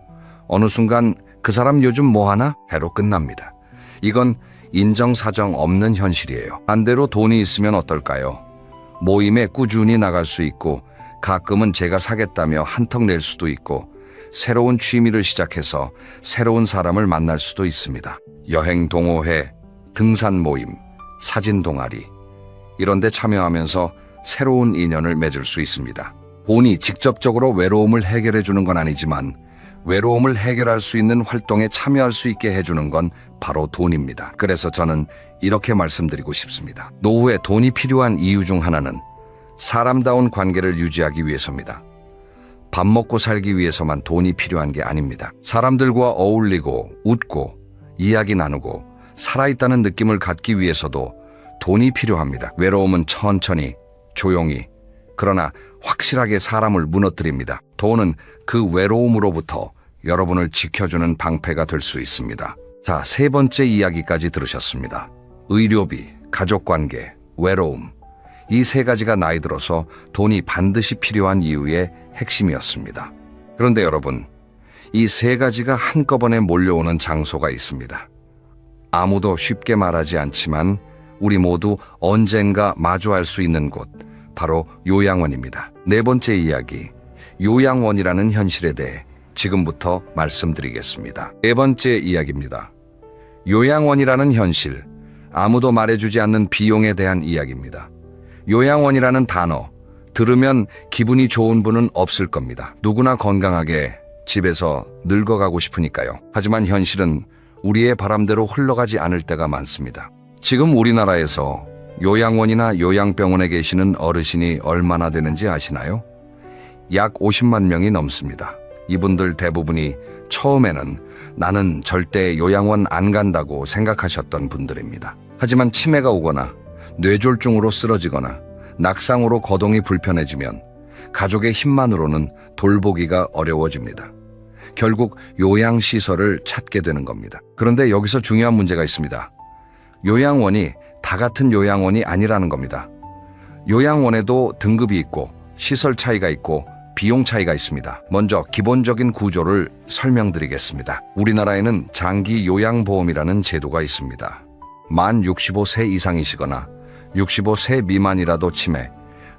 어느 순간 그 사람 요즘 뭐하나? 해로 끝납니다. 이건 인정사정 없는 현실이에요. 반대로 돈이 있으면 어떨까요? 모임에 꾸준히 나갈 수 있고 가끔은 제가 사겠다며 한턱 낼 수도 있고 새로운 취미를 시작해서 새로운 사람을 만날 수도 있습니다. 여행 동호회, 등산 모임, 사진 동아리 이런 데 참여하면서 새로운 인연을 맺을 수 있습니다. 돈이 직접적으로 외로움을 해결해 주는 건 아니지만 외로움을 해결할 수 있는 활동에 참여할 수 있게 해주는 건 바로 돈입니다. 그래서 저는 이렇게 말씀드리고 싶습니다. 노후에 돈이 필요한 이유 중 하나는 사람다운 관계를 유지하기 위해서입니다. 밥 먹고 살기 위해서만 돈이 필요한 게 아닙니다. 사람들과 어울리고 웃고 이야기 나누고 살아있다는 느낌을 갖기 위해서도 돈이 필요합니다. 외로움은 천천히, 조용히, 그러나 확실하게 사람을 무너뜨립니다. 돈은 그 외로움으로부터 여러분을 지켜주는 방패가 될 수 있습니다. 자, 세 번째 이야기까지 들으셨습니다. 의료비, 가족관계, 외로움. 이 세 가지가 나이 들어서 돈이 반드시 필요한 이유의 핵심이었습니다. 그런데 여러분, 이 세 가지가 한꺼번에 몰려오는 장소가 있습니다. 아무도 쉽게 말하지 않지만 우리 모두 언젠가 마주할 수 있는 곳, 바로 요양원입니다. 네 번째 이야기, 요양원이라는 현실에 대해 지금부터 말씀드리겠습니다. 네 번째 이야기입니다. 요양원이라는 현실, 아무도 말해주지 않는 비용에 대한 이야기입니다. 요양원이라는 단어, 들으면 기분이 좋은 분은 없을 겁니다. 누구나 건강하게 집에서 늙어가고 싶으니까요. 하지만 현실은 우리의 바람대로 흘러가지 않을 때가 많습니다. 지금 우리나라에서 요양원이나 요양병원에 계시는 어르신이 얼마나 되는지 아시나요? 약 50만 명이 넘습니다. 이분들 대부분이 처음에는 나는 절대 요양원 안 간다고 생각하셨던 분들입니다. 하지만 치매가 오거나 뇌졸중으로 쓰러지거나 낙상으로 거동이 불편해지면 가족의 힘만으로는 돌보기가 어려워집니다. 결국 요양시설을 찾게 되는 겁니다. 그런데 여기서 중요한 문제가 있습니다. 요양원이 다 같은 요양원이 아니라는 겁니다. 요양원에도 등급이 있고 시설 차이가 있고 비용 차이가 있습니다. 먼저 기본적인 구조를 설명드리겠습니다. 우리나라에는 장기 요양보험이라는 제도가 있습니다. 만 65세 이상이시거나 65세 미만이라도 치매,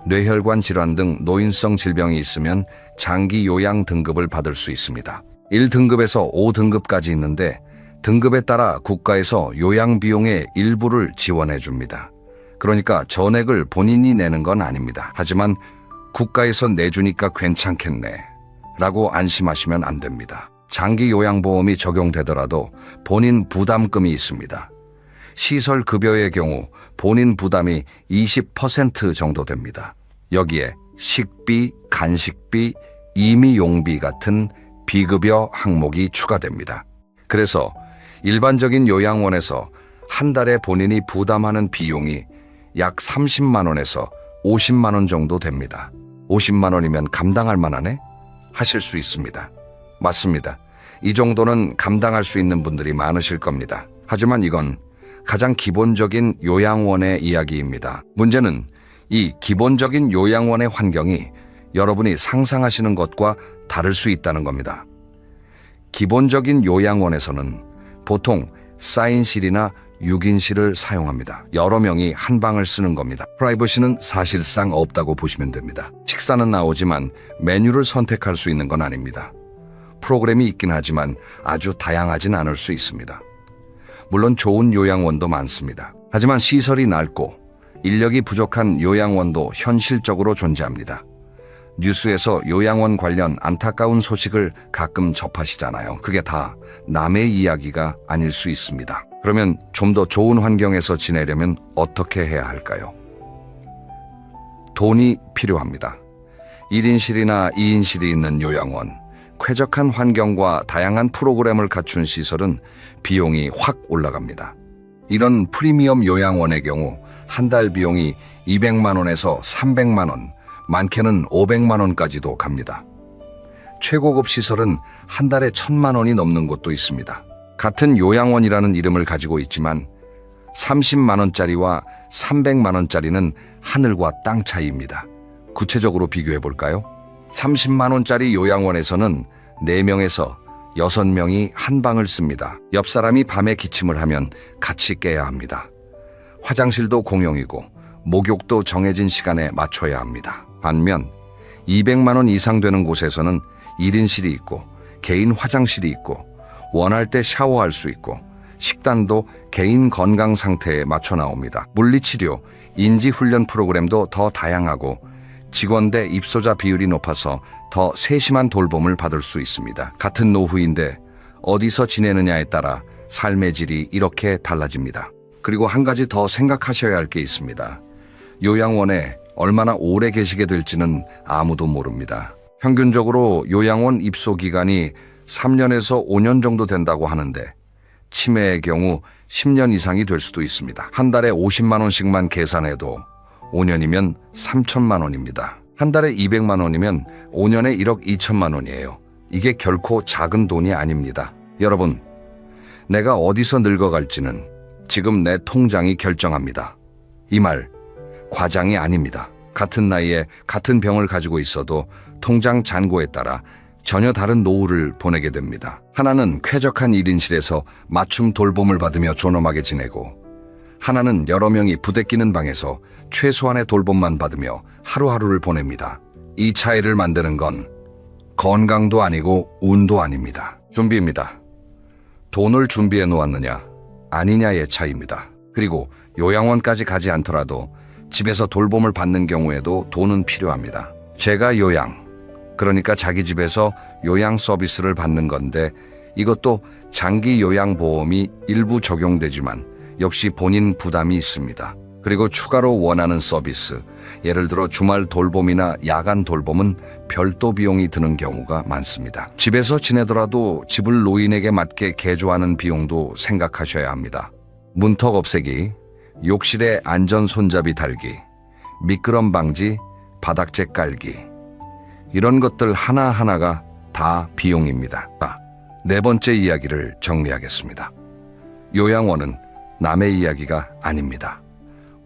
뇌혈관 질환 등 노인성 질병이 있으면 장기 요양 등급을 받을 수 있습니다. 1등급에서 5등급까지 있는데 등급에 따라 국가에서 요양 비용의 일부를 지원해 줍니다. 그러니까 전액을 본인이 내는 건 아닙니다. 하지만 국가에서 내주니까 괜찮겠네 라고 안심하시면 안 됩니다. 장기 요양보험이 적용되더라도 본인 부담금이 있습니다. 시설 급여의 경우 본인 부담이 20% 정도 됩니다. 여기에 식비, 간식비, 임의용비 같은 비급여 항목이 추가됩니다. 그래서 일반적인 요양원에서 한 달에 본인이 부담하는 비용이 약 30만 원에서 50만 원 정도 됩니다. 50만 원이면 감당할 만하네? 하실 수 있습니다. 맞습니다. 이 정도는 감당할 수 있는 분들이 많으실 겁니다. 하지만 이건 가장 기본적인 요양원의 이야기입니다. 문제는 이 기본적인 요양원의 환경이 여러분이 상상하시는 것과 다를 수 있다는 겁니다. 기본적인 요양원에서는 보통 사인실이나 6인실을 사용합니다. 여러 명이 한 방을 쓰는 겁니다. 프라이버시는 사실상 없다고 보시면 됩니다. 식사는 나오지만 메뉴를 선택할 수 있는 건 아닙니다. 프로그램이 있긴 하지만 아주 다양하진 않을 수 있습니다. 물론 좋은 요양원도 많습니다. 하지만 시설이 낡고 인력이 부족한 요양원도 현실적으로 존재합니다. 뉴스에서 요양원 관련 안타까운 소식을 가끔 접하시잖아요. 그게 다 남의 이야기가 아닐 수 있습니다. 그러면 좀 더 좋은 환경에서 지내려면 어떻게 해야 할까요? 돈이 필요합니다. 1인실이나 2인실이 있는 요양원, 쾌적한 환경과 다양한 프로그램을 갖춘 시설은 비용이 확 올라갑니다. 이런 프리미엄 요양원의 경우 한 달 비용이 200만 원에서 300만 원, 많게는 500만 원까지도 갑니다. 최고급 시설은 한 달에 1,000만 원이 넘는 곳도 있습니다. 같은 요양원이라는 이름을 가지고 있지만 30만 원짜리와 300만 원짜리는 하늘과 땅 차이입니다. 구체적으로 비교해 볼까요? 30만 원짜리 요양원에서는 4명에서 6명이 한 방을 씁니다. 옆 사람이 밤에 기침을 하면 같이 깨야 합니다. 화장실도 공용이고 목욕도 정해진 시간에 맞춰야 합니다. 반면 200만 원 이상 되는 곳에서는 1인실이 있고 개인 화장실이 있고 원할 때 샤워할 수 있고 식단도 개인 건강 상태에 맞춰 나옵니다. 물리치료, 인지훈련 프로그램도 더 다양하고 직원 대 입소자 비율이 높아서 더 세심한 돌봄을 받을 수 있습니다. 같은 노후인데 어디서 지내느냐에 따라 삶의 질이 이렇게 달라집니다. 그리고 한 가지 더 생각하셔야 할 게 있습니다. 요양원에 얼마나 오래 계시게 될지는 아무도 모릅니다. 평균적으로 요양원 입소 기간이 3년에서 5년 정도 된다고 하는데 치매의 경우 10년 이상이 될 수도 있습니다. 한 달에 50만 원씩만 계산해도 5년이면 3천만 원입니다. 한 달에 200만 원이면 5년에 1억 2천만 원이에요. 이게 결코 작은 돈이 아닙니다. 여러분, 내가 어디서 늙어갈지는 지금 내 통장이 결정합니다. 이 말 과장이 아닙니다. 같은 나이에 같은 병을 가지고 있어도 통장 잔고에 따라 전혀 다른 노후를 보내게 됩니다. 하나는 쾌적한 1인실에서 맞춤 돌봄을 받으며 존엄하게 지내고, 하나는 여러 명이 부대끼는 방에서 최소한의 돌봄만 받으며 하루하루를 보냅니다. 이 차이를 만드는 건 건강도 아니고 운도 아닙니다. 준비입니다. 돈을 준비해 놓았느냐 아니냐의 차이입니다. 그리고 요양원까지 가지 않더라도 집에서 돌봄을 받는 경우에도 돈은 필요합니다. 제가 요양, 그러니까 자기 집에서 요양 서비스를 받는 건데, 이것도 장기 요양보험이 일부 적용되지만 역시 본인 부담이 있습니다. 그리고 추가로 원하는 서비스, 예를 들어 주말 돌봄이나 야간 돌봄은 별도 비용이 드는 경우가 많습니다. 집에서 지내더라도 집을 노인에게 맞게 개조하는 비용도 생각하셔야 합니다. 문턱 없애기, 욕실에 안전 손잡이 달기, 미끄럼 방지, 바닥재 깔기, 이런 것들 하나하나가 다 비용입니다. 네 번째 이야기를 정리하겠습니다. 요양원은 남의 이야기가 아닙니다.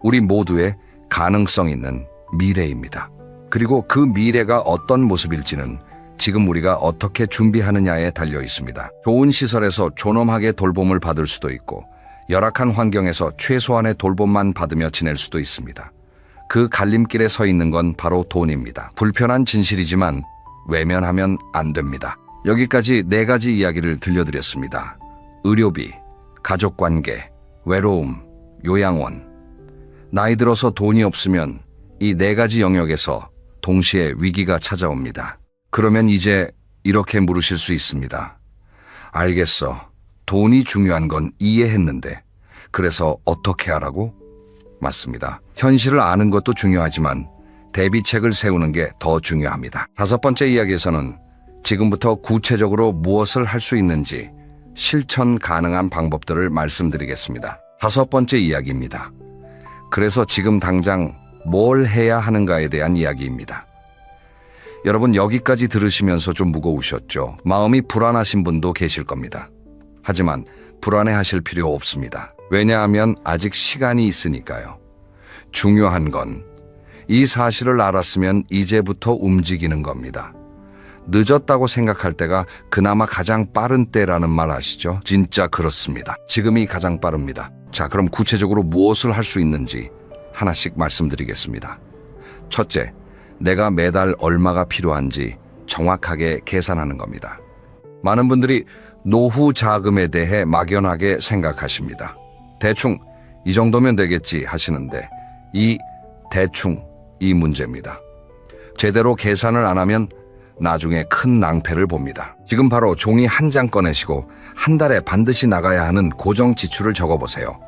우리 모두의 가능성 있는 미래입니다. 그리고 그 미래가 어떤 모습일지는 지금 우리가 어떻게 준비하느냐에 달려 있습니다. 좋은 시설에서 존엄하게 돌봄을 받을 수도 있고, 열악한 환경에서 최소한의 돌봄만 받으며 지낼 수도 있습니다. 그 갈림길에 서 있는 건 바로 돈입니다. 불편한 진실이지만 외면하면 안 됩니다. 여기까지 4가지 이야기를 들려드렸습니다. 의료비, 가족관계, 외로움, 요양원. 나이 들어서 돈이 없으면 이 4가지 영역에서 동시에 위기가 찾아옵니다. 그러면 이제 이렇게 물으실 수 있습니다. 알겠어. 돈이 중요한 건 이해했는데 그래서 어떻게 하라고? 맞습니다. 현실을 아는 것도 중요하지만 대비책을 세우는 게 더 중요합니다. 5번째 이야기에서는 지금부터 구체적으로 무엇을 할 수 있는지 실천 가능한 방법들을 말씀드리겠습니다. 5번째 이야기입니다. 그래서 지금 당장 뭘 해야 하는가에 대한 이야기입니다. 여러분, 여기까지 들으시면서 좀 무거우셨죠? 마음이 불안하신 분도 계실 겁니다. 하지만 불안해하실 필요 없습니다. 왜냐하면 아직 시간이 있으니까요. 중요한 건 이 사실을 알았으면 이제부터 움직이는 겁니다. 늦었다고 생각할 때가 그나마 가장 빠른 때라는 말 아시죠? 진짜 그렇습니다. 지금이 가장 빠릅니다. 자, 그럼 구체적으로 무엇을 할 수 있는지 하나씩 말씀드리겠습니다. 첫째, 내가 매달 얼마가 필요한지 정확하게 계산하는 겁니다. 많은 분들이 노후 자금에 대해 막연하게 생각하십니다. 대충 이 정도면 되겠지 하시는데, 이 대충 이 문제입니다. 제대로 계산을 안 하면 나중에 큰 낭패를 봅니다. 지금 바로 종이 한 장 꺼내시고 한 달에 반드시 나가야 하는 고정 지출을 적어보세요.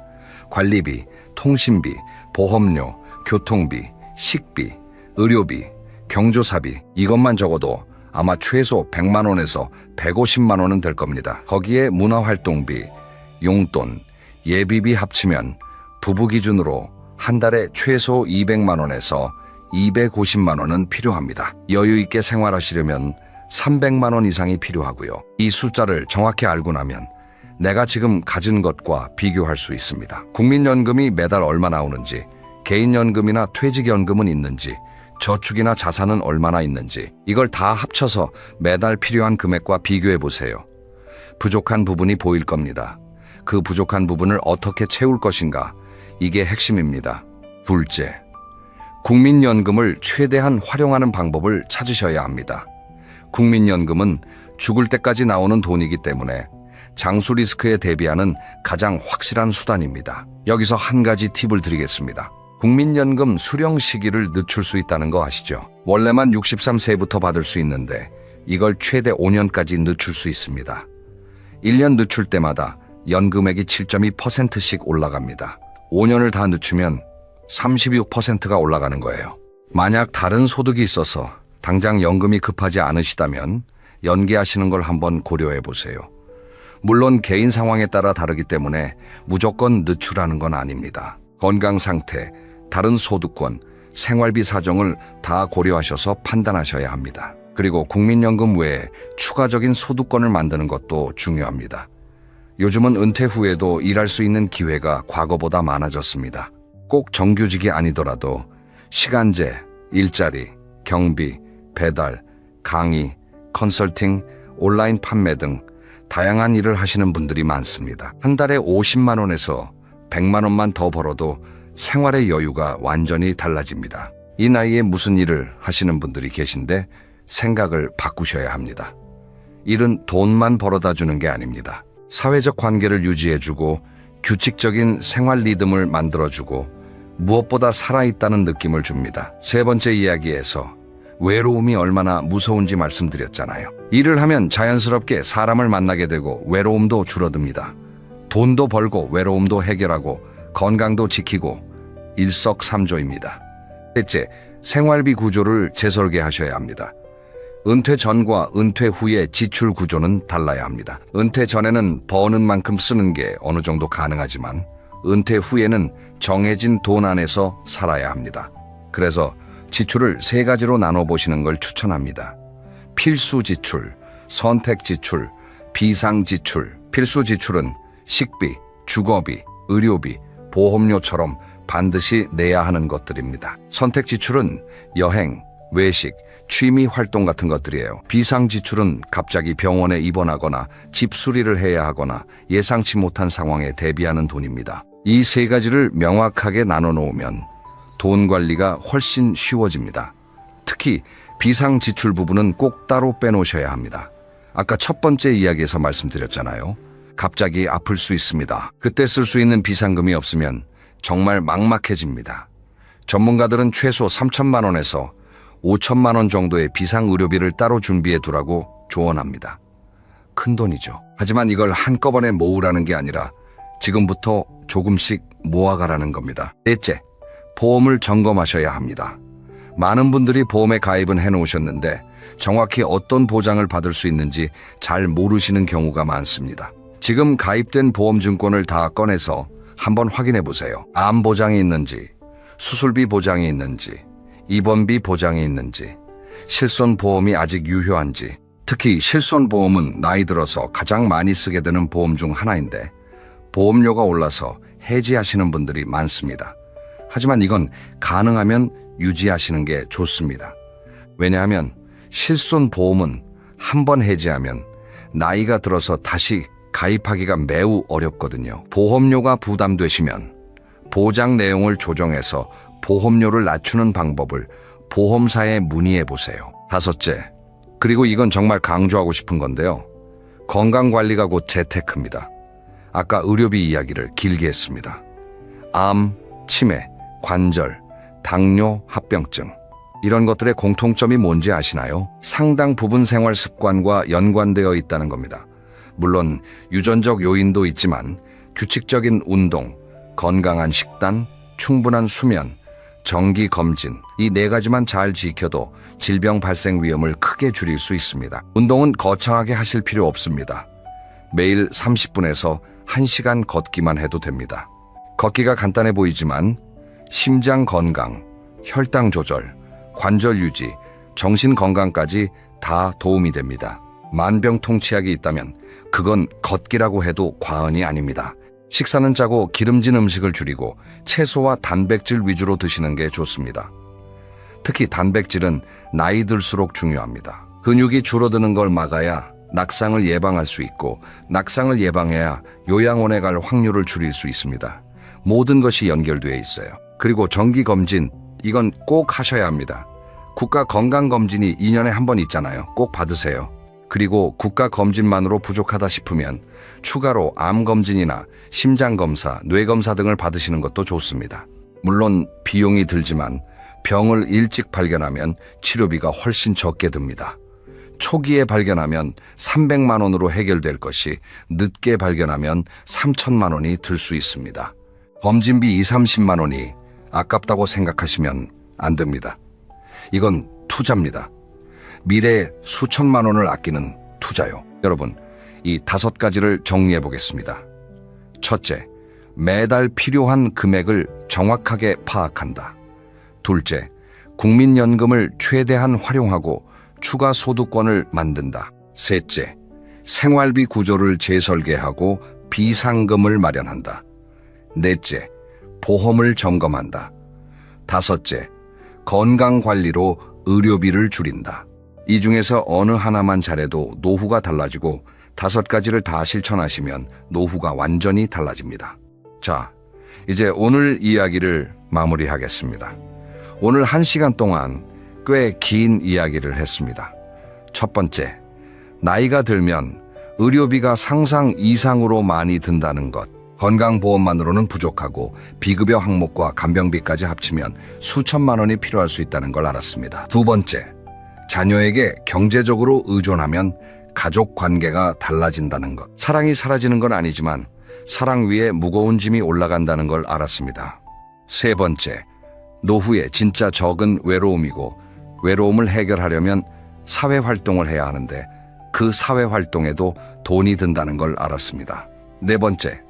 관리비, 통신비, 보험료, 교통비, 식비, 의료비, 경조사비, 이것만 적어도 아마 최소 100만 원에서 150만 원은 될 겁니다. 거기에 문화활동비, 용돈, 예비비 합치면 부부 기준으로 한 달에 최소 200만 원에서 250만 원은 필요합니다. 여유 있게 생활하시려면 300만 원 이상이 필요하고요. 이 숫자를 정확히 알고 나면 내가 지금 가진 것과 비교할 수 있습니다. 국민연금이 매달 얼마 나오는지, 개인연금이나 퇴직연금은 있는지, 저축이나 자산은 얼마나 있는지, 이걸 다 합쳐서 매달 필요한 금액과 비교해 보세요. 부족한 부분이 보일 겁니다. 그 부족한 부분을 어떻게 채울 것인가, 이게 핵심입니다. 둘째, 국민연금을 최대한 활용하는 방법을 찾으셔야 합니다. 국민연금은 죽을 때까지 나오는 돈이기 때문에 장수 리스크에 대비하는 가장 확실한 수단입니다. 여기서 한 가지 팁을 드리겠습니다. 국민연금 수령 시기를 늦출 수 있다는 거 아시죠? 원래만 63세부터 받을 수 있는데 이걸 최대 5년까지 늦출 수 있습니다. 1년 늦출 때마다 연금액이 7.2%씩 올라갑니다. 5년을 다 늦추면 36%가 올라가는 거예요. 만약 다른 소득이 있어서 당장 연금이 급하지 않으시다면 연기하시는 걸 한번 고려해 보세요. 물론 개인 상황에 따라 다르기 때문에 무조건 늦추라는 건 아닙니다. 건강 상태, 다른 소득권, 생활비 사정을 다 고려하셔서 판단하셔야 합니다. 그리고 국민연금 외에 추가적인 소득권을 만드는 것도 중요합니다. 요즘은 은퇴 후에도 일할 수 있는 기회가 과거보다 많아졌습니다. 꼭 정규직이 아니더라도 시간제, 일자리, 경비, 배달, 강의, 컨설팅, 온라인 판매 등 다양한 일을 하시는 분들이 많습니다. 한 달에 50만 원에서 100만 원만 더 벌어도 생활의 여유가 완전히 달라집니다. 이 나이에 무슨 일을 하시는 분들이 계신데 생각을 바꾸셔야 합니다. 일은 돈만 벌어다 주는 게 아닙니다. 사회적 관계를 유지해주고 규칙적인 생활 리듬을 만들어주고 무엇보다 살아있다는 느낌을 줍니다. 세 번째 이야기에서 외로움이 얼마나 무서운지 말씀드렸잖아요. 일을 하면 자연스럽게 사람을 만나게 되고 외로움도 줄어듭니다. 돈도 벌고 외로움도 해결하고 건강도 지키고 일석삼조입니다. 셋째, 생활비 구조를 재설계하셔야 합니다. 은퇴 전과 은퇴 후의 지출 구조는 달라야 합니다. 은퇴 전에는 버는 만큼 쓰는 게 어느 정도 가능하지만 은퇴 후에는 정해진 돈 안에서 살아야 합니다. 그래서 지출을 세 가지로 나눠보시는 걸 추천합니다. 필수 지출, 선택 지출, 비상 지출. 필수 지출은 식비, 주거비, 의료비, 보험료처럼 반드시 내야 하는 것들입니다. 선택 지출은 여행, 외식, 취미 활동 같은 것들이에요. 비상 지출은 갑자기 병원에 입원하거나 집 수리를 해야 하거나 예상치 못한 상황에 대비하는 돈입니다. 이 세 가지를 명확하게 나눠 놓으면 돈 관리가 훨씬 쉬워집니다. 특히 비상 지출 부분은 꼭 따로 빼놓으셔야 합니다. 아까 첫 번째 이야기에서 말씀드렸잖아요. 갑자기 아플 수 있습니다. 그때 쓸 수 있는 비상금이 없으면 정말 막막해집니다. 전문가들은 최소 3천만 원에서 5천만 원 정도의 비상 의료비를 따로 준비해 두라고 조언합니다. 큰 돈이죠. 하지만 이걸 한꺼번에 모으라는 게 아니라 지금부터 조금씩 모아가라는 겁니다. 넷째, 보험을 점검하셔야 합니다. 많은 분들이 보험에 가입은 해놓으셨는데 정확히 어떤 보장을 받을 수 있는지 잘 모르시는 경우가 많습니다. 지금 가입된 보험 증권을 다 꺼내서 한번 확인해 보세요. 암 보장이 있는지, 수술비 보장이 있는지, 입원비 보장이 있는지, 실손보험이 아직 유효한지. 특히 실손보험은 나이 들어서 가장 많이 쓰게 되는 보험 중 하나인데 보험료가 올라서 해지하시는 분들이 많습니다. 하지만 이건 가능하면 유지하시는 게 좋습니다. 왜냐하면 실손보험은 한번 해지하면 나이가 들어서 다시 가입하기가 매우 어렵거든요. 보험료가 부담되시면 보장 내용을 조정해서 보험료를 낮추는 방법을 보험사에 문의해 보세요. 다섯째, 그리고 이건 정말 강조하고 싶은 건데요. 건강관리가 곧 재테크입니다. 아까 의료비 이야기를 길게 했습니다. 암, 치매, 관절, 당뇨, 합병증 이런 것들의 공통점이 뭔지 아시나요? 상당 부분 생활 습관과 연관되어 있다는 겁니다. 물론 유전적 요인도 있지만 규칙적인 운동, 건강한 식단, 충분한 수면, 정기 검진 이 네 가지만 잘 지켜도 질병 발생 위험을 크게 줄일 수 있습니다. 운동은 거창하게 하실 필요 없습니다. 매일 30분에서 1시간 걷기만 해도 됩니다. 걷기가 간단해 보이지만 심장 건강, 혈당 조절, 관절 유지, 정신 건강까지 다 도움이 됩니다. 만병통치약이 있다면 그건 걷기라고 해도 과언이 아닙니다. 식사는 짜고 기름진 음식을 줄이고 채소와 단백질 위주로 드시는 게 좋습니다. 특히 단백질은 나이 들수록 중요합니다. 근육이 줄어드는 걸 막아야 낙상을 예방할 수 있고 낙상을 예방해야 요양원에 갈 확률을 줄일 수 있습니다. 모든 것이 연결되어 있어요. 그리고 정기검진, 이건 꼭 하셔야 합니다. 국가건강검진이 2년에 한 번 있잖아요. 꼭 받으세요. 그리고 국가검진만으로 부족하다 싶으면 추가로 암검진이나 심장검사, 뇌검사 등을 받으시는 것도 좋습니다. 물론 비용이 들지만 병을 일찍 발견하면 치료비가 훨씬 적게 듭니다. 초기에 발견하면 300만 원으로 해결될 것이 늦게 발견하면 3천만 원이 들 수 있습니다. 검진비 20-30만 원이 아깝다고 생각하시면 안 됩니다. 이건 투자입니다. 미래에 수천만 원을 아끼는 투자요. 여러분, 이 5가지를 정리해 보겠습니다. 첫째, 매달 필요한 금액을 정확하게 파악한다. 둘째, 국민연금을 최대한 활용하고 추가 소득권을 만든다. 셋째, 생활비 구조를 재설계하고 비상금을 마련한다. 넷째, 보험을 점검한다. 다섯째, 건강관리로 의료비를 줄인다. 이 중에서 어느 하나만 잘해도 노후가 달라지고 5가지를 다 실천하시면 노후가 완전히 달라집니다. 자, 이제 오늘 이야기를 마무리하겠습니다. 오늘 1시간 동안 꽤 긴 이야기를 했습니다. 첫 번째, 나이가 들면 의료비가 상상 이상으로 많이 든다는 것. 건강보험만으로는 부족하고 비급여 항목과 간병비까지 합치면 수천만 원이 필요할 수 있다는 걸 알았습니다. 두 번째, 자녀에게 경제적으로 의존하면 가족 관계가 달라진다는 것. 사랑이 사라지는 건 아니지만 사랑 위에 무거운 짐이 올라간다는 걸 알았습니다. 세 번째, 노후에 진짜 적은 외로움이고 외로움을 해결하려면 사회활동을 해야 하는데 그 사회활동에도 돈이 든다는 걸 알았습니다. 네 번째,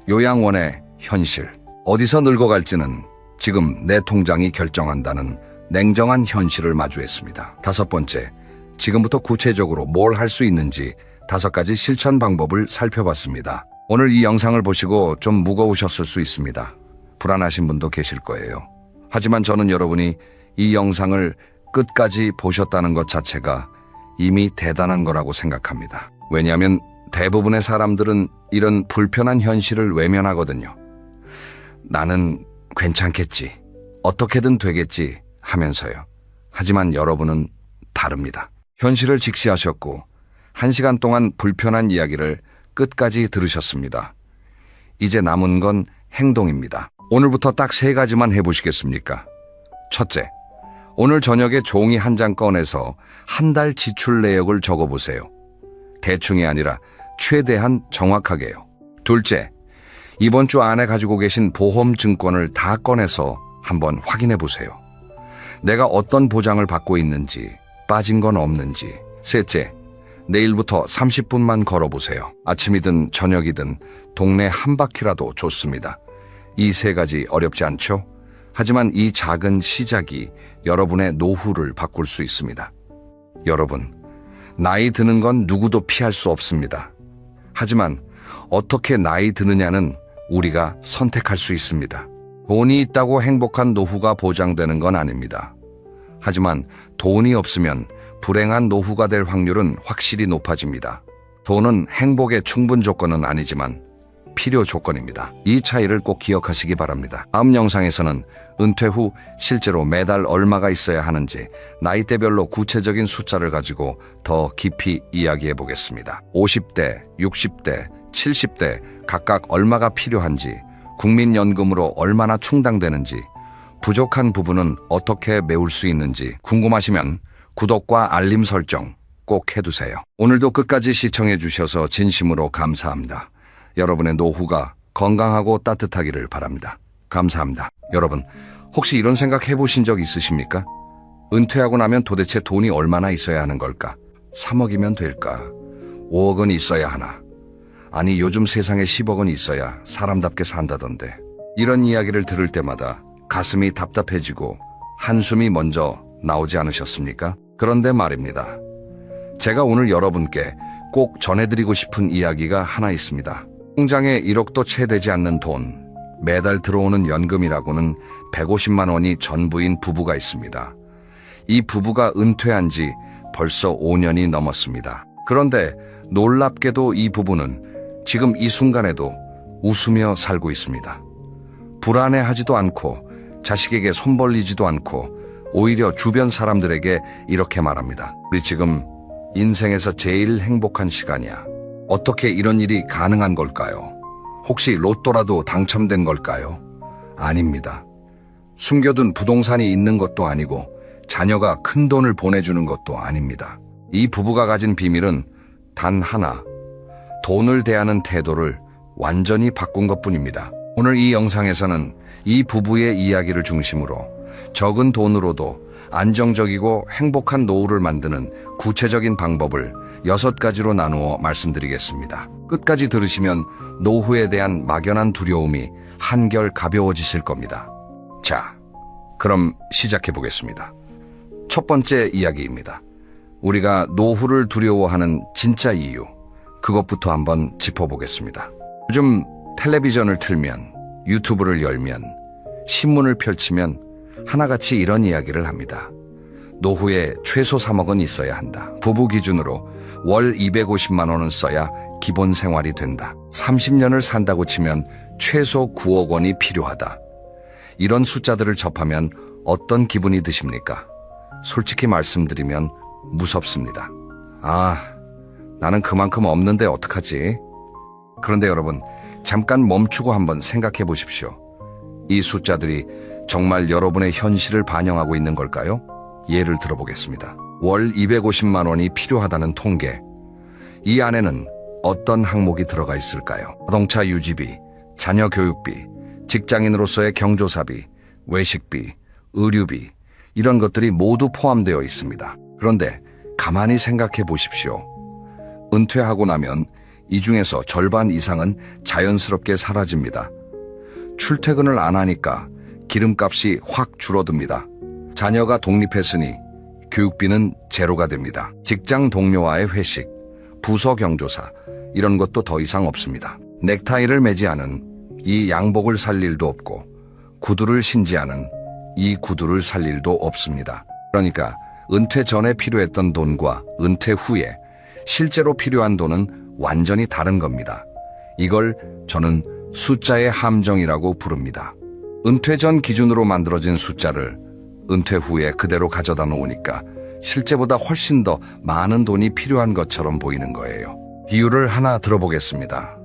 요양원의 현실. 어디서 늙어갈지는 지금 내 통장이 결정한다는 냉정한 현실을 마주했습니다. 다섯 번째, 지금부터 구체적으로 뭘 할 수 있는지 5가지 실천 방법을 살펴봤습니다. 오늘 이 영상을 보시고 좀 무거우셨을 수 있습니다. 불안하신 분도 계실 거예요. 하지만 저는 여러분이 이 영상을 끝까지 보셨다는 것 자체가 이미 대단한 거라고 생각합니다. 왜냐하면 대부분의 사람들은 이런 불편한 현실을 외면하거든요. 나는 괜찮겠지, 어떻게든 되겠지 하면서요. 하지만 여러분은 다릅니다. 현실을 직시하셨고 1시간 동안 불편한 이야기를 끝까지 들으셨습니다. 이제 남은 건 행동입니다. 오늘부터 딱 3가지만 해보시겠습니까? 첫째, 오늘 저녁에 종이 한 장 꺼내서 한 달 지출 내역을 적어보세요. 대충이 아니라 최대한 정확하게요. 둘째, 이번 주 안에 가지고 계신 보험 증권을 다 꺼내서 한번 확인해 보세요. 내가 어떤 보장을 받고 있는지, 빠진 건 없는지. 셋째, 내일부터 30분만 걸어보세요. 아침이든 저녁이든 동네 한 바퀴라도 좋습니다. 이 3가지 어렵지 않죠? 하지만 이 작은 시작이 여러분의 노후를 바꿀 수 있습니다. 여러분, 나이 드는 건 누구도 피할 수 없습니다. 하지만 어떻게 나이 드느냐는 우리가 선택할 수 있습니다. 돈이 있다고 행복한 노후가 보장되는 건 아닙니다. 하지만 돈이 없으면 불행한 노후가 될 확률은 확실히 높아집니다. 돈은 행복의 충분 조건은 아니지만 필요 조건입니다. 이 차이를 꼭 기억하시기 바랍니다. 다음 영상에서는 은퇴 후 실제로 매달 얼마가 있어야 하는지 나이대별로 구체적인 숫자를 가지고 더 깊이 이야기해 보겠습니다. 50대, 60대, 70대 각각 얼마가 필요한지, 국민연금으로 얼마나 충당되는지, 부족한 부분은 어떻게 메울 수 있는지 궁금하시면 구독과 알림 설정 꼭 해두세요. 오늘도 끝까지 시청해 주셔서 진심으로 감사합니다. 여러분의 노후가 건강하고 따뜻하기를 바랍니다. 감사합니다. 여러분, 혹시 이런 생각 해보신 적 있으십니까? 은퇴하고 나면 도대체 돈이 얼마나 있어야 하는 걸까? 3억이면 될까? 5억은 있어야 하나? 아니, 요즘 세상에 10억은 있어야 사람답게 산다던데. 이런 이야기를 들을 때마다 가슴이 답답해지고 한숨이 먼저 나오지 않으셨습니까? 그런데 말입니다. 제가 오늘 여러분께 꼭 전해드리고 싶은 이야기가 하나 있습니다. 통장에 1억도 채 되지 않는 돈, 매달 들어오는 연금이라고는 150만 원이 전부인 부부가 있습니다. 이 부부가 은퇴한 지 벌써 5년이 넘었습니다. 그런데 놀랍게도 이 부부는 지금 이 순간에도 웃으며 살고 있습니다. 불안해하지도 않고 자식에게 손 벌리지도 않고 오히려 주변 사람들에게 이렇게 말합니다. 우리 지금 인생에서 제일 행복한 시간이야. 어떻게 이런 일이 가능한 걸까요? 혹시 로또라도 당첨된 걸까요? 아닙니다. 숨겨둔 부동산이 있는 것도 아니고 자녀가 큰 돈을 보내주는 것도 아닙니다. 이 부부가 가진 비밀은 단 하나, 돈을 대하는 태도를 완전히 바꾼 것뿐입니다. 오늘 이 영상에서는 이 부부의 이야기를 중심으로 적은 돈으로도 안정적이고 행복한 노후를 만드는 구체적인 방법을 6가지로 나누어 말씀드리겠습니다. 끝까지 들으시면 노후에 대한 막연한 두려움이 한결 가벼워지실 겁니다. 자, 그럼 시작해 보겠습니다. 첫 번째 이야기입니다. 우리가 노후를 두려워하는 진짜 이유, 그것부터 한번 짚어보겠습니다. 요즘 텔레비전을 틀면, 유튜브를 열면, 신문을 펼치면 하나같이 이런 이야기를 합니다. 노후에 최소 3억은 있어야 한다. 부부 기준으로 월 250만 원은 써야 기본 생활이 된다. 30년을 산다고 치면 최소 9억 원이 필요하다. 이런 숫자들을 접하면 어떤 기분이 드십니까? 솔직히 말씀드리면 무섭습니다. 나는 그만큼 없는데 어떡하지? 그런데 여러분, 잠깐 멈추고 한번 생각해 보십시오. 이 숫자들이 정말 여러분의 현실을 반영하고 있는 걸까요? 예를 들어보겠습니다. 월 250만 원이 필요하다는 통계. 이 안에는 어떤 항목이 들어가 있을까요? 자동차 유지비, 자녀 교육비, 직장인으로서의 경조사비, 외식비, 의류비, 이런 것들이 모두 포함되어 있습니다. 그런데 가만히 생각해 보십시오. 은퇴하고 나면 이 중에서 절반 이상은 자연스럽게 사라집니다. 출퇴근을 안 하니까 기름값이 확 줄어듭니다. 자녀가 독립했으니 교육비는 제로가 됩니다. 직장 동료와의 회식, 부서 경조사, 이런 것도 더 이상 없습니다. 넥타이를 매지 않은 이 양복을 살 일도 없고, 구두를 신지 않은 이 구두를 살 일도 없습니다. 그러니까 은퇴 전에 필요했던 돈과 은퇴 후에 실제로 필요한 돈은 완전히 다른 겁니다. 이걸 저는 숫자의 함정이라고 부릅니다. 은퇴 전 기준으로 만들어진 숫자를 은퇴 후에 그대로 가져다 놓으니까 실제보다 훨씬 더 많은 돈이 필요한 것처럼 보이는 거예요. 비유를 하나 들어보겠습니다.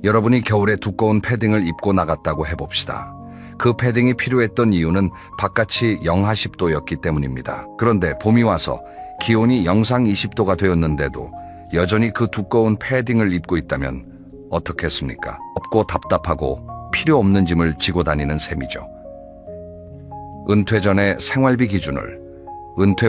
여러분이 겨울에 두꺼운 패딩을 입고 나갔다고 해봅시다. 그 패딩이 필요했던 이유는 바깥이 영하 10도였기 때문입니다. 그런데 봄이 와서 기온이 영상 20도가 되었는데도 여전히 그 두꺼운 패딩을 입고 있다면 어떻겠습니까? 덥고 답답하고 필요 없는 짐을 지고 다니는 셈이죠. 은퇴 전의 생활비 기준을 은퇴